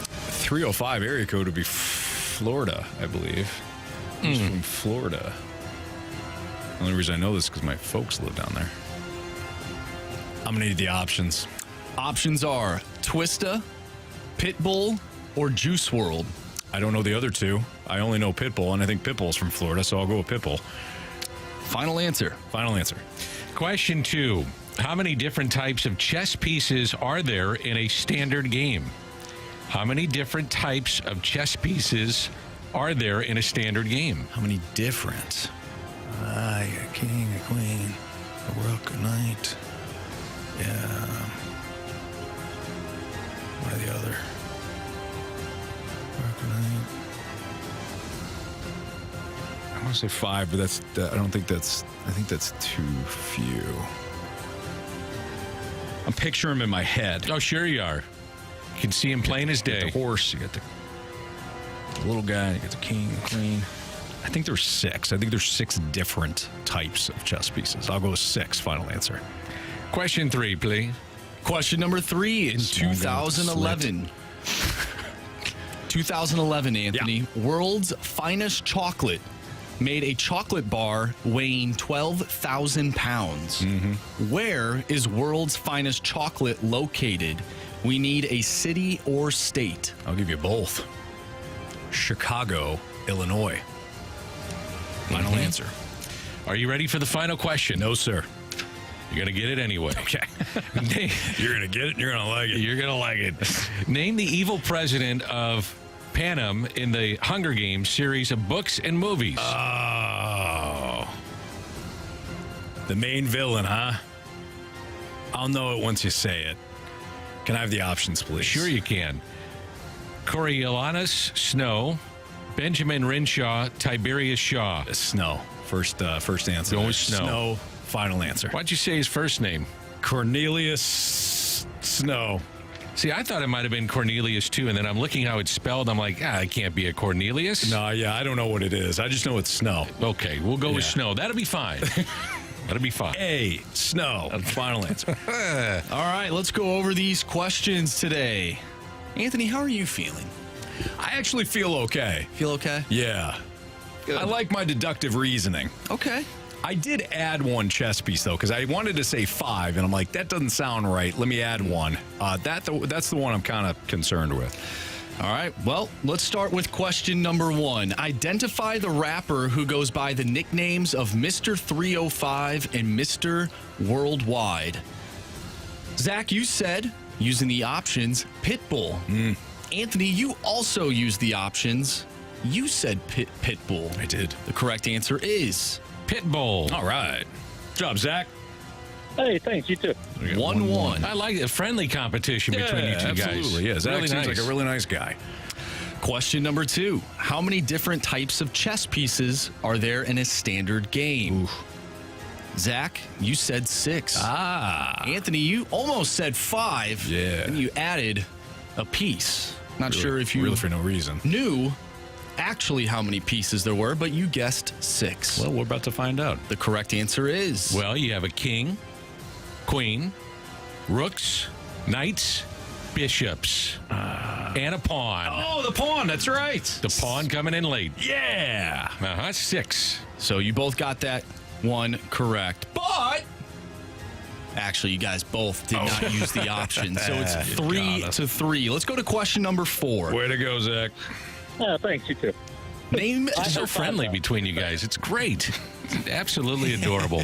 305 area code would be Florida, I believe. He's from Florida. The only reason I know this is because my folks live down there. I'm going to need the options. Options are Twista, Pitbull, or Juice WRLD. I don't know the other two. I only know Pitbull, and I think Pitbull's from Florida, so I'll go with Pitbull. Final answer. Final answer. Question 2. How many different types of chess pieces are there in a standard game? How many different types of chess pieces are there in a standard game? How many different? You got a king, a queen, a rook, a knight. Yeah. What are the other? Rook, a knight. I want to say 5, but I think that's too few. I'm picturing him in my head. Oh, sure you are. You can see him plain as day. The horse, you got the little guy, you got the king, the queen. I think there's 6. I think there's 6 different types of chess pieces. I'll go with 6, final answer. Question 3, please. Question number 3 in 2011. 2011, Anthony. World's Finest Chocolate made a chocolate bar weighing 12,000 pounds. Where is World's Finest Chocolate located? We need a city or state. I'll give you both. Chicago, Illinois. Final answer. Are you ready for the final question? No, sir. You're going to get it anyway. Okay. You're going to get it and you're going to like it. You're going to like it. Name the evil president of Panem in the Hunger Games series of books and movies. Oh. The main villain, huh? I'll know it once you say it. Can I have the options, please? Sure you can. Coriolanus Snow, Benjamin Renshaw, Tiberius Shaw. Snow. First answer. Go with Snow. Final answer. Why'd you say his first name? Cornelius Snow. See, I thought it might have been Cornelius too, and then I'm looking how it's spelled. I'm like, it can't be a Cornelius. No, yeah, I don't know what it is. I just know it's Snow. Okay, we'll go with Snow. That'll be fine. That'll be fine. Snow. Final answer. All right, let's go over these questions today. Anthony, how are you feeling? I actually feel okay. Feel okay? Yeah. Good. I like my deductive reasoning. Okay. I did add one chess piece, though, because I wanted to say 5, and I'm like, that doesn't sound right. Let me add one. That's the one I'm kind of concerned with. All right, well, let's start with question number 1. Identify the rapper who goes by the nicknames of Mr. 305 and Mr. Worldwide. Zach, you said, using the options, Pitbull. Anthony, you also used the options. You said Pitbull. I did. The correct answer is Pitbull. All right. Good job, Zach. Hey, thanks. You too. 1-1. I like a friendly competition between you two guys. Absolutely. Yeah, Zach Really seems nice. like a really nice guy. Question number 2. How many different types of chess pieces are there in a standard game? Zach, you said 6. Anthony, you almost said 5. Yeah. And you added a piece. Not sure if you really for no reason knew actually how many pieces there were, but you guessed 6. Well, we're about to find out. The correct answer is Well, you have a king, queen, rooks, knights, bishops, and a pawn. Oh, the pawn. That's right. The pawn coming in late. Yeah. 6. so you both got that one correct. But actually, you guys both did not use the option. So it's 3-3. Let's go to question number 4. Way to go, Zach. Yeah, thanks. You too. Name It's so friendly between you guys. It's great. It's absolutely adorable.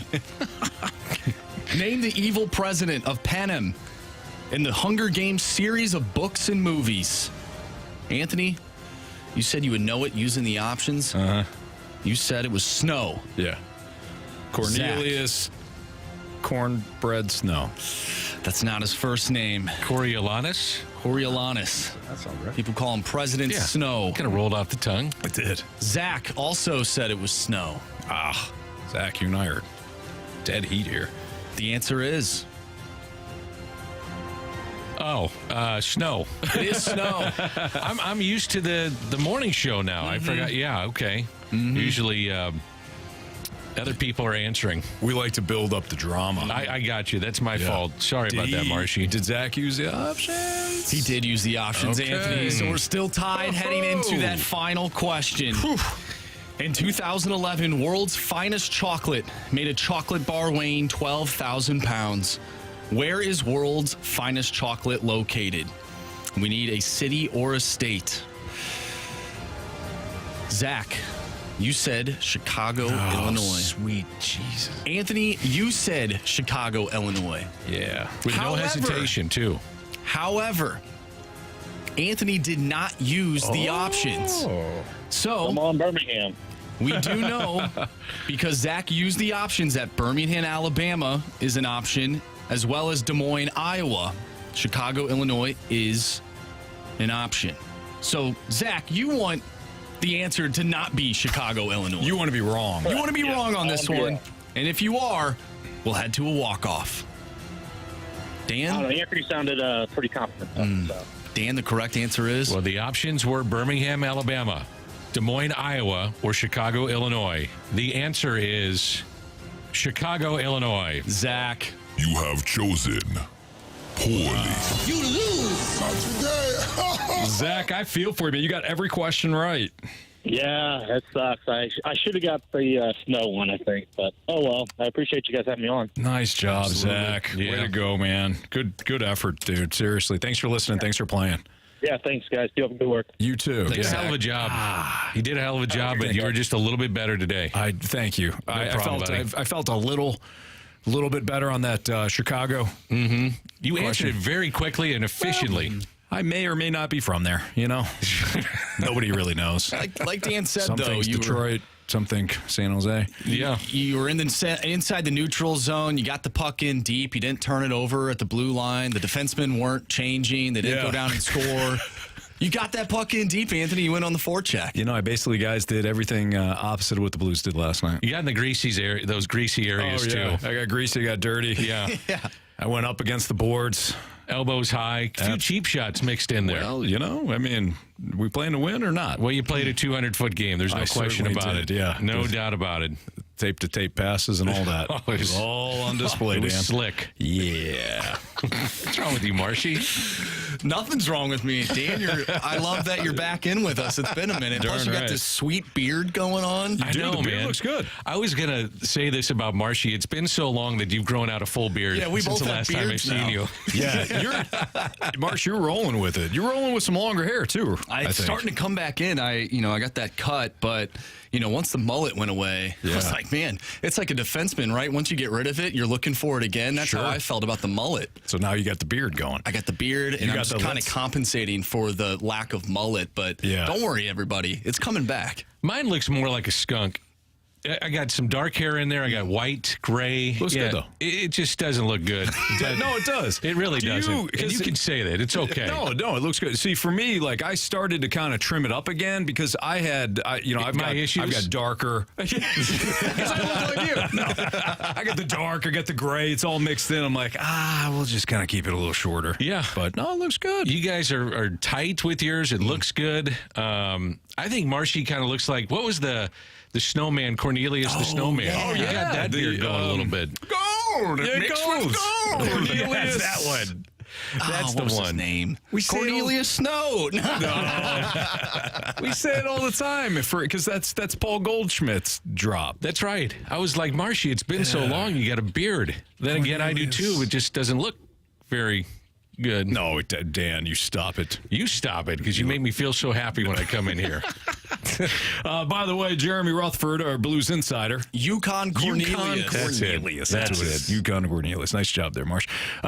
Name the evil president of Panem in the Hunger Games series of books and movies. Anthony, you said you would know it using the options. You said it was Snow. Yeah. Cornelius Cornbread Snow. That's not his first name. Coriolanus. Coriolanus. That sounds right. People call him President Snow. Kind of rolled off the tongue. It did. Zach also said it was Snow. Zach, you and I are dead heat here. The answer is Snow. it is Snow. I'm used to the morning show now. I forgot. Yeah, okay. Usually other people are answering. We like to build up the drama. I got you. That's my fault. Sorry about that, Marshy. Did Zach use the options? He did use the options, Okay. Anthony. So we're still tied heading into that final question. In 2011, World's Finest Chocolate made a chocolate bar weighing 12,000 pounds. Where is World's Finest Chocolate located? We need a city or a state. Zach, you said Chicago, Illinois. Sweet Jesus. Anthony, you said Chicago, Illinois. Yeah. With no However- hesitation, too. However, Anthony did not use the options. Come So on, Birmingham. we do know, because Zach used the options, that Birmingham, Alabama is an option, as well as Des Moines, Iowa. Chicago, Illinois is an option. So, Zach, you want the answer to not be Chicago, Illinois. You want to be wrong. You want to be wrong on this I wanna be one. wrong. And if you are, we'll head to a walk-off. I don't Dan? know. Anthony sounded pretty confident. So. Dan, the correct answer is? Well, the options were Birmingham, Alabama, Des Moines, Iowa, or Chicago, Illinois. The answer is Chicago, Illinois. Zach. You have chosen poorly. You lose. Not today. Zach, I feel for you, man. You got every question right. Yeah, that sucks. I should have got the snow one, I think. But, oh, well. I appreciate you guys having me on. Nice job, Zach. Yeah. Way to go, man. Good effort, dude. Seriously. Thanks for listening. Thanks for playing. Yeah, thanks, guys. You have good work. You too. He did a hell of a job. He did a hell of a job, but you were just a little bit better today. Thank you. I felt a little bit better on that Chicago. Mm-hmm. You answered it very quickly and efficiently. Well, I may or may not be from there, you know. Nobody really knows. Like Dan said, some though, things you Detroit, some think San Jose. Yeah. You were inside the neutral zone. You got the puck in deep. You didn't turn it over at the blue line. The defensemen weren't changing. They didn't go down and score. You got that puck in deep, Anthony. You went on the forecheck. You know, I basically, guys, did everything opposite of what the Blues did last night. You got in the those greasy areas, too. I got greasy, got dirty. Yeah. I went up against the boards. Elbows high. A few cheap shots mixed in there. Well, you know, I mean, we playing to win or not? Well, you played a 200-foot game. There's no question about it. Yeah. No doubt about it. Tape-to-tape passes and all that. It was all on display, it was Dan. Slick. Yeah. What's wrong with you, Marshy? Nothing's wrong with me, Dan. I love that you're back in with us. It's been a minute. Plus, you got this sweet beard going on. I know, the beard man. Looks good. I was gonna say this about Marshy. It's been so long that you've grown out a full beard. Yeah, we since both the have last time I've beards seen now. you. Yeah, Marsh, you're rolling with it. You're rolling with some longer hair too. It's starting to come back in. I got that cut, but once the mullet went away, I was like, man, it's like a defenseman, right? Once you get rid of it, you're looking for it again. That's how I felt about the mullet. So now you got the beard going. I got the beard, and I'm just kind of compensating for the lack of mullet. But don't worry, everybody, it's coming back. Mine looks more like a skunk. I got some dark hair in there. I got white, gray. Looks good, though. It just doesn't look good. No, it does. It really doesn't. And you can say that. It's okay. No, it looks good. See, for me, like, I started to kind of trim it up again because I've got darker. Because I look like you. No. I got the dark, I got the gray. It's all mixed in. I'm like, we'll just kind of keep it a little shorter. Yeah. But, no, it looks good. You guys are tight with yours. It looks good. I think Marshy kind of looks like, what was the snowman, Cornelius the snowman? Yeah. You got that beard going a little bit. Gold! It goes. Cornelius. That's that one. That's what the was one. His name? We Cornelius Snow. We say it all the time because that's Paul Goldschmidt's drop. That's right. I was like, Marshy, it's been so long. You got a beard. Then again, I do too. It just doesn't look very good. No, Dan, you stop it. You stop it because you make me feel so happy when I come in here. By the way, Jeremy Rutherford, our Blues insider. Yukon Cornelius. That's what it is. Yukon Cornelius. Nice job there, Marsh.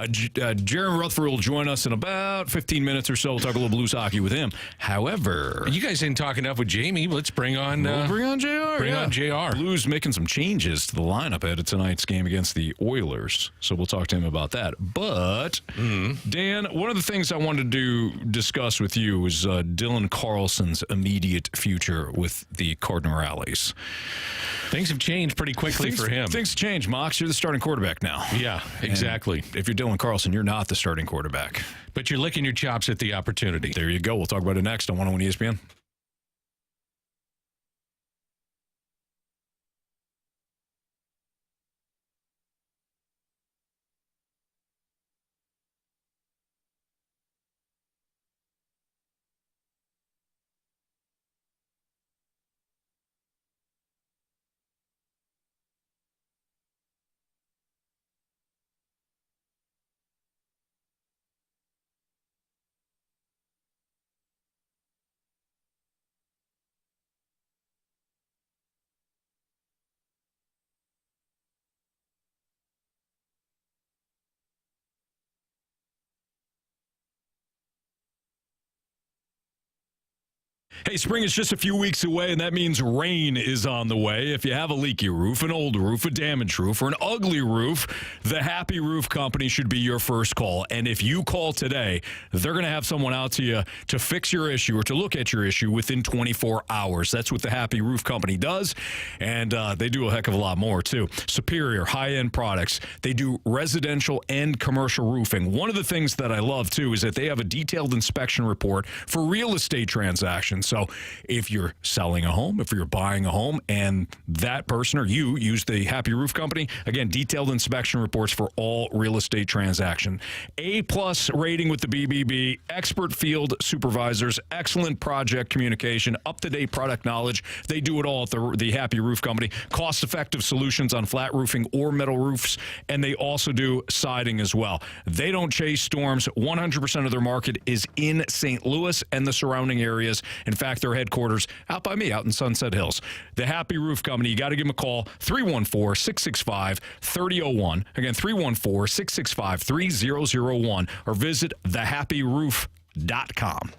Jeremy Rutherford will join us in about 15 minutes or so. We'll talk a little Blues hockey with him. However, you guys didn't talk enough with Jamie. Let's bring on JR. Bring on JR. Blues making some changes to the lineup ahead of tonight's game against the Oilers. So we'll talk to him about that. But, Dan, one of the things I wanted to discuss with you is Dylan Carlson's immediate future with the Cardinals. Things have changed pretty quickly for him. Things change, Mox. You're the starting quarterback now. Yeah, exactly. And if you're Dylan Carlson, you're not the starting quarterback. But you're licking your chops at the opportunity. There you go. We'll talk about it next on 101 ESPN. Hey, spring is just a few weeks away, and that means rain is on the way. If you have a leaky roof, an old roof, a damaged roof, or an ugly roof, the Happy Roof Company should be your first call. And if you call today, they're going to have someone out to you to fix your issue or to look at your issue within 24 hours. That's what the Happy Roof Company does, and they do a heck of a lot more, too. Superior, high-end products. They do residential and commercial roofing. One of the things that I love, too, is that they have a detailed inspection report for real estate transactions. So if you're selling a home, if you're buying a home, and that person or you use the Happy Roof Company, again, detailed inspection reports for all real estate transaction. A-plus rating with the BBB, expert field supervisors, excellent project communication, up-to-date product knowledge. They do it all at the Happy Roof Company. Cost-effective solutions on flat roofing or metal roofs, and they also do siding as well. They don't chase storms. 100% of their market is in St. Louis and the surrounding areas. In fact, their headquarters out by me, out in Sunset Hills. The Happy Roof Company, you got to give them a call, 314-665-3001. Again, 314-665-3001, or visit thehappyroof.com.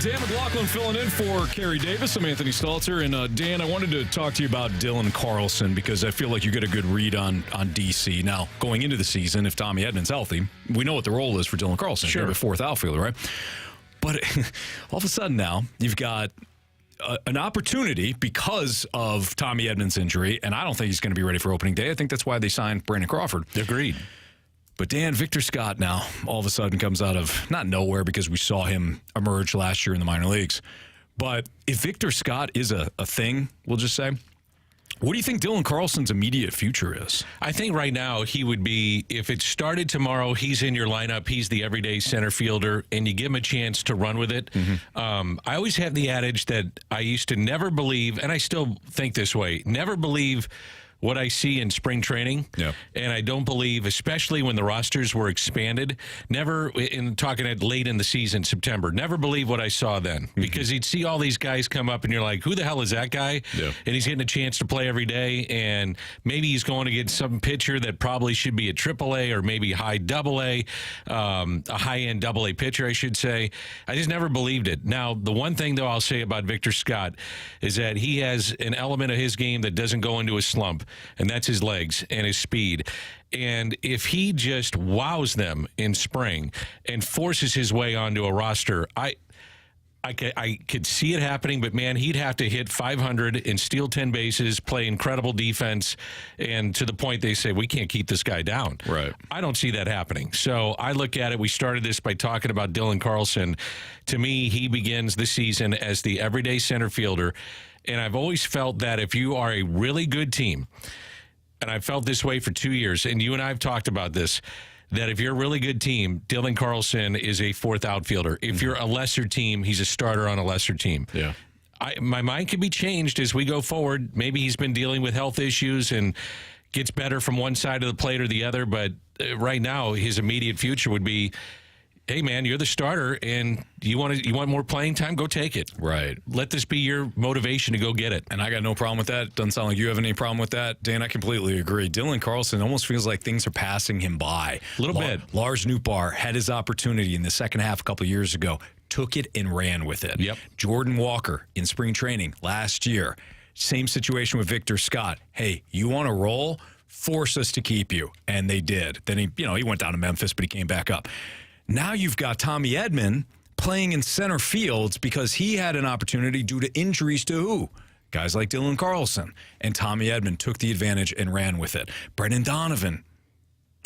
Dan McLaughlin filling in for Carey Davis. I'm Anthony Stalter. And Dan, I wanted to talk to you about Dylan Carlson because I feel like you get a good read on DC. Now, going into the season, if Tommy Edman's healthy, we know what the role is for Dylan Carlson. Sure. The fourth outfielder, right? But all of a sudden now, you've got an opportunity because of Tommy Edman's injury, and I don't think he's going to be ready for opening day. I think that's why they signed Brandon Crawford. Agreed. But Dan, Victor Scott now all of a sudden comes out of not nowhere because we saw him emerge last year in the minor leagues. But if Victor Scott is a thing, we'll just say, what do you think Dylan Carlson's immediate future is? I think right now he would be, if it started tomorrow, he's in your lineup, he's the everyday center fielder, and you give him a chance to run with it. Mm-hmm. I always have the adage that I used to never believe, and I still think this way, never believe what I see in spring training. Yeah. And I don't believe, especially when the rosters were expanded, never, in talking at late in the season, September, never believe what I saw then. Mm-hmm. Because you'd see all these guys come up and you're like, who the hell is that guy? Yeah. And he's getting a chance to play every day, and maybe he's going to get some pitcher that probably should be a AAA or maybe high AA, a high-end AA pitcher, I should say. I just never believed it. Now, the one thing, though, I'll say about Victor Scott is that he has an element of his game that doesn't go into a slump, and that's his legs and his speed. And if he just wows them in spring and forces his way onto a roster, I could see it happening, but, man, he'd have to hit 500 and steal 10 bases, play incredible defense, and to the point they say, we can't keep this guy down. Right. I don't see that happening. So I look at it, we started this by talking about Dylan Carlson. To me, he begins the season as the everyday center fielder, and I've always felt that if you are a really good team, and I felt this way for 2 years, and you and I have talked about this, that if you're a really good team, Dylan Carlson is a fourth outfielder. If you're a lesser team, he's a starter on a lesser team. Yeah. My mind can be changed as we go forward. Maybe he's been dealing with health issues and gets better from one side of the plate or the other, but right now his immediate future would be, hey, man, you're the starter, and you want more playing time? Go take it. Right. Let this be your motivation to go get it. And I got no problem with that. Doesn't sound like you have any problem with that. Dan, I completely agree. Dylan Carlson almost feels like things are passing him by. A little bit. Lars Nootbaar had his opportunity in the second half a couple of years ago, took it and ran with it. Yep. Jordan Walker in spring training last year, same situation with Victor Scott. Hey, you want to roll? Force us to keep you. And they did. Then he went down to Memphis, but he came back up. Now you've got Tommy Edman playing in center fields because he had an opportunity due to injuries to who? Guys like Dylan Carlson. And Tommy Edman took the advantage and ran with it. Brendan Donovan,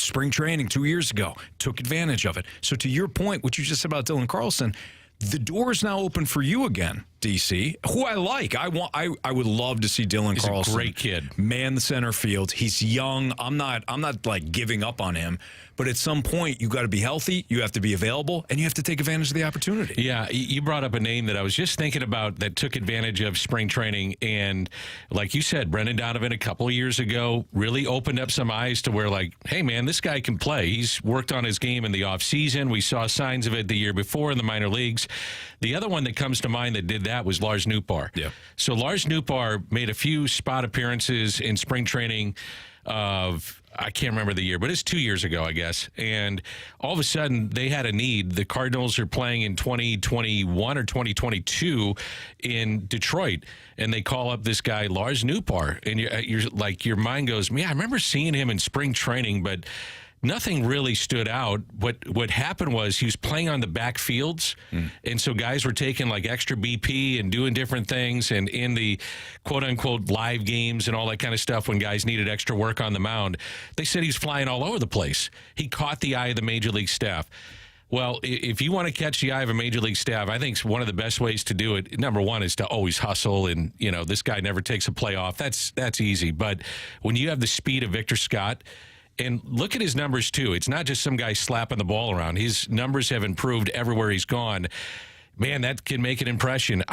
spring training 2 years ago, took advantage of it. So to your point, what you just said about Dylan Carlson, the door is now open for you again, DC, who I like. I would love to see Dylan Carlson. He's a great kid. Man the center field. He's young. I'm not like giving up on him. But at some point, you got to be healthy, you have to be available, and you have to take advantage of the opportunity. Yeah, you brought up a name that I was just thinking about that took advantage of spring training. And like you said, Brendan Donovan a couple of years ago really opened up some eyes to where, like, hey, man, this guy can play. He's worked on his game in the offseason. We saw signs of it the year before in the minor leagues. The other one that comes to mind that did that was Lars Nootbaar. Yeah. So Lars Nootbaar made a few spot appearances in spring training of, I can't remember the year, but it's 2 years ago, I guess. And all of a sudden, they had a need. The Cardinals are playing in 2021 or 2022 in Detroit, and they call up this guy, Lars Nootbaar. And you're like, your mind goes, man, I remember seeing him in spring training, but nothing really stood out. What happened was he was playing on the back fields, and so guys were taking like extra BP and doing different things, and in the quote-unquote live games and all that kind of stuff when guys needed extra work on the mound, they said he was flying all over the place. He caught the eye of the Major League staff. Well, if you want to catch the eye of a Major League staff, I think one of the best ways to do it, number one, is to always hustle, and, this guy never takes a play off. That's easy. But when you have the speed of Victor Scott, and look at his numbers, too. It's not just some guy slapping the ball around. His numbers have improved everywhere he's gone. Man, that can make an impression.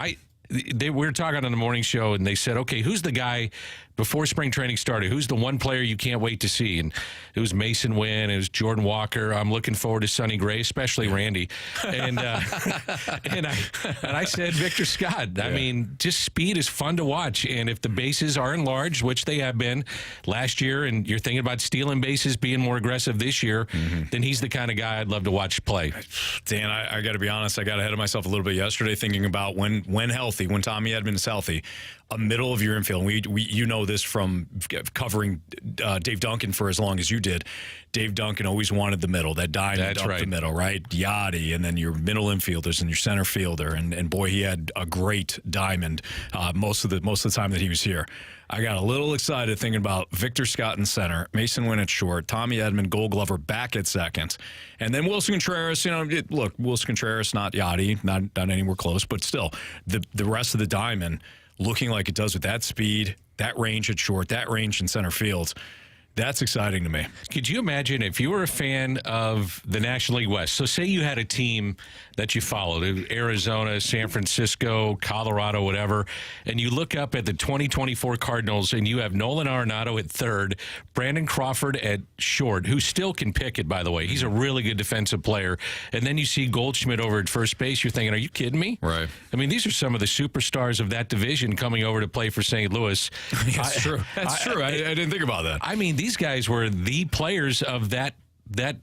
We were talking on the morning show, and they said, okay, who's the guy before spring training started? Who's the one player you can't wait to see? And it was Mason Wynn. It was Jordan Walker. I'm looking forward to Sonny Gray, especially Randy. And and I said Victor Scott. Yeah. I mean, just speed is fun to watch. And if the bases are enlarged, which they have been last year, and you're thinking about stealing bases, being more aggressive this year, then he's the kind of guy I'd love to watch play. Dan, I got to be honest. I got ahead of myself a little bit yesterday thinking about when healthy, when Tommy Edman is healthy, a middle of your infield. We this from covering Dave Duncan for as long as you did. Dave Duncan always wanted the middle, that diamond up the middle, right? Yachty, and then your middle infielders and your center fielder, and boy, he had a great diamond most of the time that he was here. I got a little excited thinking about Victor Scott in center, Mason Wynn at short, Tommy Edman, Gold Glover back at second, and then Wilson Contreras. Look, Wilson Contreras, not Yachty, not anywhere close, but still, the rest of the diamond looking like it does with that speed, that range at short, that range in center field. That's exciting to me. Could you imagine if you were a fan of the National League West? So say you had a team that you followed, Arizona, San Francisco, Colorado, whatever, and you look up at the 2024 Cardinals and you have Nolan Arenado at third, Brandon Crawford at short, who still can pick it, by the way. He's a really good defensive player. And then you see Goldschmidt over at first base. You're thinking, are you kidding me? Right. I mean, these are some of the superstars of that division coming over to play for St. Louis. That's true. That's true. I didn't think about that. I mean, these guys were the players of that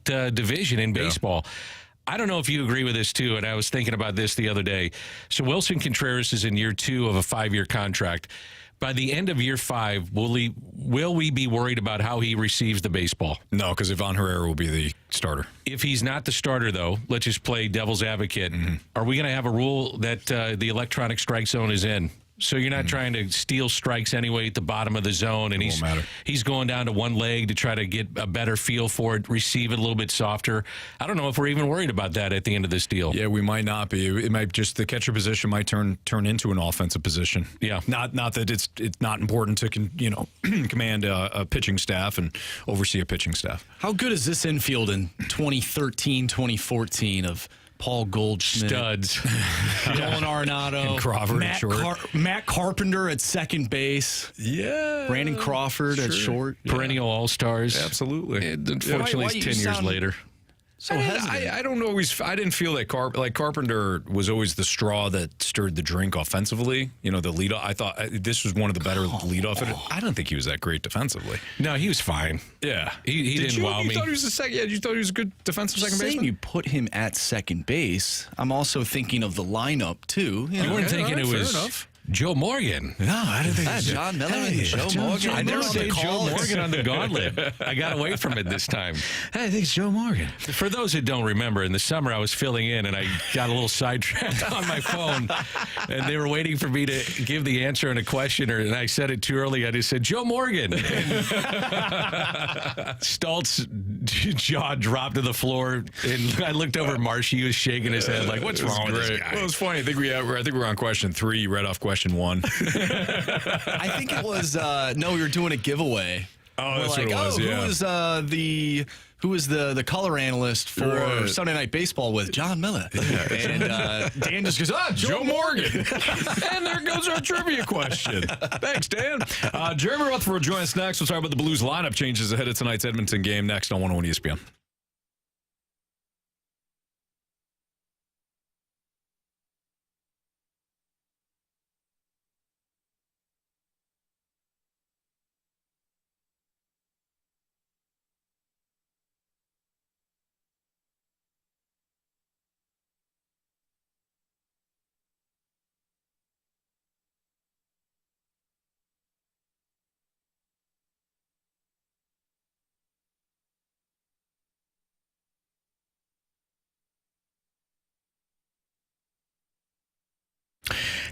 division in baseball. Yeah. I don't know if you agree with this, too, and I was thinking about this the other day. So Wilson Contreras is in year 2 of a 5-year contract. By the end of year 5, will we be worried about how he receives the baseball? No, because Ivan Herrera will be the starter. If he's not the starter, though, let's just play devil's advocate. Are we going to have a rule that the electronic strike zone is in? So you're not trying to steal strikes anyway at the bottom of the zone, and he's going down to one leg to try to get a better feel for it, receive it a little bit softer. I don't know if we're even worried about that at the end of this deal. Yeah, we might not be. It might just the catcher position might turn into an offensive position. Yeah, not that it's not important to command a pitching staff and oversee a pitching staff. How good is this infield in 2013, 2014 of Paul Goldschmidt, studs, Nolan Arenado, and Crawford at short, Matt Carpenter at second base, Brandon Crawford at short, perennial all-stars. Absolutely. And unfortunately, it's 10 years later. So I don't always. I didn't feel that Carpenter was always the straw that stirred the drink offensively. The leadoff. I thought this was one of the better leadoff. I don't think he was that great defensively. No, he was fine. Yeah, he didn't wow me. You thought he was the second? Yeah, you thought he was a good defensive second baseman. You put him at second base. I'm also thinking of the lineup too. You weren't thinking it was Joe Morgan. No, I didn't think John Miller and Joe Morgan. I never said Joe Morgan on the Gauntlet. I got away from it this time. I think it's Joe Morgan. For those who don't remember, in the summer I was filling in and I got a little sidetracked on my phone, and they were waiting for me to give the answer in a question, and I said it too early. I just said Joe Morgan. Stalt's jaw dropped to the floor, and I looked over at Marshy. He was shaking his head like, "What's wrong with this guy?" Well, it's funny. I think we're on question 3. You read off question 1. I think it was we were doing a giveaway. Oh, that's what it was. Yeah. Who was the color analyst for Sunday Night Baseball with John Miller? And Dan just goes, Joe Morgan. And there goes our trivia question. Thanks, Dan. Jeremy Rutherford will join us next. We'll talk about the Blues lineup changes ahead of tonight's Edmonton game next on 101 ESPN.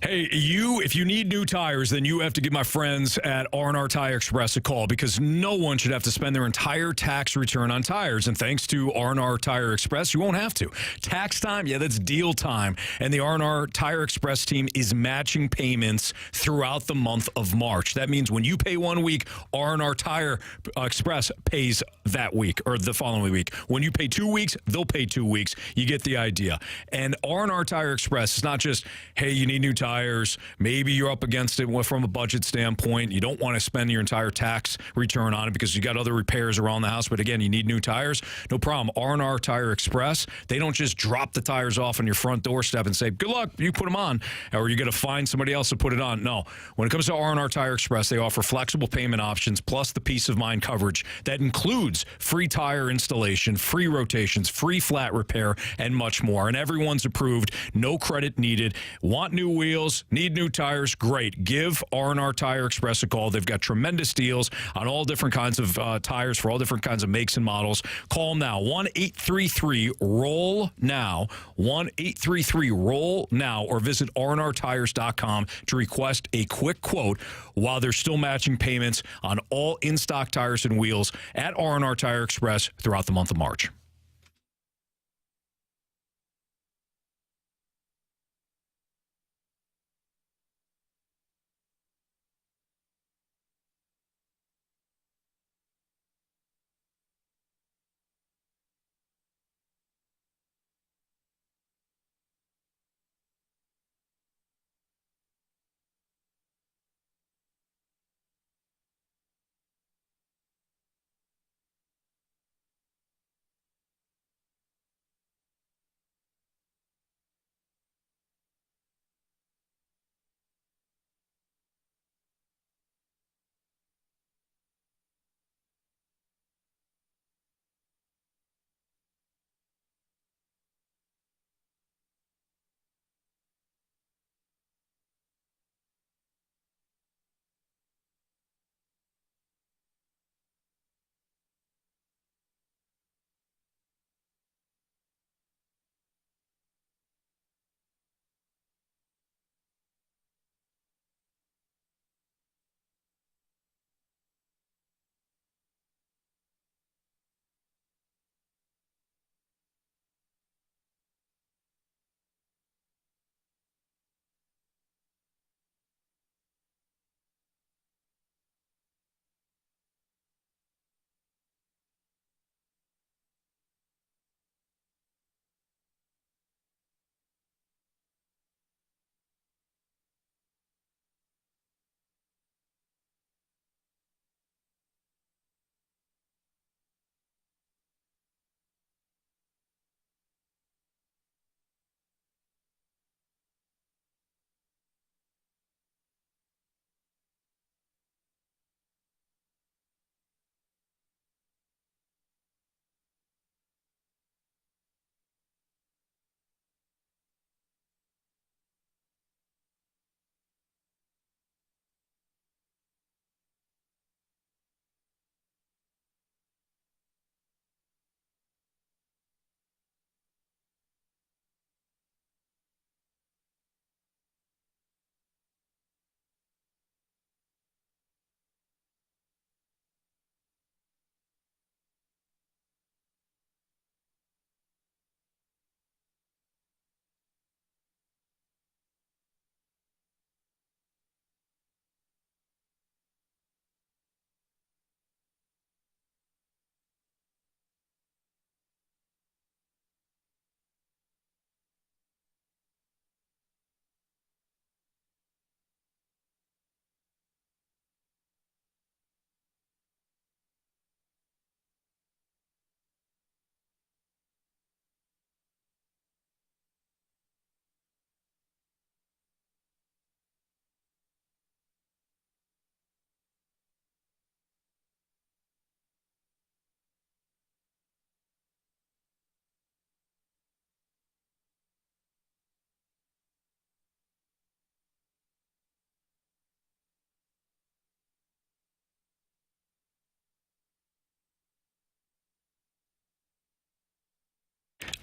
Hey, if you need new tires, then you have to give my friends at R&R Tire Express a call, because no one should have to spend their entire tax return on tires. And thanks to R&R Tire Express, you won't have to. Tax time, that's deal time. And the R&R Tire Express team is matching payments throughout the month of March. That means when you pay 1 week, R&R Tire Express pays that week or the following week. When you pay 2 weeks, they'll pay 2 weeks. You get the idea. And R&R Tire Express is not just, hey, you need new tires. Maybe you're up against it from a budget standpoint. You don't want to spend your entire tax return on it because you got other repairs around the house. But again, you need new tires. No problem. R&R Tire Express, they don't just drop the tires off on your front doorstep and say, good luck, you put them on, or you got to find somebody else to put it on. No. When it comes to R&R Tire Express, they offer flexible payment options plus the peace of mind coverage that includes free tire installation, free rotations, free flat repair, and much more. And everyone's approved. No credit needed. Want new wheels? Need new tires? Great. Give R&R Tire Express a call. They've got tremendous deals on all different kinds of tires for all different kinds of makes and models. Call them now. 1-833-ROLL-NOW. 1-833-ROLL-NOW. Or visit rnrtires.com to request a quick quote while they're still matching payments on all in-stock tires and wheels at R&R Tire Express throughout the month of March.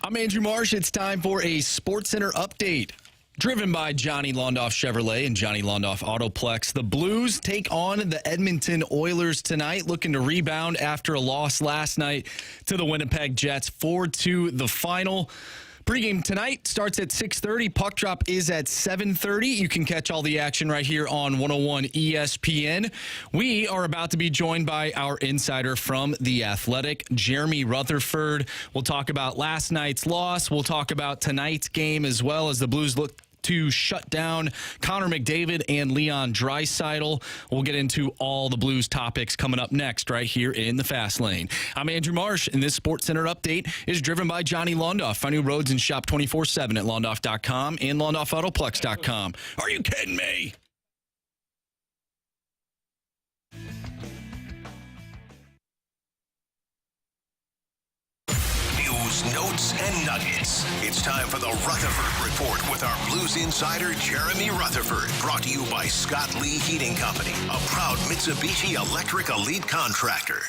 I'm Andrew Marsh. It's time for a SportsCenter update. Driven by Johnny Londoff Chevrolet and Johnny Londoff Autoplex, the Blues take on the Edmonton Oilers tonight, looking to rebound after a loss last night to the Winnipeg Jets, 4-2 the final. Pregame tonight starts at 6:30. Puck drop is at 7:30. You can catch all the action right here on 101 ESPN. We are about to be joined by our insider from The Athletic, Jeremy Rutherford. We'll talk about last night's loss. We'll talk about tonight's game as well as the Blues look to shut down Connor McDavid and Leon Draisaitl. We'll get into all the Blues topics coming up next right here in the Fast Lane. I'm Andrew Marsh, and this SportsCenter update is driven by Johnny Londoff. Find new roads and shop 24/7 at Londoff.com and LondoffAutoplex.com. Are you kidding me? Notes and nuggets. It's time for the Rutherford Report with our Blues insider, Jeremy Rutherford. Brought to you by Scott Lee Heating Company, a proud Mitsubishi Electric Elite contractor.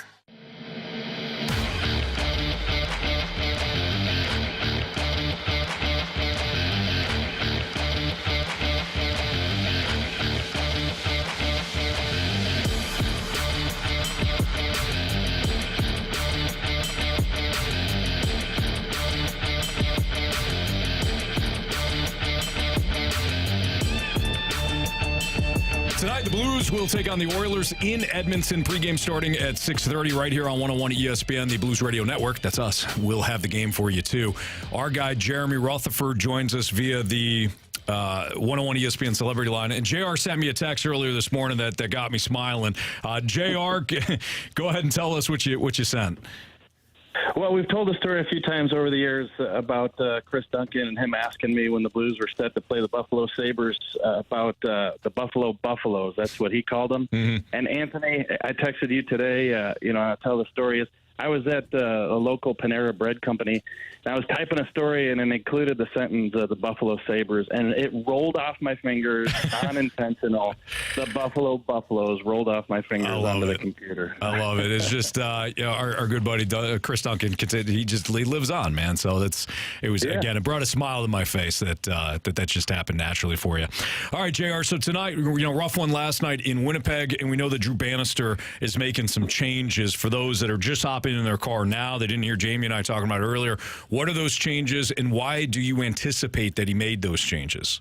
Tonight, the Blues will take on the Oilers in Edmonton. Pregame starting at 6:30 right here on 101 ESPN, the Blues Radio Network. That's us. We'll have the game for you, too. Our guy, Jeremy Rutherford, joins us via the 101 ESPN Celebrity Line. And JR sent me a text earlier this morning that got me smiling. JR, go ahead and tell us what you sent. Well, we've told the story a few times over the years about Chris Duncan and him asking me when the Blues were set to play the Buffalo Sabres about the Buffalo Buffaloes. That's what he called them. Mm-hmm. And Anthony, I texted you today. I'll tell the story is I was at a local Panera Bread company, and I was typing a story, and it included the sentence, the Buffalo Sabres, and it rolled off my fingers, unintentional. The Buffalo Buffaloes rolled off my fingers onto the computer. I love it. It's just, our good buddy Chris Duncan, he lives on, man. So again, it brought a smile to my face that just happened naturally for you. All right, JR, so tonight, rough one last night in Winnipeg, and we know that Drew Bannister is making some changes for those that are just hopping in their car now. They didn't hear Jamie and I talking about it earlier. What are those changes, and why do you anticipate that he made those changes?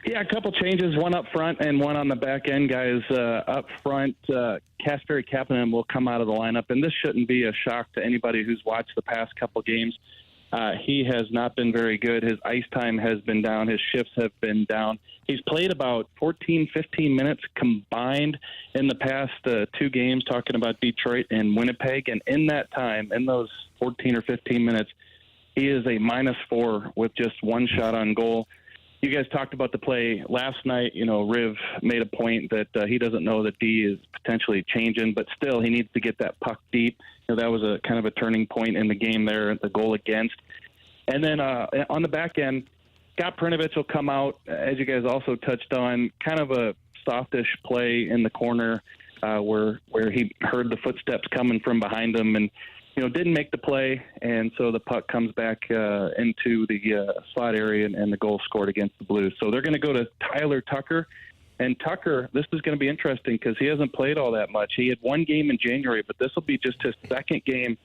Yeah, a couple changes, one up front and one on the back end, guys. Up front, Kasperi Kapanen will come out of the lineup, and this shouldn't be a shock to anybody who's watched the past couple games. He has not been very good. His ice time has been down. His shifts have been down. He's played about 14, 15 minutes combined in the past two games, talking about Detroit and Winnipeg. And in that time, in those 14 or 15 minutes, he is a -4 with just one shot on goal. You guys talked about the play last night. Riv made a point that he doesn't know that D is potentially changing, but still he needs to get that puck deep. That was a kind of a turning point in the game there, the goal against. And then on the back end, Scott Prnovich will come out, as you guys also touched on, kind of a softish play in the corner where he heard the footsteps coming from behind him and, didn't make the play. And so the puck comes back into the slot area and the goal scored against the Blues. So they're going to go to Tyler Tucker. And Tucker, this is going to be interesting because he hasn't played all that much. He had one game in January, but this will be just his second game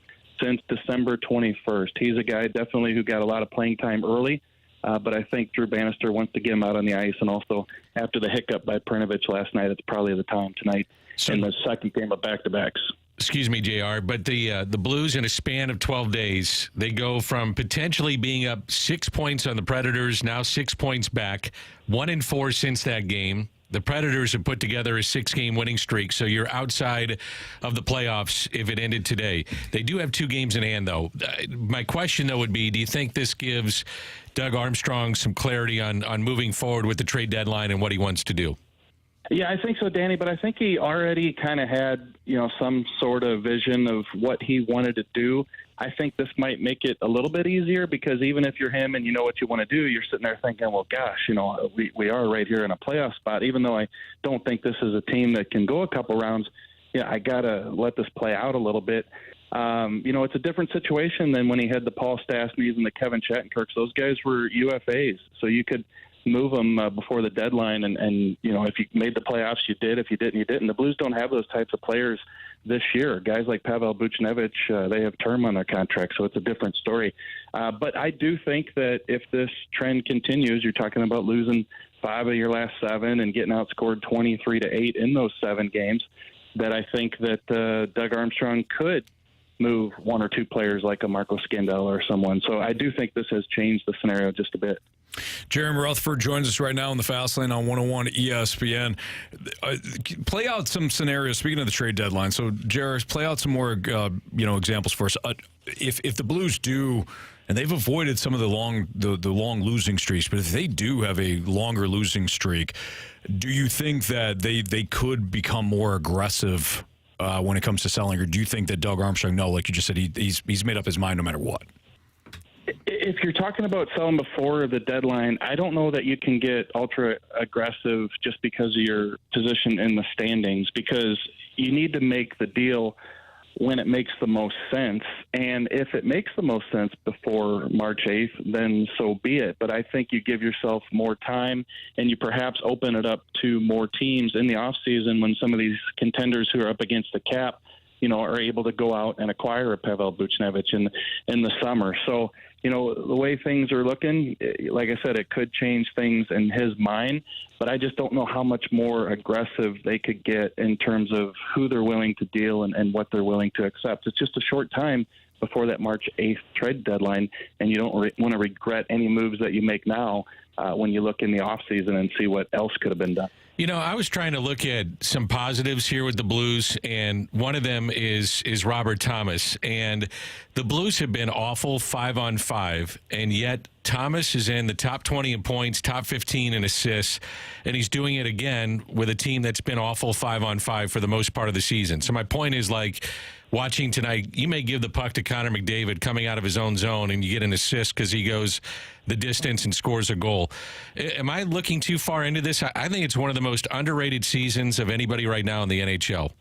since December 21st. He's a guy definitely who got a lot of playing time early. But I think Drew Bannister wants to get him out on the ice. And also, after the hiccup by Prnovich last night, it's probably the time tonight in the second game of back-to-backs. Excuse me, JR, but the Blues in a span of 12 days, they go from potentially being up 6 points on the Predators, now 6 points back, 1-4 since that game. The Predators have put together a 6-game winning streak, so you're outside of the playoffs if it ended today. They do have 2 games in hand, though. My question, though, would be, do you think this gives Doug Armstrong some clarity on moving forward with the trade deadline and what he wants to do? Yeah, I think so, Danny, but I think he already kind of had, some sort of vision of what he wanted to do. I think this might make it a little bit easier because even if you're him and you know what you want to do, you're sitting there thinking, well, gosh, we are right here in a playoff spot. Even though I don't think this is a team that can go a couple rounds, I got to let this play out a little bit. It's a different situation than when he had the Paul Stastnys and the Kevin Shattenkirks. Those guys were UFAs, so you could move them before the deadline, and if you made the playoffs, you did. If you didn't, you didn't. The Blues don't have those types of players this year. Guys like Pavel Buchnevich, they have term on their contract, so it's a different story. But I do think that if this trend continues, you're talking about losing 5 of your last 7 and getting outscored 23-8 in those 7 games, that I think that Doug Armstrong could move 1 or 2 players like a Marco Scandella or someone. So I do think this has changed the scenario just a bit. Jeremy Rutherford joins us right now in the Fast Lane on 101 ESPN. Play out some scenarios. Speaking of the trade deadline, so Jared, play out some more examples for us. If the Blues do, and they've avoided some of the long losing streaks, but if they do have a longer losing streak, do you think that they could become more aggressive when it comes to selling, or do you think that Doug Armstrong, like you just said, he's made up his mind no matter what? If you're talking about selling before the deadline, I don't know that you can get ultra aggressive just because of your position in the standings, because you need to make the deal when it makes the most sense. And if it makes the most sense before March 8th, then so be it. But I think you give yourself more time, and you perhaps open it up to more teams in the offseason when some of these contenders who are up against the cap, are able to go out and acquire a Pavel Buchnevich in the summer. So, the way things are looking, like I said, it could change things in his mind, but I just don't know how much more aggressive they could get in terms of who they're willing to deal and what they're willing to accept. It's just a short time before that March 8th trade deadline, and you don't want to regret any moves that you make now when you look in the offseason and see what else could have been done. I was trying to look at some positives here with the Blues, and one of them is Robert Thomas. And the Blues have been awful 5-on-5, and yet Thomas is in the top 20 in points, top 15 in assists, and he's doing it again with a team that's been awful 5-on-5 for the most part of the season. So my point is, watching tonight, you may give the puck to Connor McDavid coming out of his own zone, and you get an assist because he goes the distance and scores a goal. Am I looking too far into this? I think it's one of the most underrated seasons of anybody right now in the NHL.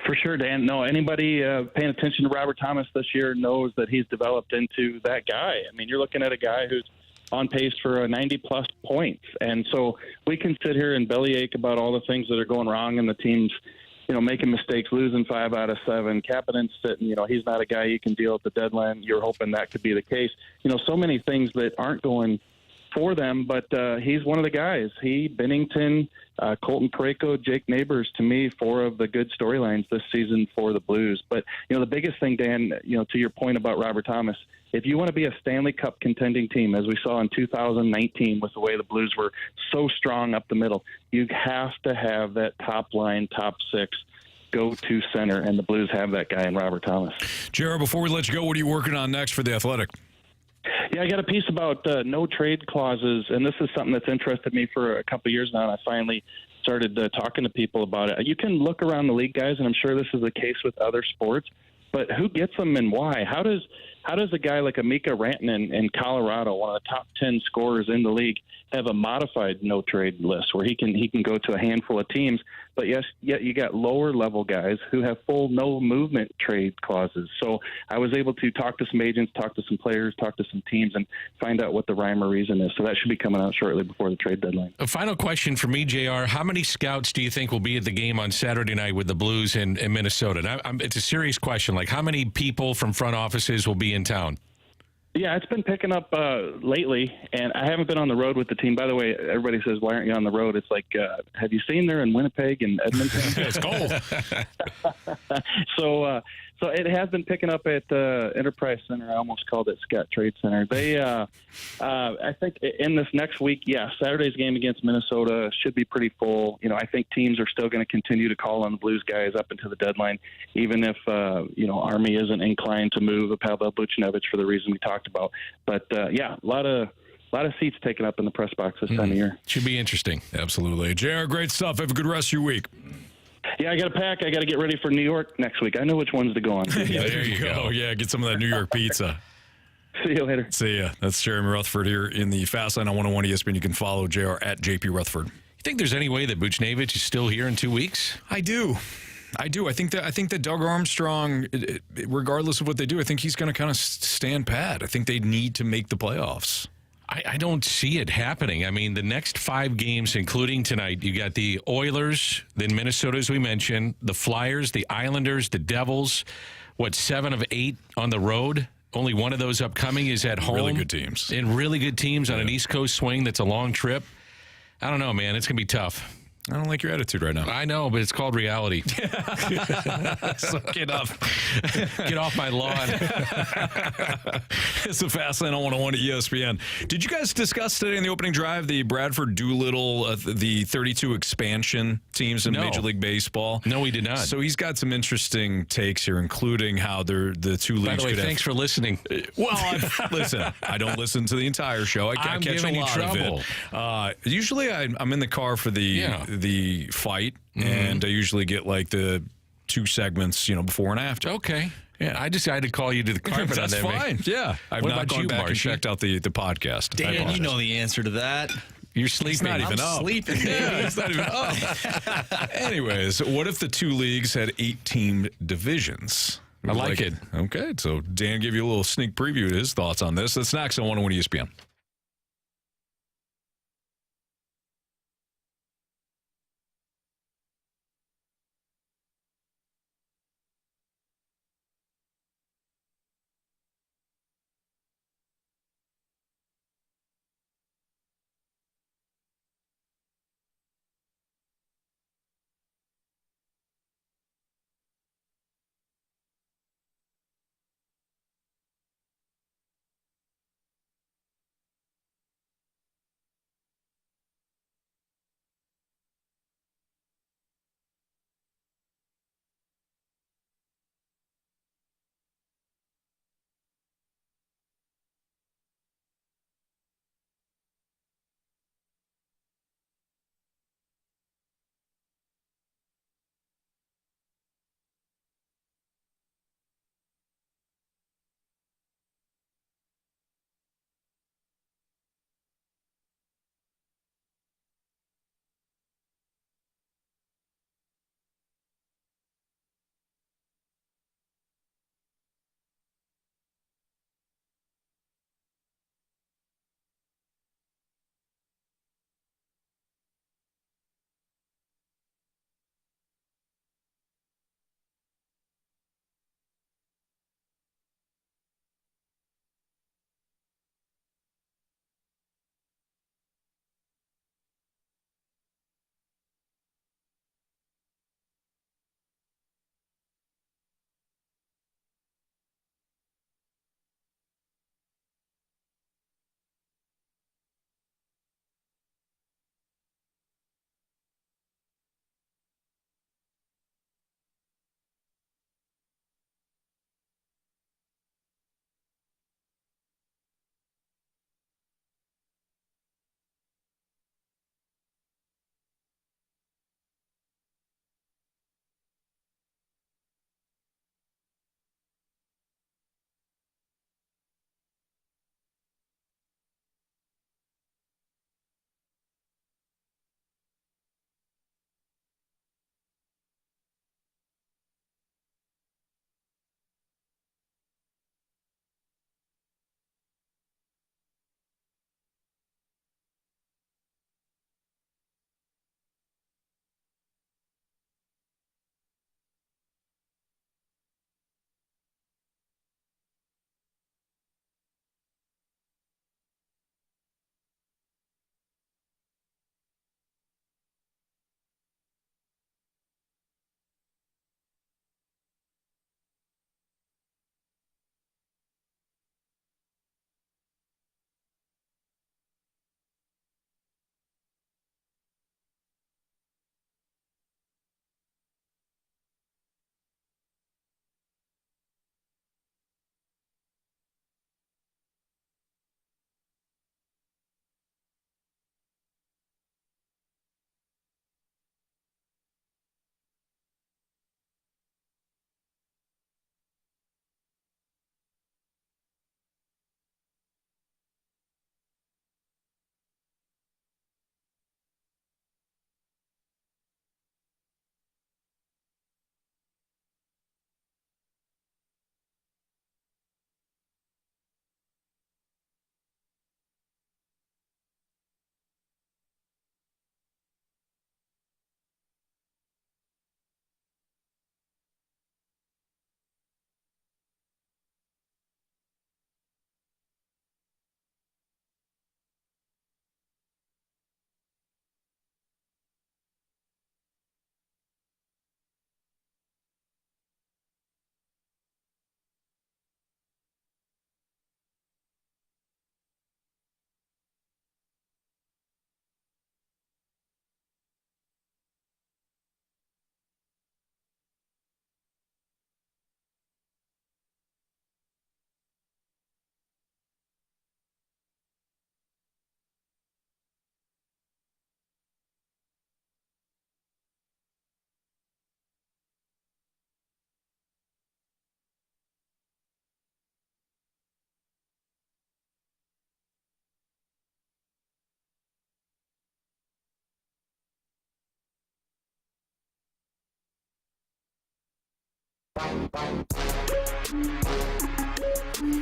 For sure, Dan. No, anybody paying attention to Robert Thomas this year knows that he's developed into that guy. I mean, you're looking at a guy who's on pace for 90-plus points. And so we can sit here and bellyache about all the things that are going wrong in the team's making mistakes, losing 5 out of 7. Kapanen's sitting, he's not a guy you can deal at the deadline. You're hoping that could be the case. So many things that aren't going for them, but he's one of the guys. He, Bennington, Colton Parayko, Jake Neighbors, to me, 4 of the good storylines this season for the Blues. But, the biggest thing, Dan, to your point about Robert Thomas, if you want to be a Stanley Cup contending team, as we saw in 2019 with the way the Blues were so strong up the middle, you have to have that top line, top 6 go-to center, and the Blues have that guy in Robert Thomas. Jared, before we let you go, what are you working on next for The Athletic? Yeah, I got a piece about no trade clauses, and this is something that's interested me for a couple of years now, and I finally started talking to people about it. You can look around the league, guys, and I'm sure this is the case with other sports, but who gets them and why? How does a guy like a Mika Rantanen in Colorado, one of the top 10 scorers in the league, have a modified no trade list where he can go to a handful of teams, but yet you got lower level guys who have full no movement trade clauses. So I was able to talk to some agents, talk to some players, talk to some teams, and find out what the rhyme or reason is. So that should be coming out shortly before the trade deadline. A final question for me, JR. How many scouts do you think will be at the game on Saturday night with the Blues in Minnesota? It's a serious question. How many people from front offices will be in town? Yeah, it's been picking up lately, and I haven't been on the road with the team. By the way, everybody says, why aren't you on the road? It's like, have you seen there in Winnipeg and Edmonton? It's cold. So it has been picking up at the Enterprise Center. I almost called it Scott Trade Center. They, I think in this next week, Saturday's game against Minnesota should be pretty full. I think teams are still going to continue to call on the Blues guys up until the deadline, even if, Army isn't inclined to move a Pavel Buchnevich for the reason we talked about. But, a lot of seats taken up in the press box this time of year. Should be interesting. Absolutely. JR, great stuff. Have a good rest of your week. Yeah, I got to pack. I got to get ready for New York next week. I know which ones to go on. Yeah, there you go. Yeah, get some of that New York pizza. See you later. See ya. That's Jeremy Rutherford here in the Fast Lane on 101 ESPN. You can follow JR at JP Rutherford. You think there's any way that Buchnevich is still here in 2 weeks? I do. I do. I think that Doug Armstrong, regardless of what they do, I think he's going to kind of stand pat. I think they need to make the playoffs. I don't see it happening. I mean, the next 5 games, including tonight, you got the Oilers, then Minnesota, as we mentioned, the Flyers, the Islanders, the Devils. 7 of 8 on the road? Only one of those upcoming is at home. Really good teams. And really good teams on an East Coast swing that's a long trip. I don't know, man. It's going to be tough. I don't like your attitude right now. I know, but it's called reality. Suck it up. Get off my lawn. It's the Fast Lane on 101 at ESPN. Did you guys discuss today in the opening drive the Bradford Doolittle, the 32 expansion teams in Major League Baseball? No, we did not. So he's got some interesting takes here, including how the two leagues. By the way, thanks for listening. Well, listen, I don't listen to the entire show. I I'm catch a giving you lot trouble. of it. Usually I'm in the car for the fight, and I usually get like the 2 segments, before and after. Okay. Yeah, I decided to call you to the carpet on That's that. fine. Yeah. I've What not about gone you, back and Marshy? checked out the podcast. Dan, you know the answer to that. You're sleeping. He's not even I'm up. sleeping, Yeah, it's not even up. Anyways, what if the 2 leagues had 8-team divisions? I like it. Okay, so Dan gave you a little sneak preview of his thoughts on this. That's next on 101 ESPN.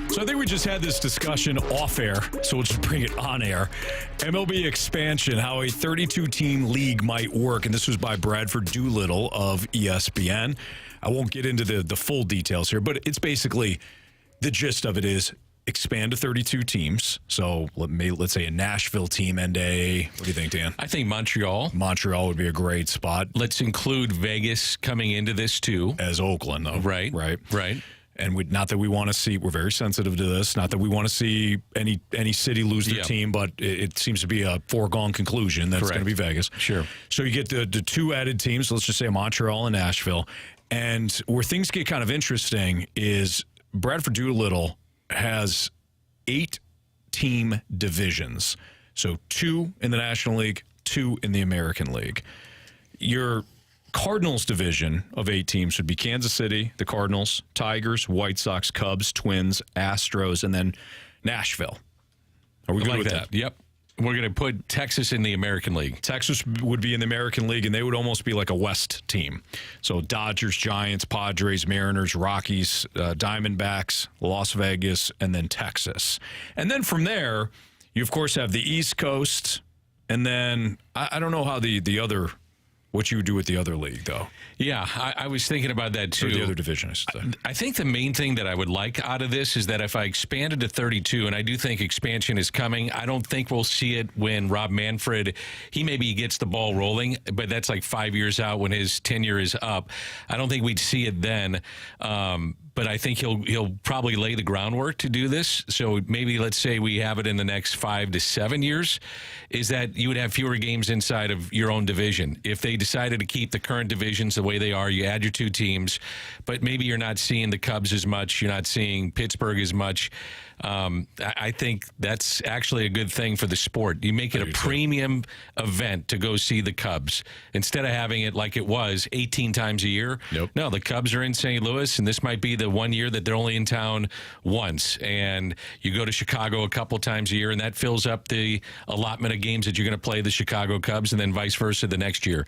So I think we just had this discussion off air, so we'll just bring it on air. MLB expansion, how a 32-team league might work, and this was by Bradford Doolittle of ESPN. I won't get into the full details here, but it's basically the gist of it is expand to 32 teams. So let's say a Nashville team end what do you think, Dan? I think Montreal. Montreal would be a great spot. Let's include Vegas coming into this too. As Oakland, though. Right. And not that we want to see, we're very sensitive to this, not that we want to see any city lose their team, but it seems to be a foregone conclusion that it's going to be Vegas. Sure. So you get the two added teams, let's just say Montreal and Nashville. And where things get kind of interesting is Bradford Doolittle has 8 team divisions. So 2 in the National League, 2 in the American League. Your Cardinals division of 8 teams would be Kansas City, the Cardinals, Tigers, White Sox, Cubs, Twins, Astros, and then Nashville. Are we good with that? Yep. We're going to put Texas in the American League. Texas would be in the American League, and they would almost be like a West team. So Dodgers, Giants, Padres, Mariners, Rockies, Diamondbacks, Las Vegas, and then Texas. And then from there, you, of course, have the East Coast, and then I don't know how the other – what you would do with the other league, though. Yeah, I was thinking about that, too. Or the other division, I should say. I think the main thing that I would like out of this is that if I expanded to 32, and I do think expansion is coming, I don't think we'll see it when Rob Manfred, he maybe gets the ball rolling, but that's like 5 years out when his tenure is up. I don't think we'd see it then. But I think he'll probably lay the groundwork to do this. So maybe let's say we have it in the next 5 to 7 years, is that you would have fewer games inside of your own division. If they decided to keep the current divisions the way they are, you add your 2 teams, but maybe you're not seeing the Cubs as much, you're not seeing Pittsburgh as much. I think that's actually a good thing for the sport. You make it a premium event to go see the Cubs instead of having it like it was 18 times a year. Nope. No, the Cubs are in St. Louis, and this might be the one year that they're only in town once. And you go to Chicago a couple times a year, and that fills up the allotment of games that you're going to play the Chicago Cubs, and then vice versa the next year.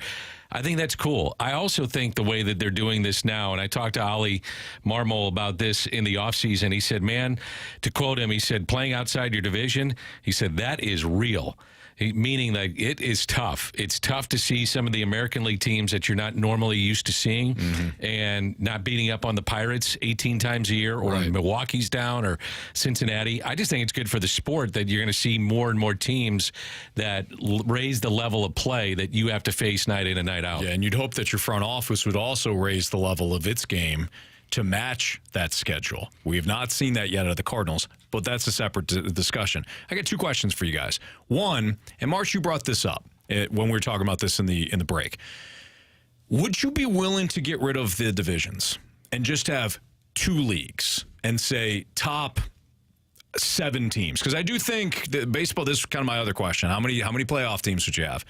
I think that's cool. I also think the way that they're doing this now, and I talked to Ali Marmol about this in the offseason. He said, man, to quote him, he said, playing outside your division, he said, that is real. Meaning that it is tough. It's tough to see some of the American League teams that you're not normally used to seeing and not beating up on the Pirates 18 times a year, or Milwaukee's down, or Cincinnati. I just think it's good for the sport that you're going to see more and more teams that raise the level of play that you have to face night in and night out. Yeah, and you'd hope that your front office would also raise the level of its game to match that schedule. We have not seen that yet out of the Cardinals, but that's a separate discussion. I got 2 questions for you guys. One, and Marsh, you brought this up when we were talking about this in the break. Would you be willing to get rid of the divisions and just have 2 leagues and say top 7 teams? Because I do think that baseball, this is kind of my other question. How many playoff teams would you have?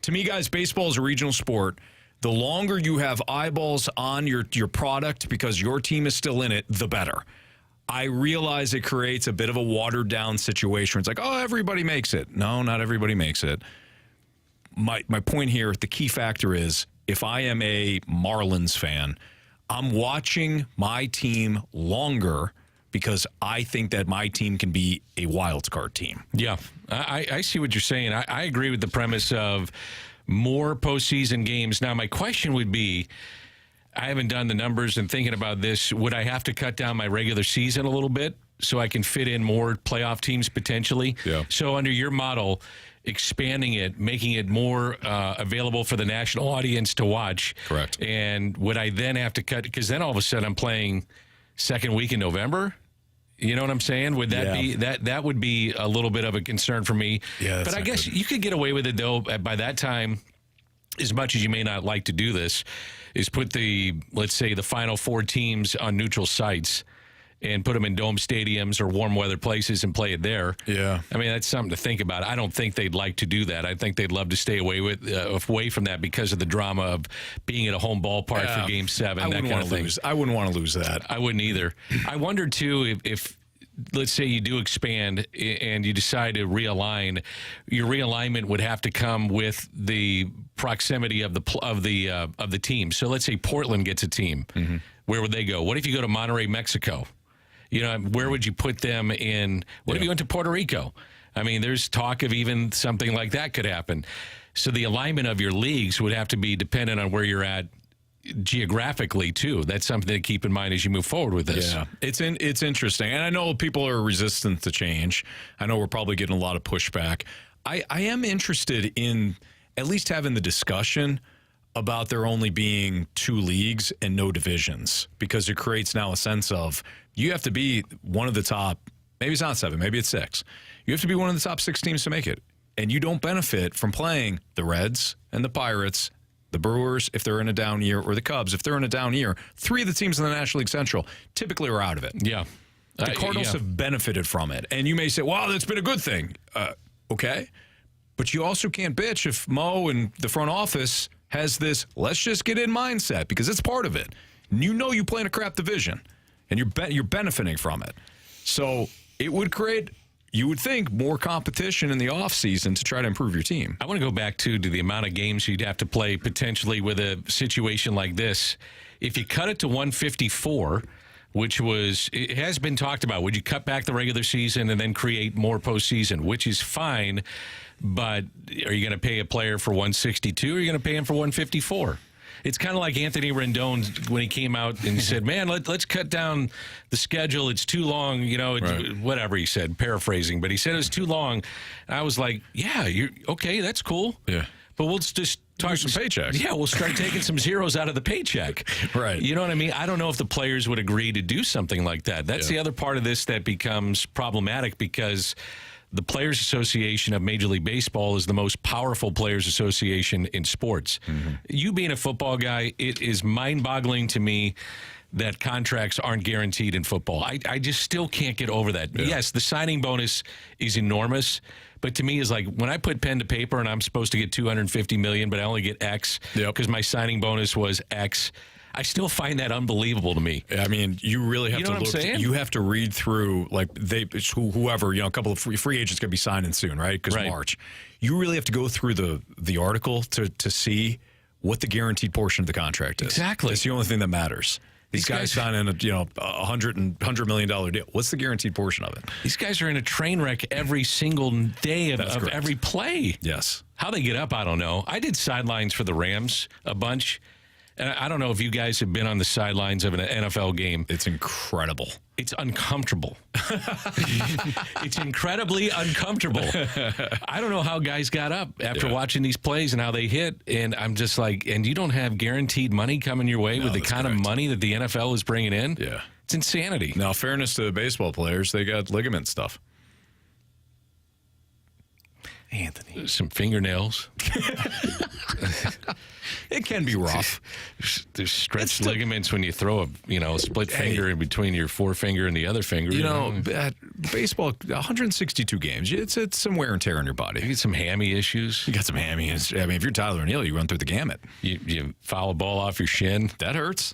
To me, guys, baseball is a regional sport. The longer you have eyeballs on your product because your team is still in it, the better. I realize it creates a bit of a watered-down situation. It's like, oh, everybody makes it. No, not everybody makes it. My point here, the key factor is, if I am a Marlins fan, I'm watching my team longer because I think that my team can be a wild card team. Yeah, I see what you're saying. I agree with the premise of more postseason games. Now, my question would be, I haven't done the numbers and thinking about this, would I have to cut down my regular season a little bit so I can fit in more playoff teams potentially? Yeah. So under your model, expanding it, making it more available for the national audience to watch. Correct. And would I then have to cut, because then all of a sudden I'm playing second week in November? You know what I'm saying? Would that be that would be a little bit of a concern for me. Yeah, but I guess you could get away with it though. By that time, as much as you may not like to do this, is put let's say the final 4 teams on neutral sites and put them in dome stadiums or warm weather places and play it there. Yeah. I mean, that's something to think about. I don't think they'd like to do that. I think they'd love to stay away from that because of the drama of being at a home ballpark for Game 7, that kind of thing. I wouldn't want to lose that. I wouldn't either. I wondered, too, if let's say you do expand and you decide to realign, your realignment would have to come with the proximity of the team. So let's say Portland gets a team. Mm-hmm. Where would they go? What if you go to Monterrey, Mexico? Where would you put them in? What if you went to Puerto Rico? I mean, there's talk of even something like that could happen. So the alignment of your leagues would have to be dependent on where you're at geographically too. That's something to keep in mind as you move forward with this. Yeah, it's interesting, and I know people are resistant to change. I know we're probably getting a lot of pushback. I am interested in at least having the discussion about there only being 2 leagues and no divisions, because it creates now a sense of you have to be one of the top. Maybe it's not 7, maybe it's 6. You have to be one of the top 6 teams to make it, and you don't benefit from playing the Reds and the Pirates, the Brewers, if they're in a down year, or the Cubs, if they're in a down year. 3 of the teams in the National League Central typically are out of it. Yeah. The Cardinals have benefited from it. And you may say, wow, that's been a good thing. Okay. But you also can't bitch if Mo and the front office has this let's just get in mindset, because it's part of it. You know you play in a crap division, and you're benefiting from it. So it would create, you would think, more competition in the offseason to try to improve your team. I want to go back, to the amount of games you'd have to play potentially with a situation like this. If you cut it to 154, which it has been talked about, would you cut back the regular season and then create more postseason, which is fine, but are you going to pay a player for 162 or are you going to pay him for 154? It's kind of like Anthony Rendon when he came out and he said, man, let's cut down the schedule. It's too long, right. Whatever he said, paraphrasing. But he said it was too long. And I was like, yeah, you're okay, that's cool. Yeah. But we'll just talk some paychecks. Yeah, we'll start taking some zeros out of the paycheck. Right. You know what I mean? I don't know if the players would agree to do something like that. That's the other part of this that becomes problematic, because the Players Association of Major League Baseball is the most powerful players association in sports. Mm-hmm. You being a football guy, it is mind-boggling to me that contracts aren't guaranteed in football. I just still can't get over that. Yeah. Yes, the signing bonus is enormous, but to me is like when I put pen to paper and I'm supposed to get $250 million, but I only get X because my signing bonus was X. I still find that unbelievable to me. I mean, you really have to look. You have to read through, like, whoever, a couple of free agents going to be signing soon, right? Because March. You really have to go through the article to see what the guaranteed portion of the contract is. Exactly. It's the only thing that matters. These guys signing a $100 million deal. What's the guaranteed portion of it? These guys are in a train wreck every single day of every play. Yes. How they get up, I don't know. I did sidelines for the Rams a bunch. And I don't know if you guys have been on the sidelines of an NFL game. It's incredible. It's uncomfortable. It's incredibly uncomfortable. I don't know how guys got up after watching these plays and how they hit. And I'm just like, and you don't have guaranteed money coming your way with the kind of money that the NFL is bringing in? Yeah. It's insanity. Now, fairness to the baseball players, they got ligament stuff. Anthony. Some fingernails. It can be rough. There's stretched ligaments when you throw a split finger in between your forefinger and the other finger. Baseball, 162 games. It's some wear and tear on your body. You get some hammy issues. You got some hammy. I mean, if you're Tyler O'Neill, you run through the gamut. You foul a ball off your shin. That hurts.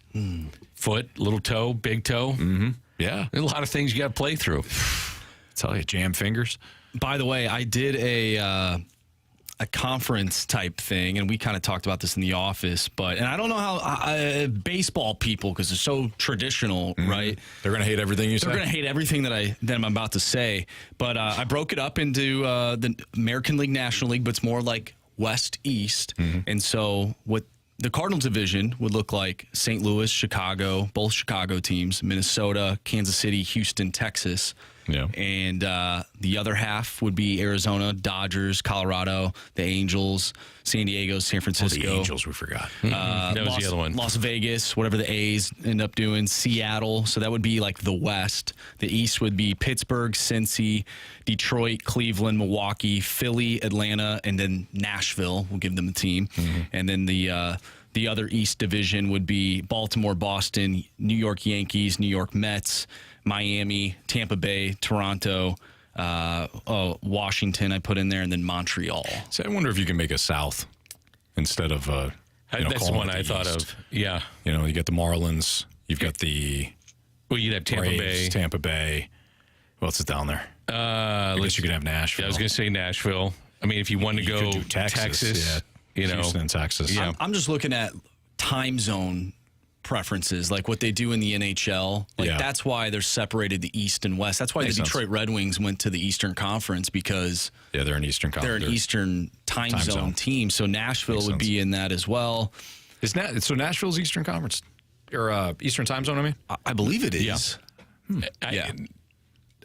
Foot, little toe, big toe. Mm-hmm. Yeah. There's a lot of things you got to play through. I tell you, jam fingers. By the way, I did a conference type thing, and we kind of talked about this in the office. And I don't know how baseball people, because they're so traditional, right? They're going to hate everything you say. They're going to hate everything that I'm about to say. But I broke it up into the American League, National League, but it's more like West East. Mm-hmm. And so what the Cardinals division would look like: St. Louis, Chicago, both Chicago teams, Minnesota, Kansas City, Houston, Texas. Yeah. And the other half would be Arizona, Dodgers, Colorado, the Angels, San Diego, San Francisco. The Angels, we forgot. That was the other one. Las Vegas, whatever the A's end up doing, Seattle. So that would be like the West. The East would be Pittsburgh, Cincy, Detroit, Cleveland, Milwaukee, Philly, Atlanta, and then Nashville. We'll give them a team. Mm-hmm. And then the other East division would be Baltimore, Boston, New York Yankees, New York Mets, Miami, Tampa Bay, Toronto, Washington I put in there, and then Montreal. So I wonder if you can make a South instead of that's the one I thought of. Yeah. You get the Marlins. You've got the you'd have Tampa Braves, Bay. Tampa Bay. Who else is down there? I guess you could have Nashville. I was going to say Nashville. I mean, if you wanted to go could do Texas, Houston and Texas. Yeah. I'm just looking at time zone preferences, like what they do in the NHL. That's why they're separated the East and West. That's why Makes the Detroit Red Wings went to the Eastern Conference, because they're an Eastern Conference. they're an Eastern time zone team. So Nashville would be in that as well. So Nashville's Eastern Conference or Eastern time zone? I mean, I believe it is. Yeah.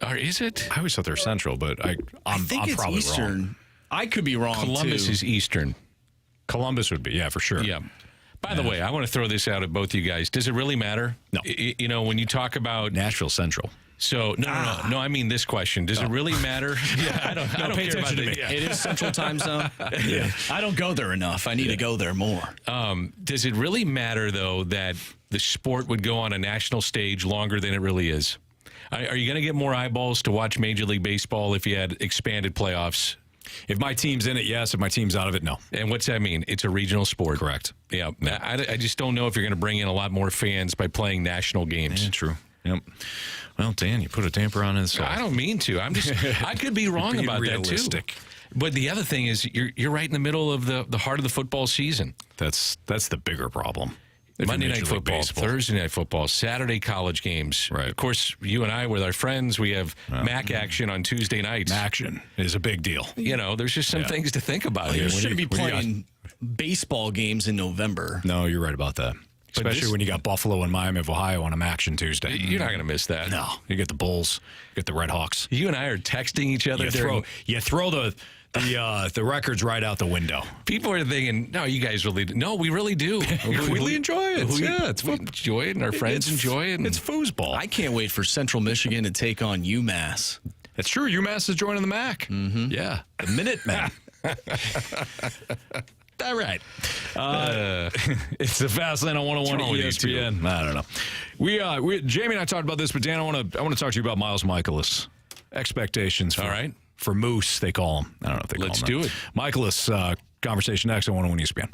Or is it? I always thought they're Central, but I'm think it's probably Eastern. wrong. I could be wrong. Columbus too. is Eastern. Columbus would be, yeah, for sure. Yeah. By the way, I want to throw this out at both you guys. Does it really matter? No. When you talk about Nashville Central. So no. I mean this question. Does it really matter? Yeah, I don't pay care about attention to me. Yeah. It is Central time zone. Yeah. I don't go there enough. I need to go there more. Does it really matter though that the sport would go on a national stage longer than it really is? Are you going to get more eyeballs to watch Major League Baseball if you had expanded playoffs? If my team's in it, yes. If my team's out of it, no. And what's that mean? It's a regional sport. Correct. Yeah. I just don't know if you're going to bring in a lot more fans by playing national games. Yeah, true. Yep. Well, Dan, you put a damper on his. I don't mean to. I could be wrong about realistic. that too. But the other thing is, you're right in the middle of the heart of the football season. That's the bigger problem. Monday Night Football, Thursday Night Football, Saturday college games. Right. Of course, you and I, with our friends, we have MAC action on Tuesday nights. Action is a big deal. There's just some things to think about You here. shouldn't be playing baseball games in November. No, you're right about that. Especially when you got Buffalo and Miami of Ohio on a action Tuesday. You're not going to miss that. No. You get the Bulls, you get the Red Hawks. You and I are texting each other. You throw the records right out the window. People are thinking, no, you guys really do. No, we really do. We really enjoy it. We enjoy it, and our friends enjoy it. It's foosball. I can't wait for Central Michigan to take on UMass. That's true. UMass is joining the MAC. Mm-hmm. Yeah. The Minutemen. All right. It's the Fast Lane on 101 ESPN. I don't know. We Jamie and I talked about this, but Dan, I want to talk to you about Miles Mikolas. Expectations. All right. For Moose, they call him. I don't know if they call him. Let's do it. Mikolas, conversation next on 101 ESPN.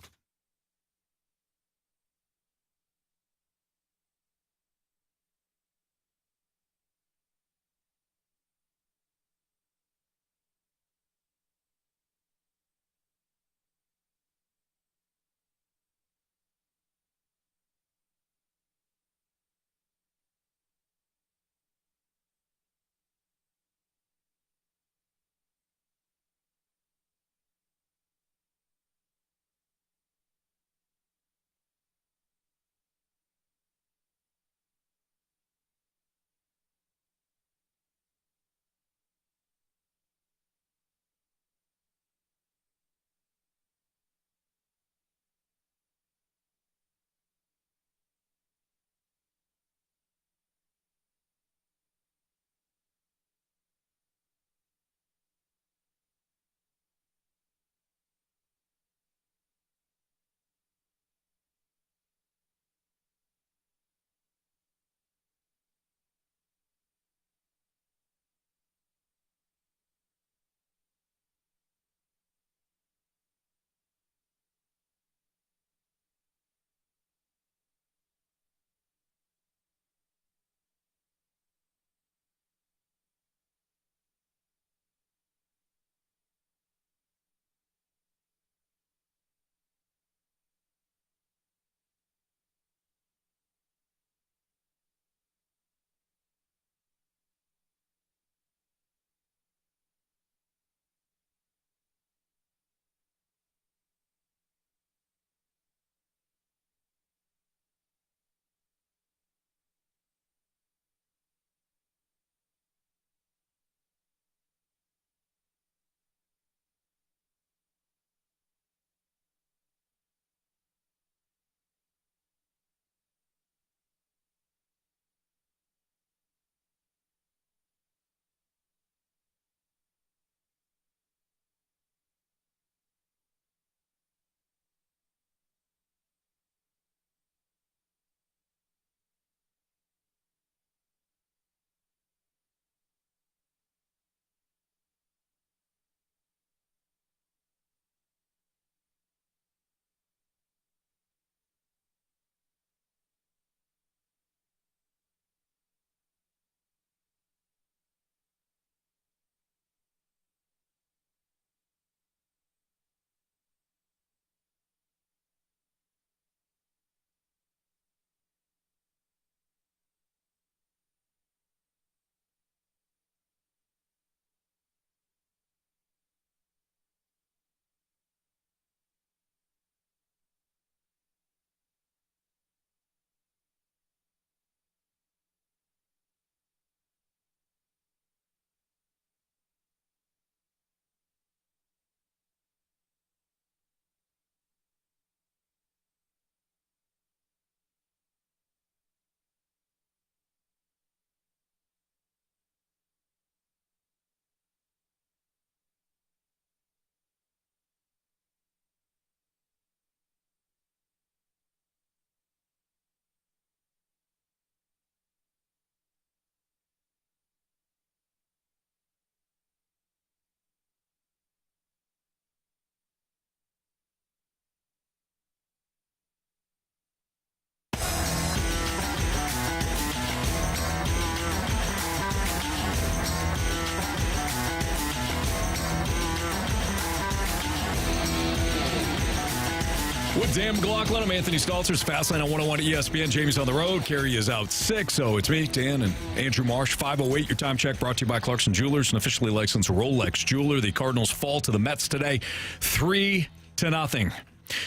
Dan McLaughlin, I'm Anthony Stalter. Fastline on 101 at ESPN. Jamie's on the road. Carey is out sick, so it's me, Dan, and Andrew Marsh. 5:08, your time check brought to you by Clarkson Jewelers, an officially licensed Rolex jeweler. The Cardinals fall to the Mets today, 3-0.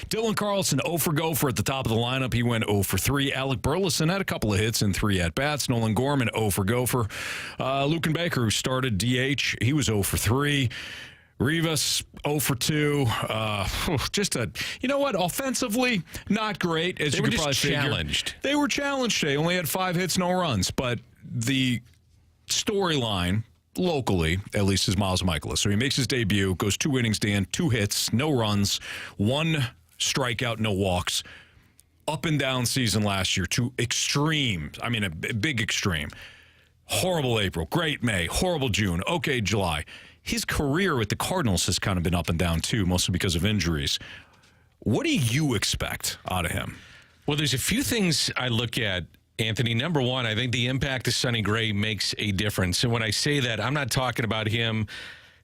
Dylan Carlson, 0 for Gopher at the top of the lineup. He went 0 for 3. Alec Burleson had a couple of hits and 3 at-bats. Nolan Gorman, 0 for Gopher. Lucan Baker, who started DH, he was 0 for 3. Rivas, 0 for 2. Just you know what? Offensively, not great. As they you were could probably just challenged. They were challenged. They only had 5 hits, no runs. But the storyline, locally, at least, is Miles Mikolas. So he makes his debut, goes 2 innings, Dan, 2 hits, no runs, 1 strikeout, no walks. Up and down season last year to extreme. I mean, a big extreme. Horrible April, great May, horrible June, okay July. His career with the Cardinals has kind of been up and down, too, mostly because of injuries. What do you expect out of him? Well, there's a few things I look at, Anthony. Number one, I think the impact of Sonny Gray makes a difference. And when I say that, I'm not talking about him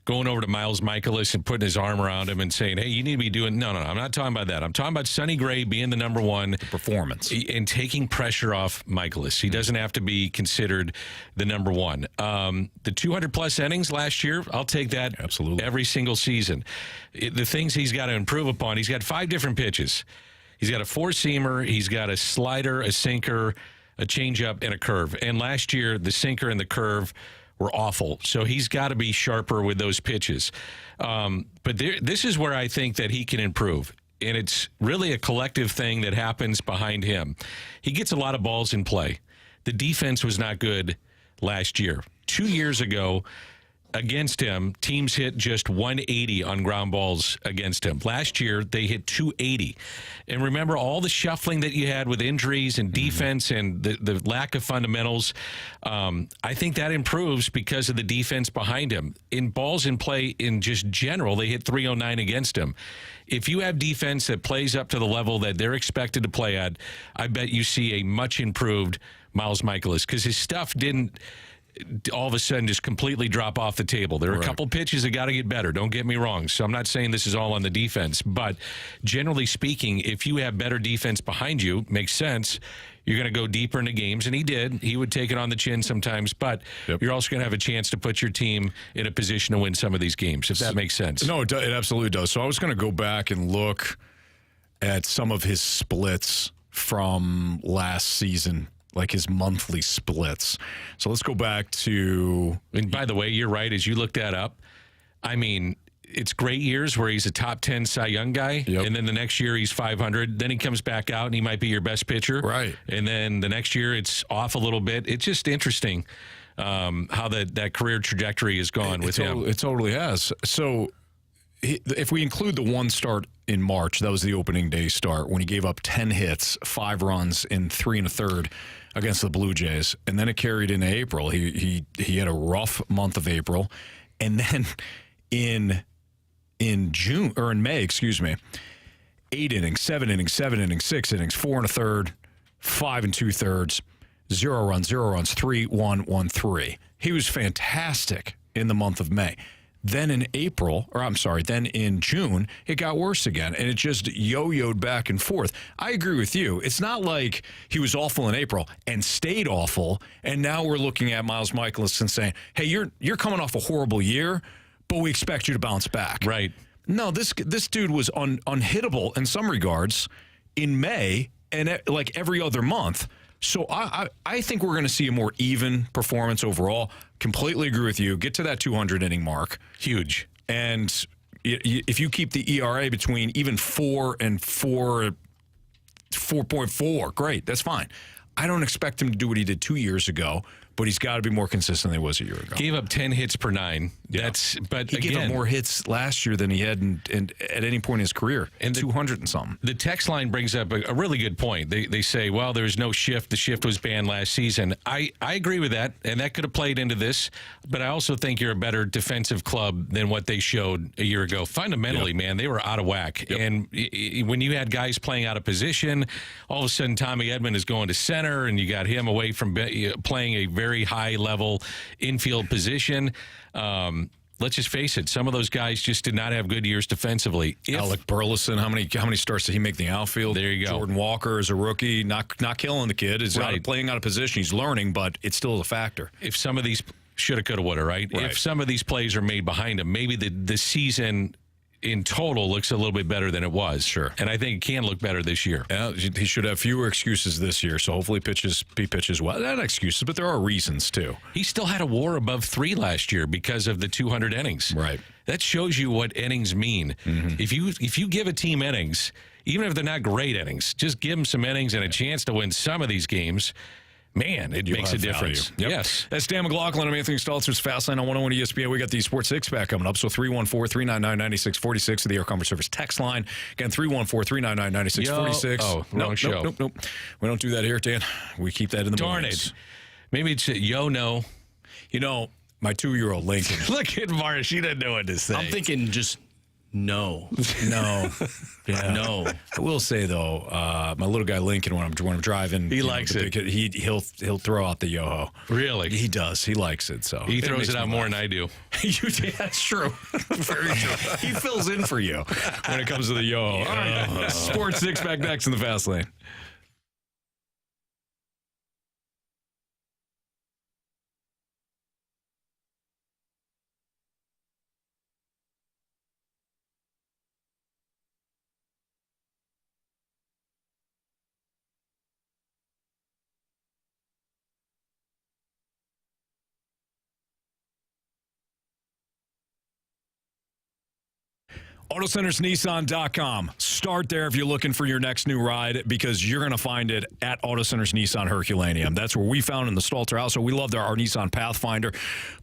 going over to Miles Mikolas and putting his arm around him and saying, hey, you need to be doing... No, I'm not talking about that. I'm talking about Sonny Gray being the number one. The performance. And taking pressure off Mikolas. He doesn't have to be considered the number one. The 200-plus innings last year, I'll take that absolutely every single season. The things he's got to improve upon, he's got 5 different pitches. He's got a 4-seamer, he's got a slider, a sinker, a changeup, and a curve. And last year, the sinker and the curve were awful. So he's got to be sharper with those pitches. But this is where I think that he can improve. And it's really a collective thing that happens behind him. He gets a lot of balls in play. The defense was not good last year. 2 years ago, against him, teams hit just 180 on ground balls against him. Last year, they hit 280. And remember all the shuffling that you had with injuries and defense and the lack of fundamentals. I think that improves because of the defense behind him. In balls in play in just general, they hit 309 against him. If you have defense that plays up to the level that they're expected to play at, I bet you see a much improved Miles Mikolas, because his stuff didn't all of a sudden just completely drop off the table. There are a couple pitches that got to get better. Don't get me wrong. So I'm not saying this is all on the defense, but generally speaking, if you have better defense behind you, makes sense. You're going to go deeper into games, and he did. He would take it on the chin sometimes, but you're also going to have a chance to put your team in a position to win some of these games, if that makes sense. No, it absolutely does. So I was going to go back and look at some of his splits from last season, like his monthly splits. So let's go back to... And by the way, you're right. As you look that up, I mean, it's great years where he's a top 10 Cy Young guy, and then the next year he's 500. Then he comes back out and he might be your best pitcher. Right. And then the next year it's off a little bit. It's just interesting how that career trajectory has gone with him. It totally has. So if we include the one start in March, that was the opening day start, when he gave up 10 hits, 5 runs in 3 1/3 against the Blue Jays, and then it carried into April. He had a rough month of April, and then in June, or in May, 8 innings, 7 innings, 7 innings, 6 innings, 4 1/3, 5 2/3, 0 runs, 3 1 1 3. He was fantastic in the month of May. Then in then in June, it got worse again, and it just yo-yoed back and forth. I agree with you. It's not like he was awful in April and stayed awful, and now we're looking at Miles Mikolas and saying, hey, you're coming off a horrible year, but we expect you to bounce back. Right. No, this dude was unhittable in some regards in May and like every other month. So I think we're going to see a more even performance overall. Completely agree with you. Get to that 200-inning mark. Huge. And if you keep the ERA between even 4 and 4.4, great. That's fine. I don't expect him to do what he did 2 years ago, but he's got to be more consistent than he was a year ago. Gave up 10 hits per 9. Yeah. He gave up more hits last year than he had at any point in his career, and 200 and something. The text line brings up a really good point. They say, well, there's no shift. The shift was banned last season. I agree with that, and that could have played into this, but I also think you're a better defensive club than what they showed a year ago. Fundamentally, man, they were out of whack. Yep. And when you had guys playing out of position, all of a sudden Tommy Edman is going to center, and you got him away from playing a very high-level infield position. let's just face it, some of those guys just did not have good years defensively. Alec Burleson, how many starts did he make in the outfield? There you go. Jordan Walker is a rookie, not killing the kid. Is playing out of position. He's learning, but it's still a factor. If some of these shoulda, coulda, woulda, right? If some of these plays are made behind him, maybe the season in total looks a little bit better than it was. Sure. And I think it can look better this year. Yeah, he should have fewer excuses this year, so hopefully he pitches well. Not excuses, but there are reasons, too. He still had a WAR above 3 last year because of the 200 innings. Right. That shows you what innings mean. Mm-hmm. If you give a team innings, even if they're not great innings, just give them some innings and a chance to win some of these games. Man, it makes a difference. Yep. Yes. That's Dan McLaughlin. I'm Anthony Stalter's Fastline on 101 ESPN. We got the Sports Six-Pack coming up. So 314-399-9646 of the Air Commerce Service text line. Again, 314-399-9646. Oh, wrong show. Nope. We don't do that here, Dan. We keep that in the Darn mornings. it. Maybe it's no. You know, my 2-year-old Lincoln. Look at Mara. She doesn't know what to say. I'm thinking just no. No. Yeah. No. I will say, though, my little guy Lincoln, when I'm driving, he likes it. He'll throw out the yo-ho. Really? He does. He likes it. So he throws it out more than I do. That's true. Very true. He fills in for you when it comes to the yo-ho. All right. Sports Six-Pack next in the Fast Lane. AutoCentersNissan.com. Start there if you're looking for your next new ride, because you're going to find it at Auto Centers Nissan Herculaneum. That's where we found in the Stalter house. So we loved our Nissan Pathfinder.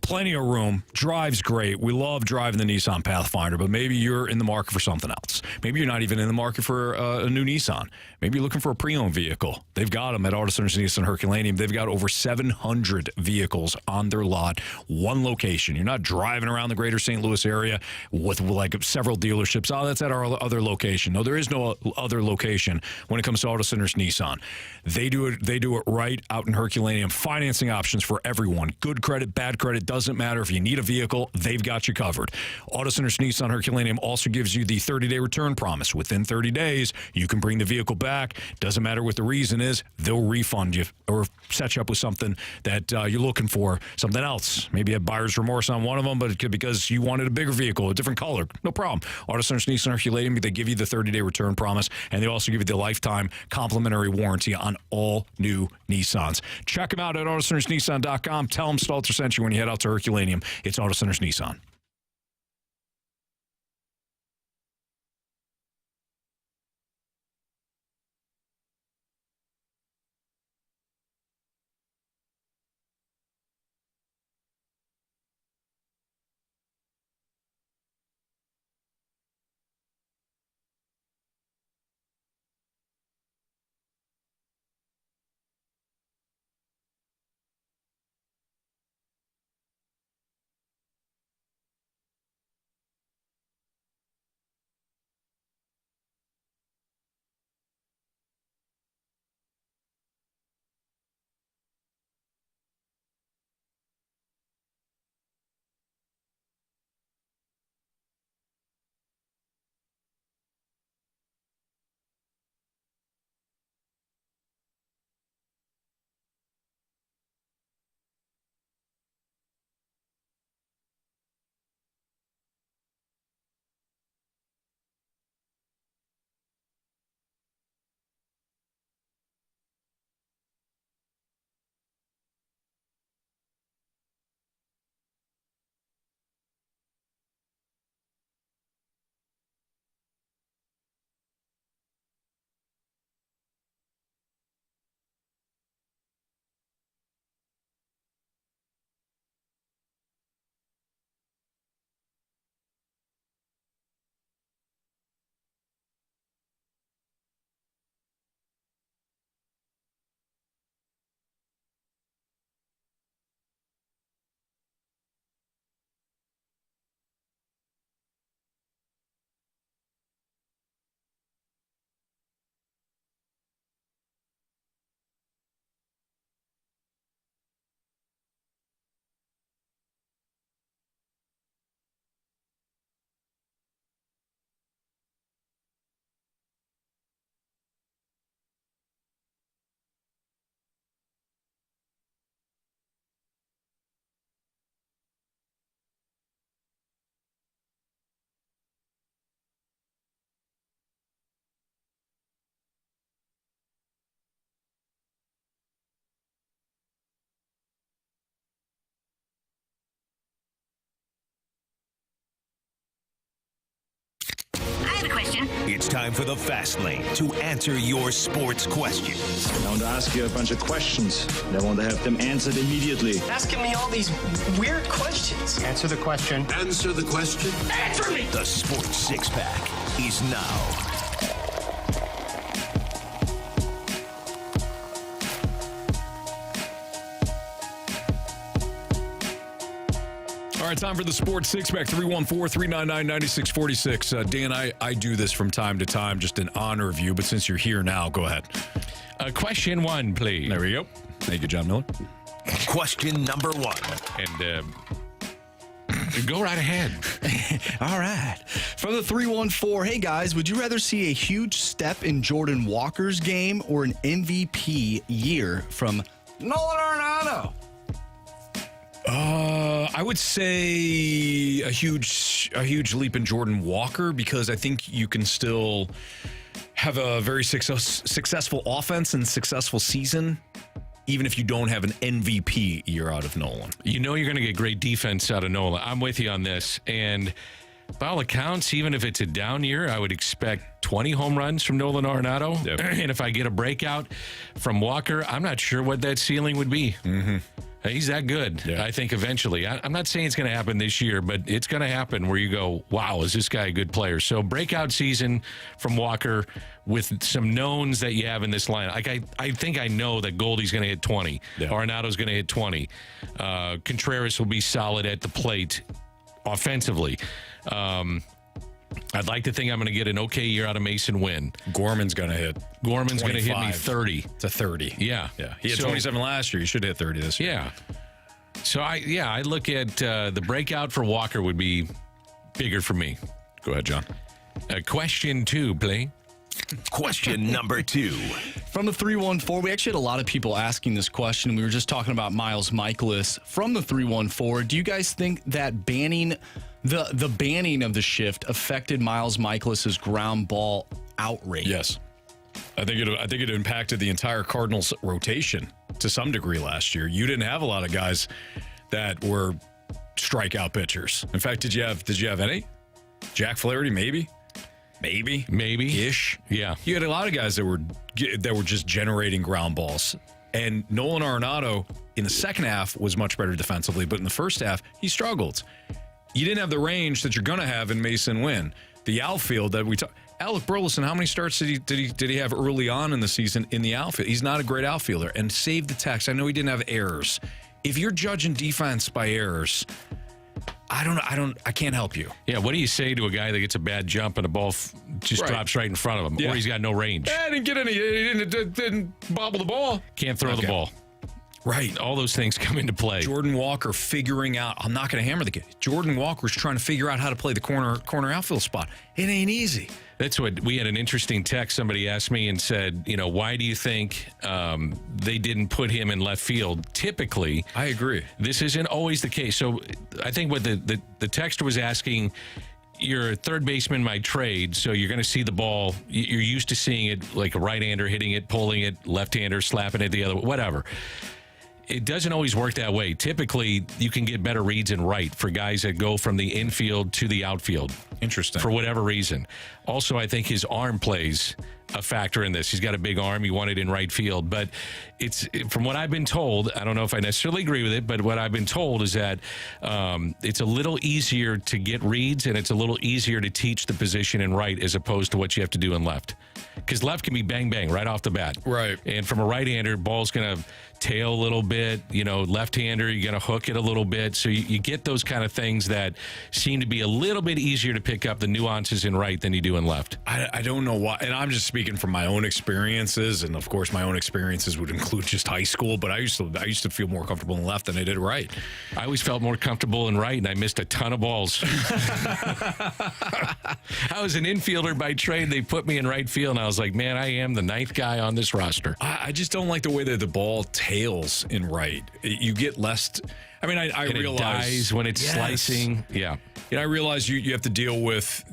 Plenty of room. Drives great. We love driving the Nissan Pathfinder, but maybe you're in the market for something else. Maybe you're not even in the market for a new Nissan. Maybe you're looking for a pre-owned vehicle. They've got them at Auto Centers Nissan Herculaneum. They've got over 700 vehicles on their lot. One location. You're not driving around the greater St. Louis area with like several dealerships. Oh, that's at our other location. No, there is no other location when it comes to Auto Centers Nissan. They do it right out in Herculaneum. Financing options for everyone. Good credit, bad credit, doesn't matter. If you need a vehicle, they've got you covered. Auto Centers Nissan Herculaneum also gives you the 30-day return promise. Within 30 days, you can bring the vehicle back. Doesn't matter what the reason is. They'll refund you or set you up with something that you're looking for, something else. Maybe you have buyer's remorse on one of them, but it could be because you wanted a bigger vehicle, a different color. No problem. Auto Centers Nissan Herculaneum, they give you the 30-day return promise, and they also give you the lifetime complimentary warranty on all new Nissans. Check them out at AutoCentersNissan.com. Tell them Stalter sent you when you head out to Herculaneum. It's Auto Centers Nissan. It's time for the Fast Lane to answer your sports questions. I want to ask you a bunch of questions, and I want to have them answered immediately. Asking me all these weird questions. Answer the question. Answer the question. Answer me! The Sports Six-Pack is now. All right, time for the Sports Six-Pack, 314-399-9646. Dan, I do this from time to time, just in honor of you, but since you're here now, go ahead. Question 1, please. There we go. Thank you, John Miller. Question number 1. And go right ahead. All right. From the 314, hey guys, would you rather see a huge step in Jordan Walker's game or an MVP year from Nolan Arenado? I would say a huge leap in Jordan Walker, because I think you can still have a very successful offense and successful season, even if you don't have an MVP year out of Nolan. You know you're going to get great defense out of Nolan. I'm with you on this. And by all accounts, even if it's a down year, I would expect 20 home runs from Nolan Arenado. Yep. And if I get a breakout from Walker, I'm not sure what that ceiling would be. Mm-hmm. He's that good, yeah. I think, eventually. I'm not saying it's going to happen this year, but it's going to happen where you go, wow, is this guy a good player? So breakout season from Walker with some knowns that you have in this line. Like I think I know that Goldie's going to hit 20. Yeah. Arenado's going to hit 20. Contreras will be solid at the plate offensively. I'd like to think I'm going to get an okay year out of Mason Wynn. Gorman's going to hit 30. It's a 30. Yeah. He had 27 last year. You should hit 30 this year. Yeah. So I look at the breakout for Walker would be bigger for me. Go ahead, John. Question 2, play. Question number 2. From the 314, we actually had a lot of people asking this question. We were just talking about Miles Mikolas. From the 314, do you guys think that banning the banning of the shift affected Miles Mikolas' ground ball out rate? Yes. I think it impacted the entire Cardinals rotation to some degree last year. You didn't have a lot of guys that were strikeout pitchers. In fact, did you have any? Jack Flaherty, maybe ish. Yeah. You had a lot of guys that were just generating ground balls. And Nolan Arenado in the second half was much better defensively, but in the first half he struggled. You didn't have the range that you're going to have in Mason Wynn. The outfield that we talk. Alec Burleson, how many starts did he have early on in the season in the outfield? He's not a great outfielder. And save the text. I know he didn't have errors. If you're judging defense by errors, I can't help you. Yeah, what do you say to a guy that gets a bad jump and the ball just drops right in front of him, or he's got no range? I didn't get any. He didn't bobble the ball. Can't throw the ball. Right. All those things come into play. Jordan Walker figuring out, I'm not going to hammer the kid. Jordan Walker's trying to figure out how to play the corner outfield spot. It ain't easy. That's what we had an interesting text. Somebody asked me and said, why do you think they didn't put him in left field? Typically, I agree. This isn't always the case. So I think what the texter was asking, you're a third baseman by trade, so you're going to see the ball. You're used to seeing it like a right-hander hitting it, pulling it, left-hander slapping it the other way, whatever. It doesn't always work that way. Typically, you can get better reads in right for guys that go from the infield to the outfield. Interesting. For whatever reason. Also, I think his arm plays a factor in this. He's got a big arm. You want it in right field. But it's from what I've been told, I don't know if I necessarily agree with it, but what I've been told is that it's a little easier to get reads and it's a little easier to teach the position in right as opposed to what you have to do in left. Because left can be bang, bang right off the bat. Right. And from a right-hander, ball's going to tail a little bit. Left-hander, you're going to hook it a little bit. So you get those kind of things that seem to be a little bit easier to pick up the nuances in right than you do in left. I don't know why. And I'm just speaking from my own experiences. And, of course, my own experiences would include just high school. But I used to feel more comfortable in left than I did right. I always felt more comfortable in right, and I missed a ton of balls. I was an infielder by trade. They put me in right field, and I was like, man, I am the ninth guy on this roster. I just don't like the way that the ball tails in right. You get less. I realize it dies when it's slicing. Yeah. I realize you have to deal with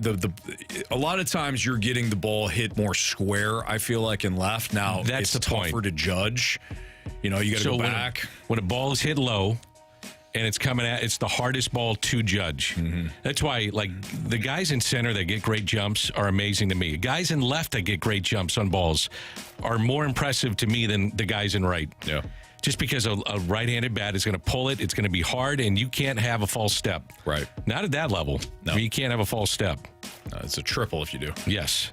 a lot of times you're getting the ball hit more square, I feel like, in left. Now, that's it's the point. tougher to judge. You got to go back. When a ball is hit low and it's the hardest ball to judge. That's why, like, the guys in center that get great jumps are amazing to me. Guys in left that get great jumps on balls are more impressive to me than the guys in right. Yeah. Just because a right-handed bat is going to pull it, it's going to be hard, and you can't have a false step. Right. Not at that level. No. I mean, you can't have a false step. No, it's a triple if you do. Yes.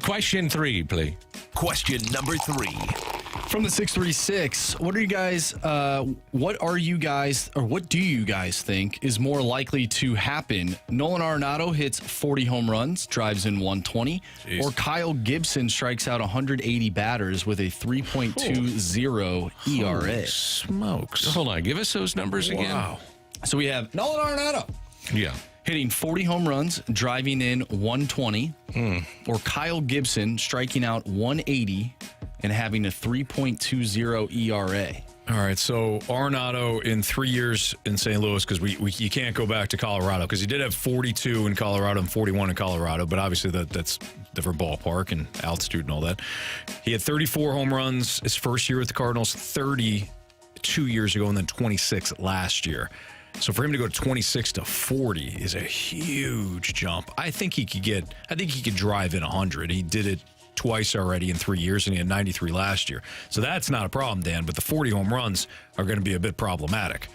Question 3, please. Question number 3. From the 636, what do you guys think is more likely to happen? Nolan Arenado hits 40 home runs, drives in 120, Jeez. or Kyle Gibson strikes out 180 batters with a 3.20 ERA? Smokes. Hold on. Give us those numbers again. Wow. So we have Nolan Arenado Yeah. hitting 40 home runs, driving in 120, or Kyle Gibson striking out 180 and having a 3.20 ERA. All right, so Arenado in 3 years in St. Louis, because you can't go back to Colorado, because he did have 42 in Colorado and 41 in Colorado, but obviously that's different ballpark and altitude and all that. He had 34 home runs his first year with the Cardinals, 30 2 years ago, and then 26 last year. So for him to go 26 to 40 is a huge jump. I think he could drive in 100. He did it twice already in 3 years, and he had 93 last year. So that's not a problem, Dan, but the 40 home runs are going to be a bit problematic.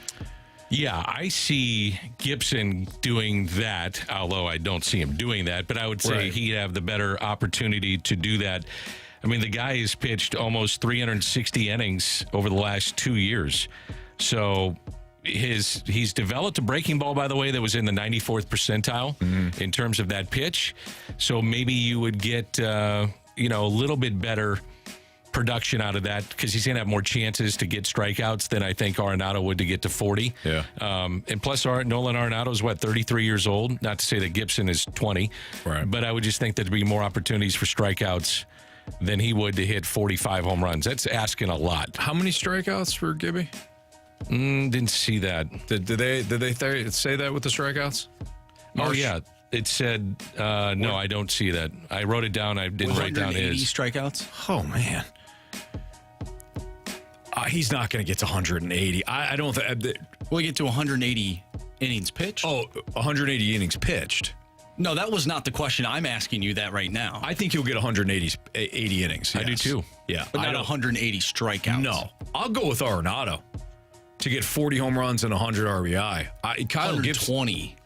Yeah, I see Gibson doing that, although I don't see him doing that, but I would say he'd have the better opportunity to do that. I mean, the guy has pitched almost 360 innings over the last 2 years. So he's developed a breaking ball, by the way, that was in the 94th percentile in terms of that pitch. So maybe you would get, a little bit better production out of that, because he's going to have more chances to get strikeouts than I think Arenado would to get to 40. Yeah. And plus, Nolan Arenado is, 33 years old? Not to say that Gibson is 20. Right. But I would just think there'd be more opportunities for strikeouts than he would to hit 45 home runs. That's asking a lot. How many strikeouts for Gibby? Didn't see that. Did they say that with the strikeouts? Oh, yeah. It said, no, I don't see that. I wrote it down. I didn't write down his. 180 strikeouts? Oh, man. He's not going to get to 180. I don't think. Will he get to 180 innings pitched? Oh, 180 innings pitched. No, that was not the question. I'm asking you that right now. I think he'll get 80 innings. Yes. I do too. Yeah. But not 180 strikeouts. No. I'll go with Arenado to get 40 home runs and 100 RBI. Kyle 120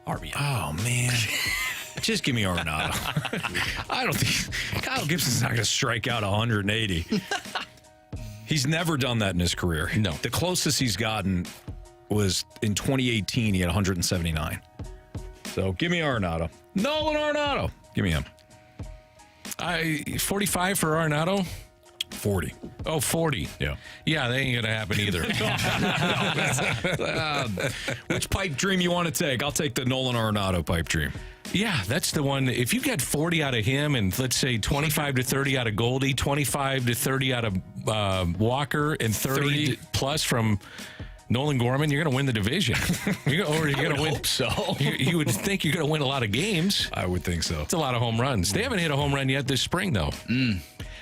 RBI. Oh, man. Just give me Arenado. I don't think Kyle Gibson's not going to strike out 180. He's never done that in his career. No. The closest he's gotten was in 2018. He had 179. So give me Arenado. Nolan Arenado. Give me him. 45 for Arenado? 40. Oh, 40. Yeah. Yeah, that ain't going to happen either. Which pipe dream you want to take? I'll take the Nolan Arenado pipe dream. Yeah, that's the one. If you get 40 out of him and let's say 25 to 30 out of Goldie, 25 to 30 out of Walker, and 30 plus from Nolan Gorman, you're going to win the division. You're going to win. Hope so. You would think you're going to win a lot of games. I would think so. It's a lot of home runs. They haven't hit a home run yet this spring, though.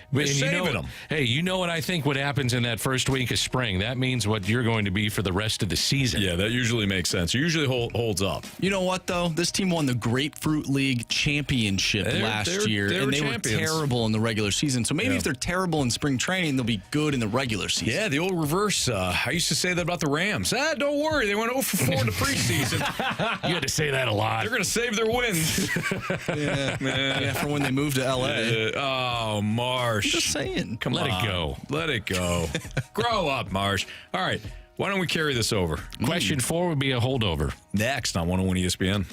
They're saving them. Hey, you know what I think what happens in that first week of spring? That means what you're going to be for the rest of the season. Yeah, that usually makes sense. It usually holds up. You know what, though? This team won the Grapefruit League championship last year, and they were terrible in the regular season. So maybe if they're terrible in spring training, they'll be good in the regular season. Yeah, the old reverse. I used to say that about the Rams. Don't worry. They went 0 for 4 in the preseason. You had to say that a lot. They're going to save their wins. Yeah, for when they moved to L.A. Oh, Marsh. I'm just saying. Come Let on. it go. Let it go. Grow up, Marsh. All right. Why don't we carry this over? Question 4 would be a holdover. Next on 101 ESPN.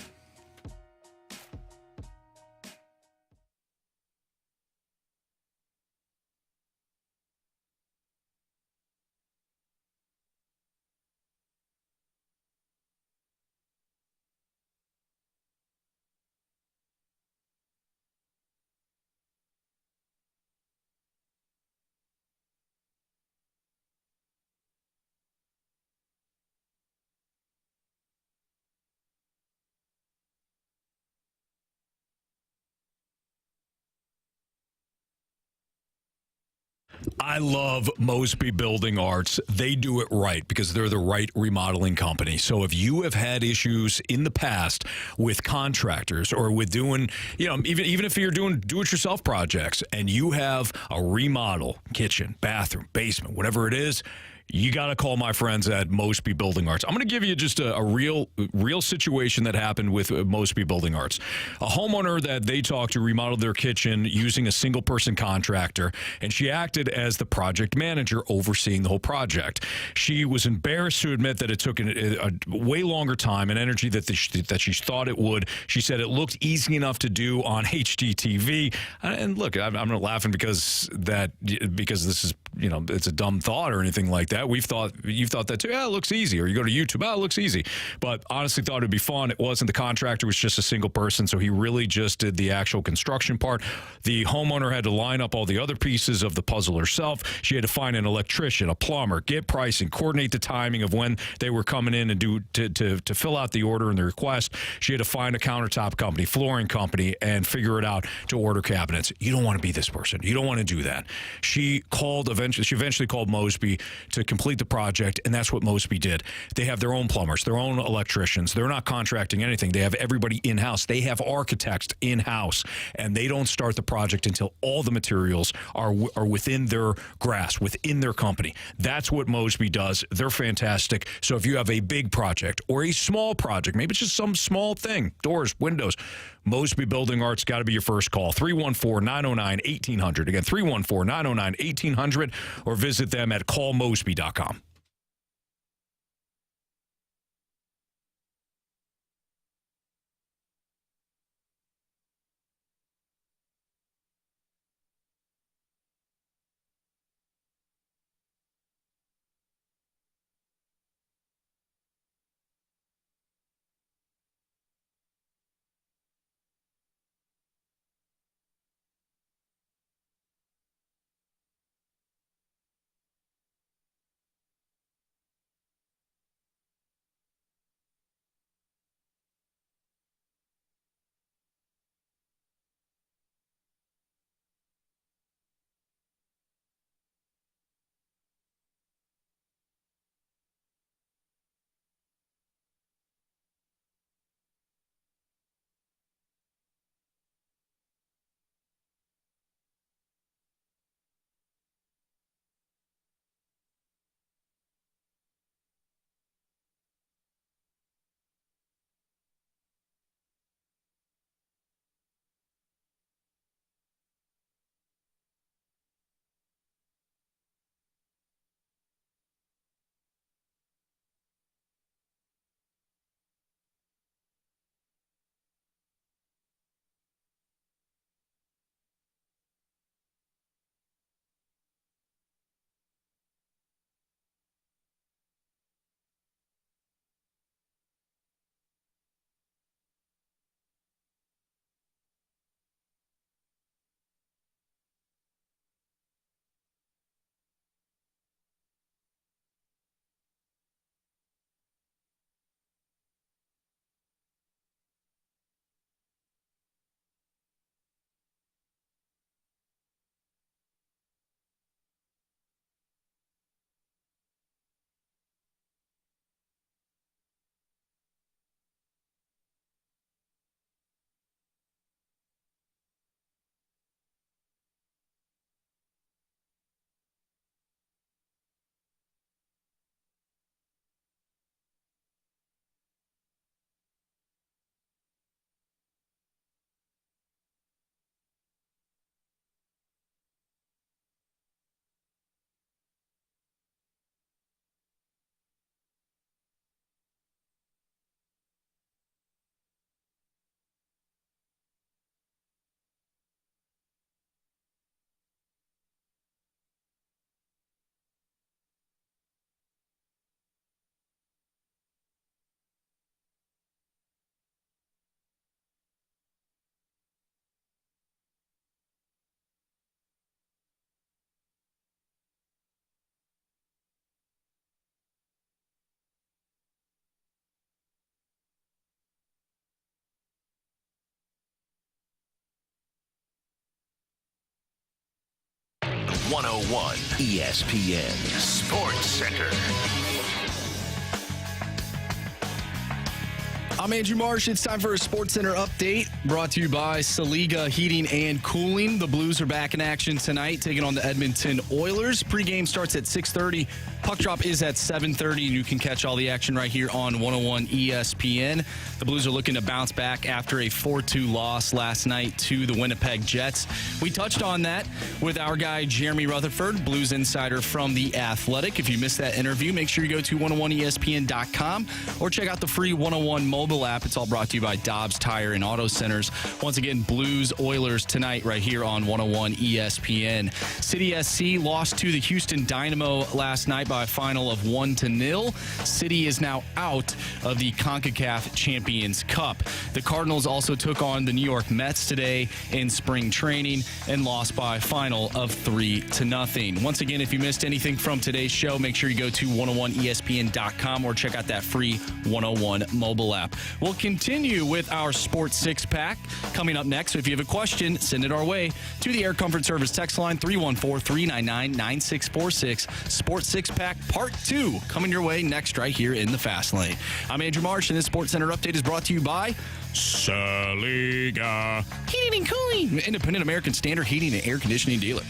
I love Mosby Building Arts. They do it right because they're the right remodeling company. So if you have had issues in the past with contractors or with doing, even if you're doing do-it-yourself projects and you have a remodel, kitchen, bathroom, basement, whatever it is, you got to call my friends at Mosby Building Arts. I'm going to give you just a real situation that happened with Mosby Building Arts. A homeowner that they talked to remodeled their kitchen using a single-person contractor, and she acted as the project manager overseeing the whole project. She was embarrassed to admit that it took a way longer time and energy that she thought it would. She said it looked easy enough to do on HGTV. And look, I'm not laughing because this is, it's a dumb thought or anything like that. You've thought that too. Yeah, it looks easy. Or you go to YouTube, it looks easy. But honestly thought it'd be fun. It wasn't. The contractor was just a single person, so he really just did the actual construction part. The homeowner had to line up all the other pieces of the puzzle herself. She had to find an electrician, a plumber, get pricing, coordinate the timing of when they were coming in and to fill out the order and the request. She had to find a countertop company, flooring company, and figure it out to order cabinets. You don't want to be this person. You don't want to do that. She eventually called Mosby to complete the project, and that's what Mosby did. They have their own plumbers, their own electricians. They're not contracting anything. They have everybody in-house. They have architects in-house, and they don't start the project until all the materials are within their grasp, within their company. That's what Mosby does. They're fantastic. So if you have a big project or a small project, maybe it's just some small thing, doors, windows, Mosby Building Arts got to be your first call. 314-909-1800. Again, 314-909-1800, or visit them at callmosby.com. 101 ESPN Sports Center. I'm Andrew Marsh. It's time for a Sports Center update brought to you by Saliga Heating and Cooling. The Blues are back in action tonight, taking on the Edmonton Oilers. Pre-game starts at 6:30. Puck drop is at 7:30, and you can catch all the action right here on 101 ESPN. The Blues are looking to bounce back after a 4-2 loss last night to the Winnipeg Jets. We touched on that with our guy, Jeremy Rutherford, Blues insider from The Athletic. If you missed that interview, make sure you go to 101ESPN.com or check out the free 101 mobile app. It's all brought to you by Dobbs Tire and Auto Centers. Once again, Blues Oilers tonight right here on 101 ESPN. City SC lost to the Houston Dynamo last night by a final of 1-0. City is now out of the CONCACAF Champions Cup. The Cardinals also took on the New York Mets today in spring training and lost by a final of 3-0. Once again, if you missed anything from today's show, make sure you go to 101ESPN.com or check out that free 101 mobile app. We'll continue with our Sports Six Pack coming up next. So if you have a question, send it our way to the Air Comfort Service text line 314-399-9646. Sports Six Pack Part 2 coming your way next right here in the Fast Lane. I'm Andrew Marsh, and this Sports Center update is brought to you by Saliga Heating and Cooling, independent American Standard heating and air conditioning dealer.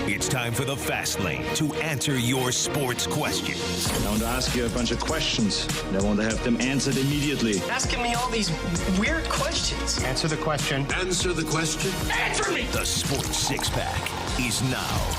It's time for the Fast Lane to answer your sports questions. I want to ask you a bunch of questions, and I want to have them answered immediately. Asking me all these weird questions. Answer the question. Answer the question. Answer me! The Sports Six Pack is now.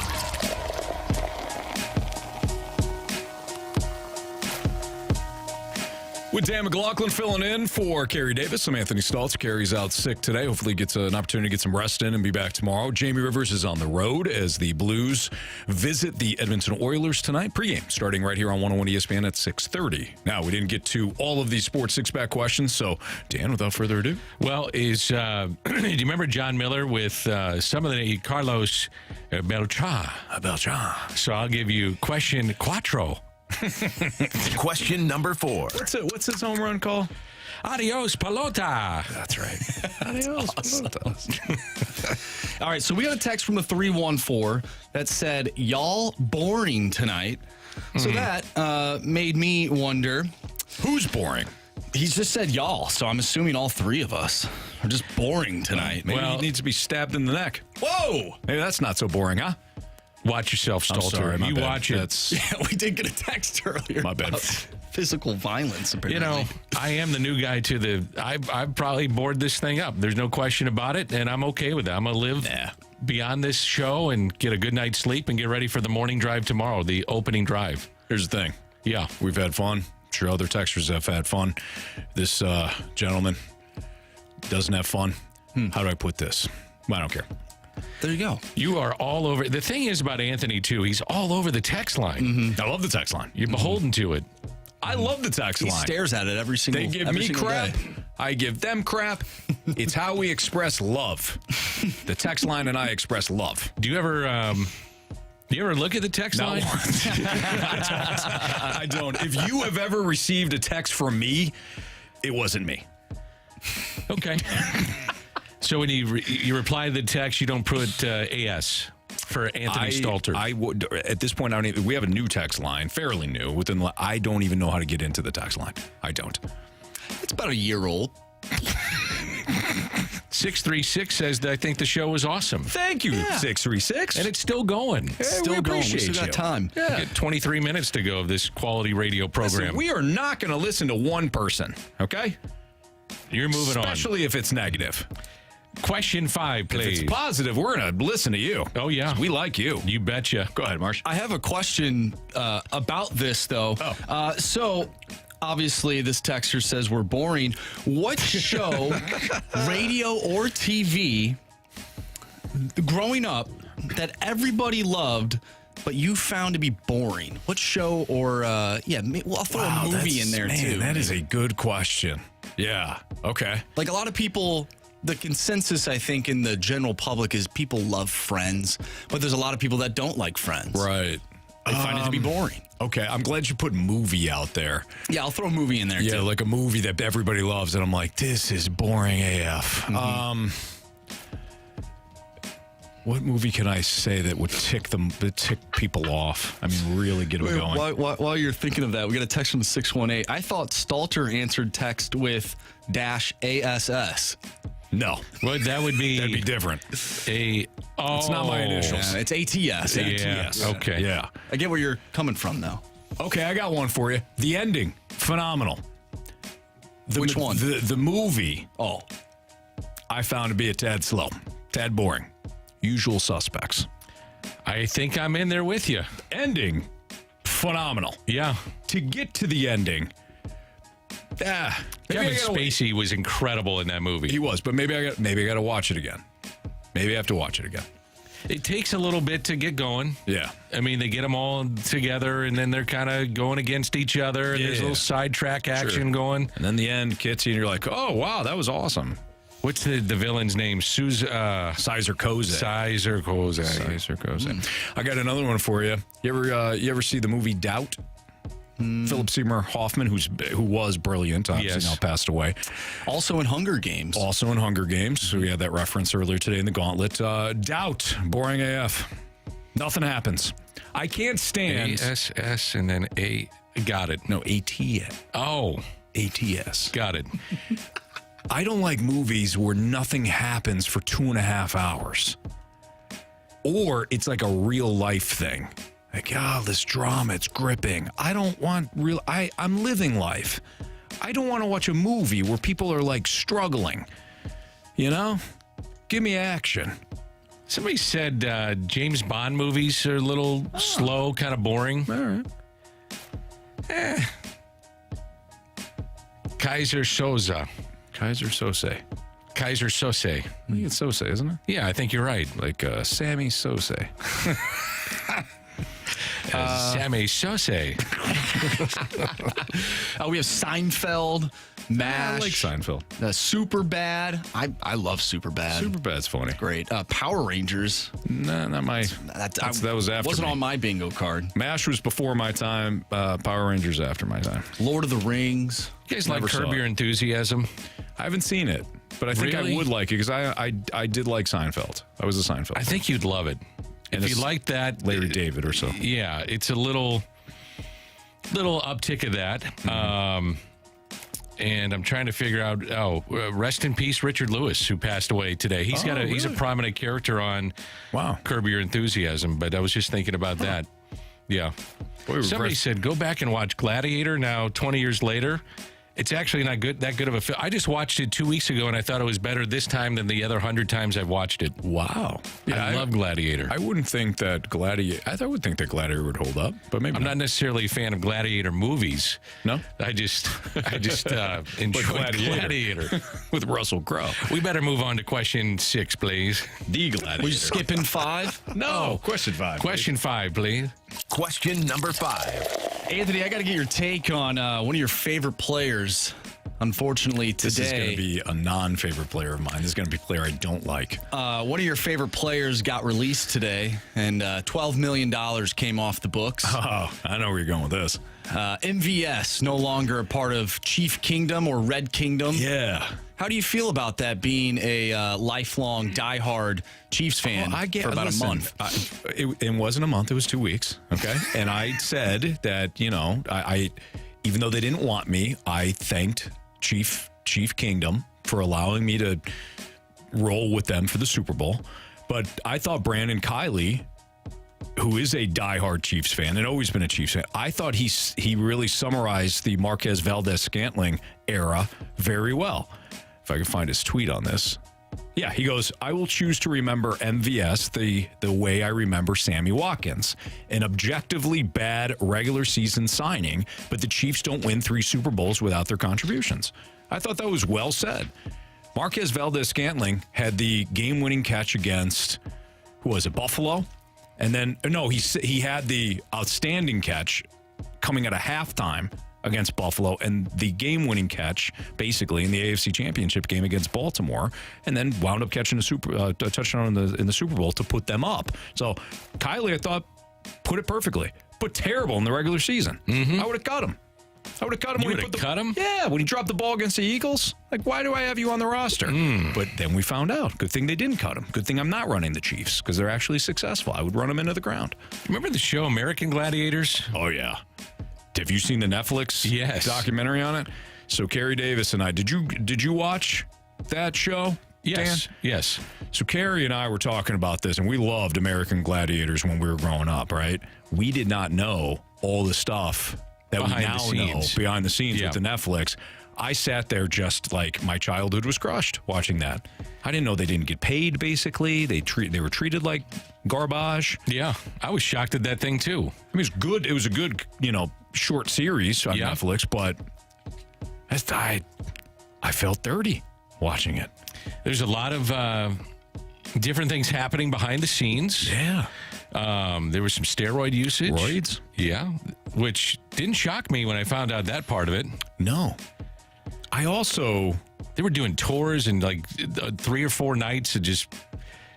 With Dan McLaughlin filling in for Carey Davis, I'm Anthony Stalter. Carey's out sick today. Hopefully gets an opportunity to get some rest in and be back tomorrow. Jamie Rivers is on the road as the Blues visit the Edmonton Oilers tonight. Pregame starting right here on 101 ESPN at 6:30. Now, we didn't get to all of these Sports Six-Pack questions, so Dan, without further ado. Well, do you remember John Miller with some of the Carlos Beltran? So I'll give you question cuatro. Question number 4. What's his home run call? Adios, pelota. That's right. Adios, pelota. All right, so we got a text from the 314 that said, y'all boring tonight. So that made me wonder. Who's boring? He's just said y'all, so I'm assuming all three of us are just boring tonight. Maybe he needs to be stabbed in the neck. Whoa! Maybe that's not so boring, huh? Watch yourself, Stalter. Sorry, you bad. watch it. Yeah, we did get a text earlier. My bad. About physical violence, apparently. You know, I am the new guy to the... I've probably bored this thing up. There's no question about it, and I'm okay with that. I'm going to live beyond this show and get a good night's sleep and get ready for the morning drive tomorrow, the opening drive. Here's the thing. Yeah. We've had fun. I'm sure other texters have had fun. This gentleman doesn't have fun. How do I put this? I don't care. There you go. You are all over. The thing is about Anthony, too, he's all over the text line. I love the text line. You're beholden to it. I love the text He line. stares at it every single day. They give me crap. I give them crap. It's how we express love. The text line and I express love. Do you ever look at the text Not line? once. I don't. If you have ever received a text from me, it wasn't me. Okay. So when you reply to the text, you don't put AS for Anthony Stalter. I would at this point. We have a new text line, fairly new. I don't even know how to get into the text line. I don't. It's about a year old. 636 says that I think the show was awesome. Thank you, 636. And it's still going. Still going. We still got time. Yeah. We get 23 minutes to go of this quality radio program. Listen, we are not going to listen to one person, okay? You're moving on. Especially if it's negative. Question 5, please. If it's positive, we're going to listen to you. Oh, yeah. We like you. You betcha. Go ahead, Marsh. I have a question about this, though. So, obviously, this texter says we're boring. What show, radio or TV, growing up, that everybody loved, but you found to be boring? What show or, I'll throw a movie in there, too. That is a good question. Yeah. Okay. Like, a lot of people... The consensus, I think, in the general public is people love Friends, but there's a lot of people that don't like Friends. Right. They find it to be boring. Okay, I'm glad you put movie out there. Yeah, I'll throw a movie in there, too. Yeah, like a movie that everybody loves, and I'm like, this is boring AF. What movie can I say that would tick people off? I mean, really get them going. While you're thinking of that, we got a text from 618. I thought Stalter answered text with -ASS. No. Well, that'd be different. It's not my initials. Yeah, it's ATS. Yeah. ATS. Okay. Yeah. I get where you're coming from, though. Okay, I got one for you. The ending, phenomenal. Which one? The movie, I found to be a tad slow, tad boring. Usual Suspects. I think I'm in there with you. Ending, phenomenal. Yeah. To get to the ending, Kevin Spacey was incredible in that movie. He was, but maybe I got to watch it again. Maybe I have to watch it again. It takes a little bit to get going. Yeah. I mean, they get them all together, and then they're kind of going against each other, and there's a little sidetrack action going. And then the end gets you, and you're like, oh, wow, that was awesome. What's the villain's name? Sizer Koze. I got another one for you. You ever see the movie Doubt? Philip Seymour Hoffman, who was brilliant, obviously now passed away. Also in Hunger Games. So we had that reference earlier today in the Gauntlet. Doubt, boring AF. Nothing happens. I can't stand ASS and then A. Got it. No, ATS. Oh, ATS. Got it. I don't like movies where nothing happens for 2.5 hours. Or it's like a real life thing. Like, this drama, it's gripping. I don't want I'm living life. I don't want to watch a movie where people are like struggling. You know? Give me action. Somebody said James Bond movies are a little slow, kind of boring. All right. Kaiser Soze. I think it's Sose, isn't it? Yeah, I think you're right. Like Sammy Sose. Sammy Sose. We have Seinfeld, MASH. I like Seinfeld. Superbad. I love Superbad. Superbad's funny. Great. Power Rangers. No, not my. That was after. Wasn't me. on my bingo card. MASH was before my time. Power Rangers after my time. Lord of the Rings. You guys like Curb Your Enthusiasm? I haven't seen it, but I think I would like it because I did like Seinfeld. I was a Seinfeld. I think you'd love it. And if you like that, Larry David or so. Yeah, it's a little uptick of that. And I'm trying to figure out. Rest in peace, Richard Lewis, who passed away today. He's he's a prominent character on Curb Your Enthusiasm. But I was just thinking about that. Yeah. Somebody said go back and watch Gladiator. Now 20 years later. It's actually not that good of a film. I just watched it 2 weeks ago, and I thought it was better this time than the other 100 times I've watched it. Wow. Yeah, I love Gladiator. I wouldn't think that Gladiator... I would think that Gladiator would hold up, but maybe I'm not necessarily a fan of Gladiator movies. No? I just enjoy Gladiator. With Russell Crowe. We better move on to question 6, please. The Gladiator. We skipping 5? No. Question 5. Question 5, please. Question number 5. Anthony, I got to get your take on one of your favorite players. Unfortunately, today... This is going to be a non-favorite player of mine. This is going to be a player I don't like. One of your favorite players got released today, and $12 million came off the books. Oh, I know where you're going with this. MVS, no longer a part of Chief Kingdom or Red Kingdom. Yeah. How do you feel about that, being a lifelong, diehard Chiefs fan for about a month? It wasn't a month. It was 2 weeks, okay? And I said that, I even though they didn't want me, I thanked Chief Kingdom for allowing me to roll with them for the Super Bowl. But I thought Brandon Kiley, who is a diehard Chiefs fan and always been a Chiefs fan, I thought he really summarized the Marquez Valdez-Scantling era very well. If I can find his tweet on this. Yeah, he goes, I will choose to remember MVS the way I remember Sammy Watkins. An objectively bad regular season signing, but the Chiefs don't win 3 Super Bowls without their contributions. I thought that was well said. Marquez Valdez-Scantling had the game-winning catch against, who was it, Buffalo? And then, no, he had the outstanding catch coming at a halftime against Buffalo and the game-winning catch, basically, in the AFC Championship game against Baltimore, and then wound up catching a touchdown in the Super Bowl to put them up. So, Kiley, I thought, put it perfectly. but terrible in the regular season. I would have cut him. I would have cut him. You would have cut him? Yeah, when he dropped the ball against the Eagles. Like, why do I have you on the roster? But then we found out. Good thing they didn't cut him. Good thing I'm not running the Chiefs because they're actually successful. I would run them into the ground. Remember the show American Gladiators? Oh, yeah. Have you seen the Netflix documentary on it? So Carey Davis and I, did you watch that show? Yes. Dan? Yes. So Carey and I were talking about this, and we loved American Gladiators when we were growing up, right? We did not know all the stuff that behind we now know behind the scenes with the Netflix. I sat there just like my childhood was crushed watching that. I didn't know they didn't get paid, basically. They were treated like garbage. Yeah. I was shocked at that thing, too. I mean, it was good. It was a good, short series on Netflix, but I felt dirty watching it. There's a lot of different things happening behind the scenes. Yeah. There was some steroid usage. Roids? Yeah. Which didn't shock me when I found out that part of it. No. They were doing tours and like 3 or 4 nights of just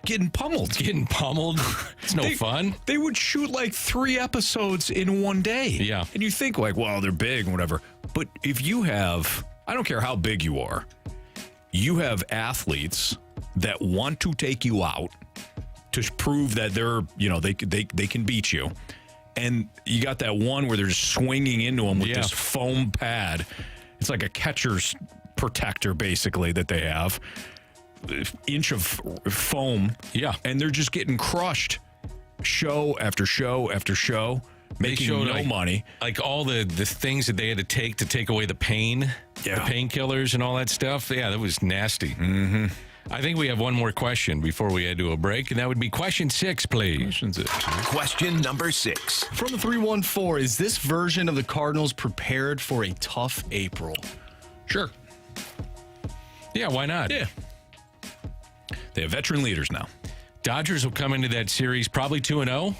getting pummeled. It's no fun. They would shoot like 3 episodes in one day. Yeah. And you think like, well, they're big and whatever. But if you have, I don't care how big you are, you have athletes that want to take you out to prove that they're, they can beat you. And you got that one where they're just swinging into them with this foam pad. It's like a catcher's protector, basically, that they have. Inch of foam. Yeah. And they're just getting crushed show after show after show, making no money. Like all the things that they had to take away the pain, the painkillers and all that stuff. Yeah, that was nasty. Mm-hmm. I think we have one more question before we head to a break, and that would be question 6, please. Question number 6. From the 314, is this version of the Cardinals prepared for a tough April? Sure. Yeah, why not? Yeah. They have veteran leaders now. Dodgers will come into that series probably 2-0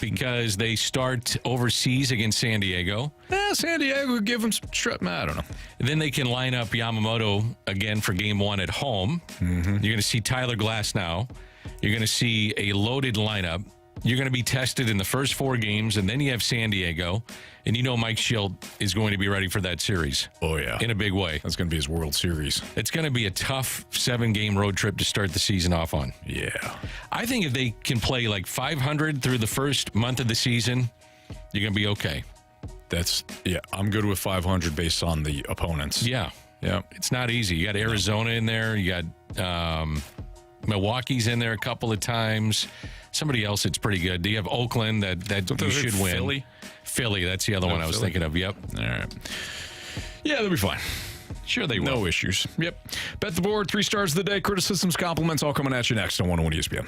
because they start overseas against San Diego. San Diego give them some I don't know. And then they can line up Yamamoto again for game 1 at home. Mm-hmm. You're going to see Tyler Glass now. You're going to see a loaded lineup. You're going to be tested in the first 4 games, and then you have San Diego. And Mike Schilt is going to be ready for that series. Oh, yeah. In a big way. That's going to be his World Series. It's going to be a tough 7-game road trip to start the season off on. Yeah. I think if they can play like 500 through the first month of the season, you're going to be okay. I'm good with 500 based on the opponents. Yeah. Yeah. It's not easy. You got Arizona in there. You got Milwaukee's in there a couple of times. Somebody else that's pretty good. Do you have Oakland that you should win? Philly, that's the other one I was thinking of. Yep. All right. Yeah, they'll be fine. Sure they will. No issues. Yep. Bet the board, 3 stars of the day. Criticisms, compliments, all coming at you next on 101 ESPN.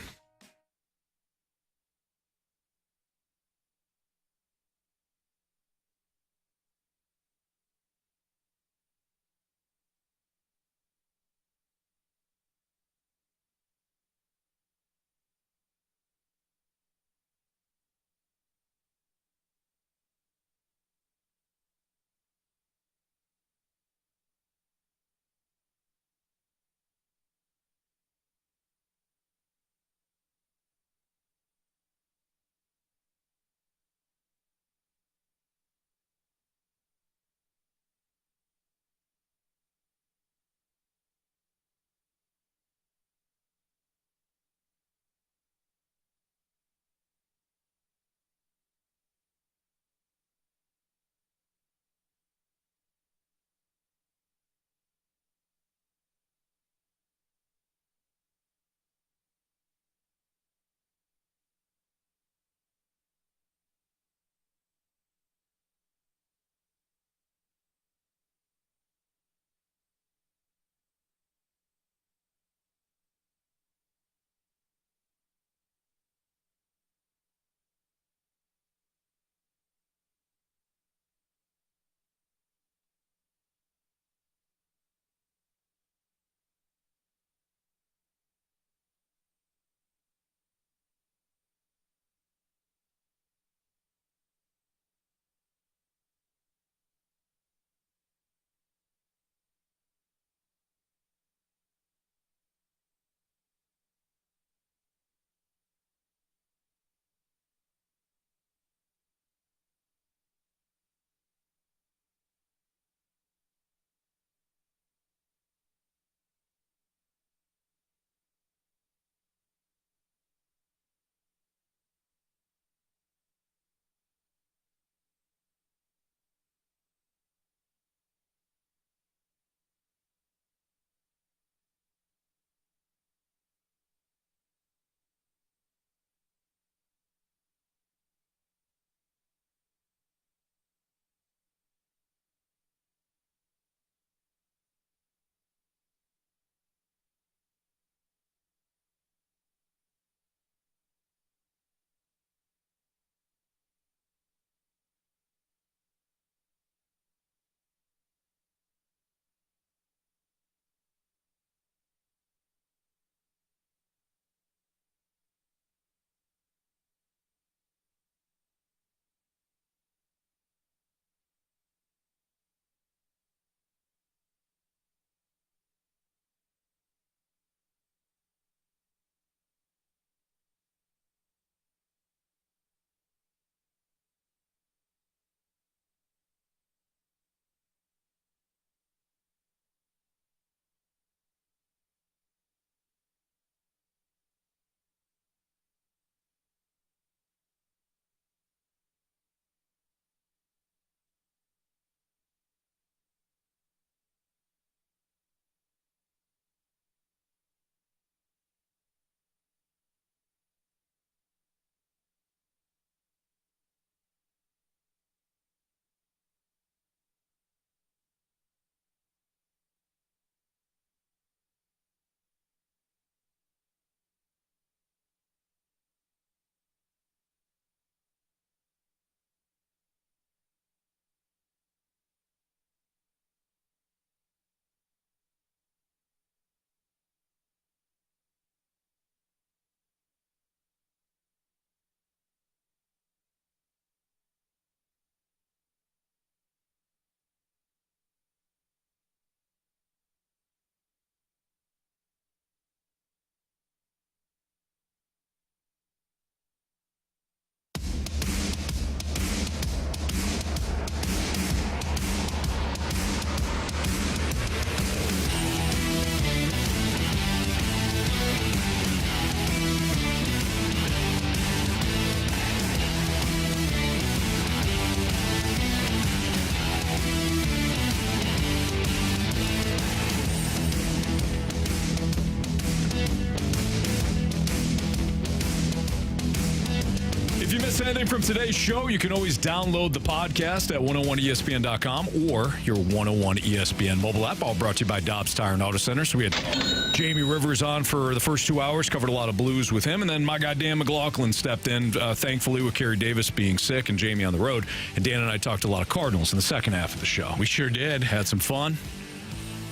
you missed anything from today's show, you can always download the podcast at 101ESPN.com or your 101 ESPN mobile app. All brought to you by Dobbs Tire and Auto Center. So we had Jamie Rivers on for the first 2 hours, covered a lot of Blues with him, and then my guy Dan McLaughlin stepped in, thankfully, with Carey Davis being sick and Jamie on the road. And Dan and I talked a lot of Cardinals in the second half of the show. We sure did. Had some fun.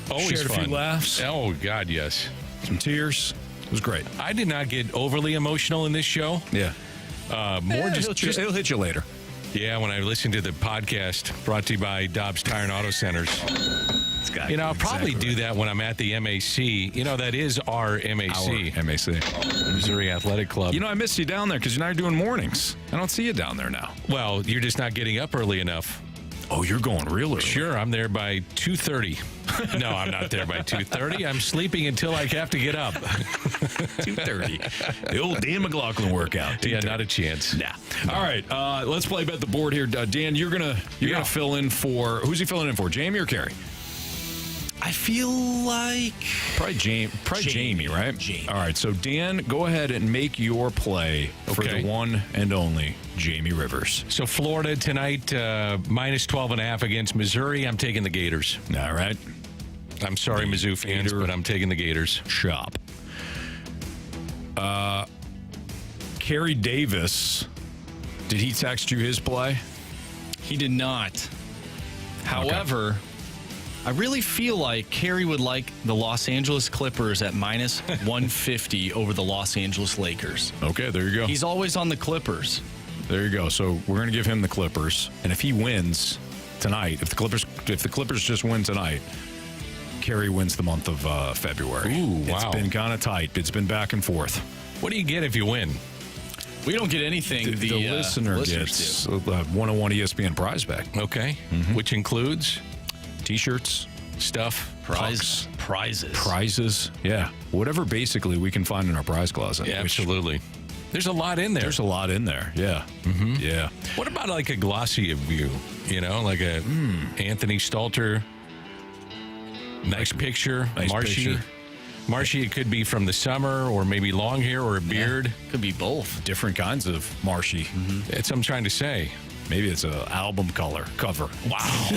Always Shared fun. a few laughs. Oh, God, yes. Some tears. It was great. I did not get overly emotional in this show. Yeah. More just it'll hit you later. Yeah, when I listened to the podcast brought to you by Dobbs Tire and Auto Centers. I'll probably do that when I'm at the MAC. That is our MAC. Our MAC. Missouri Athletic Club. I missed you down there because you're not doing mornings. I don't see you down there now. Well, you're just not getting up early enough. Oh, you're going real early. Sure, I'm there by 2:30. No, I'm not there by 2:30. I'm sleeping until I have to get up. 2:30. The old Dan McLaughlin workout. Yeah, not a chance. Nah. All right, let's play Bet the Board here. Dan, you're gonna fill in for who's he filling in for? Jamie or Carey? I feel like probably Jamie, right? Jamie. All right, so Dan, go ahead and make your play for the one and only Jamie Rivers. So Florida tonight, minus 12.5 against Missouri. I'm taking the Gators. All right. I'm sorry, Mizzou fans, but I'm taking the Gators. Shop. Carey Davis, did he text you his play? He did not. However, I really feel like Carey would like the Los Angeles Clippers at minus 150 over the Los Angeles Lakers. Okay, there you go. He's always on the Clippers. There you go. So we're going to give him the Clippers, and if he wins tonight, if the Clippers just win tonight, Carey wins the month of February. Ooh, wow. It's been kind of tight. It's been back and forth. What do you get if you win? We don't get anything. The listener gets 101 ESPN prize bag. Okay, which includes T-shirts, stuff, prizes. Yeah, whatever basically we can find in our prize closet. Yeah, absolutely. There's a lot in there. There's a lot in there. Yeah. Mm-hmm. Yeah. What about like a glossy view? Like a Anthony Stalter. Nice picture. Nice Marshy. picture. Marshy, it could be from the summer or maybe long hair or a beard. Could be both. Different kinds of Marshy. That's what I'm trying to say. Maybe it's an album cover. Wow.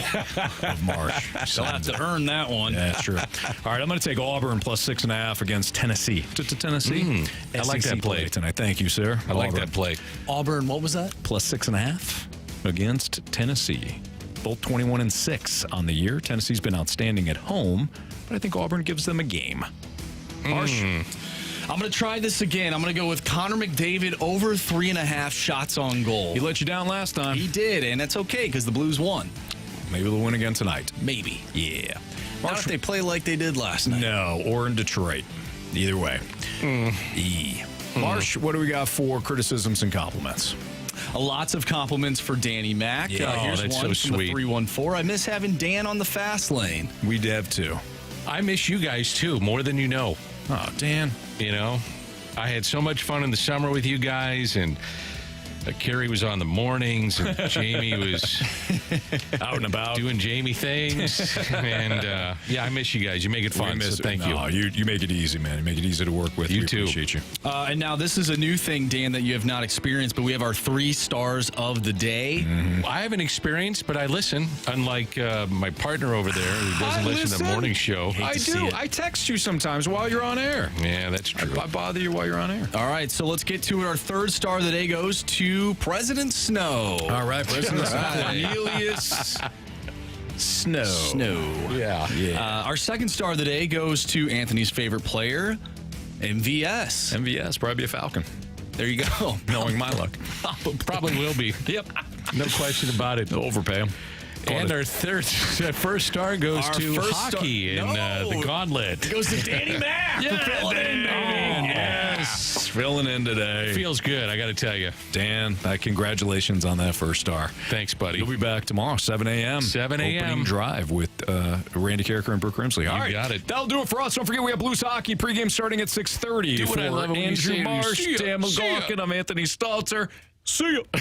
Of Marsh. They'll have to earn that one. Yeah, sure. All right, I'm going to take Auburn plus 6.5 against Tennessee. To Tennessee. I like that play tonight. Thank you, sir. I like that play. Auburn, what was that? Plus 6.5 against Tennessee. Both 21-6 on the year. Tennessee's been outstanding at home, but I think Auburn gives them a game. Marsh. I'm going to try this again. I'm going to go with Connor McDavid over 3.5 shots on goal. He let you down last time. He did, and that's okay because the Blues won. Maybe they'll win again tonight. Maybe. Yeah. Not if they play like they did last night. No, or in Detroit. Either way. Marsh, what do we got for criticisms and compliments? Lots of compliments for Danny Mac. Yeah. Here's that's one so from sweet. the 314. I miss having Dan on the fast lane. We have too. I miss you guys too, more than you know. Oh, Dan. I had so much fun in the summer with you guys, and Carey was on the mornings, and Jamie was out and about doing Jamie things. And I miss you guys. You make it fun. So thank you. You make it easy, man. You make it easy to work with. You we too. Appreciate you. And now this is a new thing, Dan, that you have not experienced, but we have our 3 stars of the day. I haven't experienced, but I listen. Unlike my partner over there who doesn't listen to the morning show. I do. I text you sometimes while you're on air. Yeah, that's true. I bother you while you're on air. All right, so let's get to it. Our 3rd star of the day goes to President Snow. All right, President Right. Cornelius Snow. Yeah. Our 2nd star of the day goes to Anthony's favorite player, MVS. MVS, probably a Falcon. There you go. Knowing my luck. Probably will be. Yep. No question about it. They'll overpay him. And our first star goes to hockey in the Gauntlet. It goes to Danny Mac. Yes. Filling in today. Feels good, I got to tell you. Dan, congratulations on that first star. Thanks, buddy. You'll be back tomorrow, 7 a.m. 7 a.m. Opening drive with Randy Carricker and Brooke Grimsley. All right. got it. That'll do it for us. Don't forget we have Blues Hockey pregame starting at 6:30. Do what I love when you Andrew say it. Marsh, See ya. Dan See ya. McLaughlin, I'm Anthony Stalter. See ya.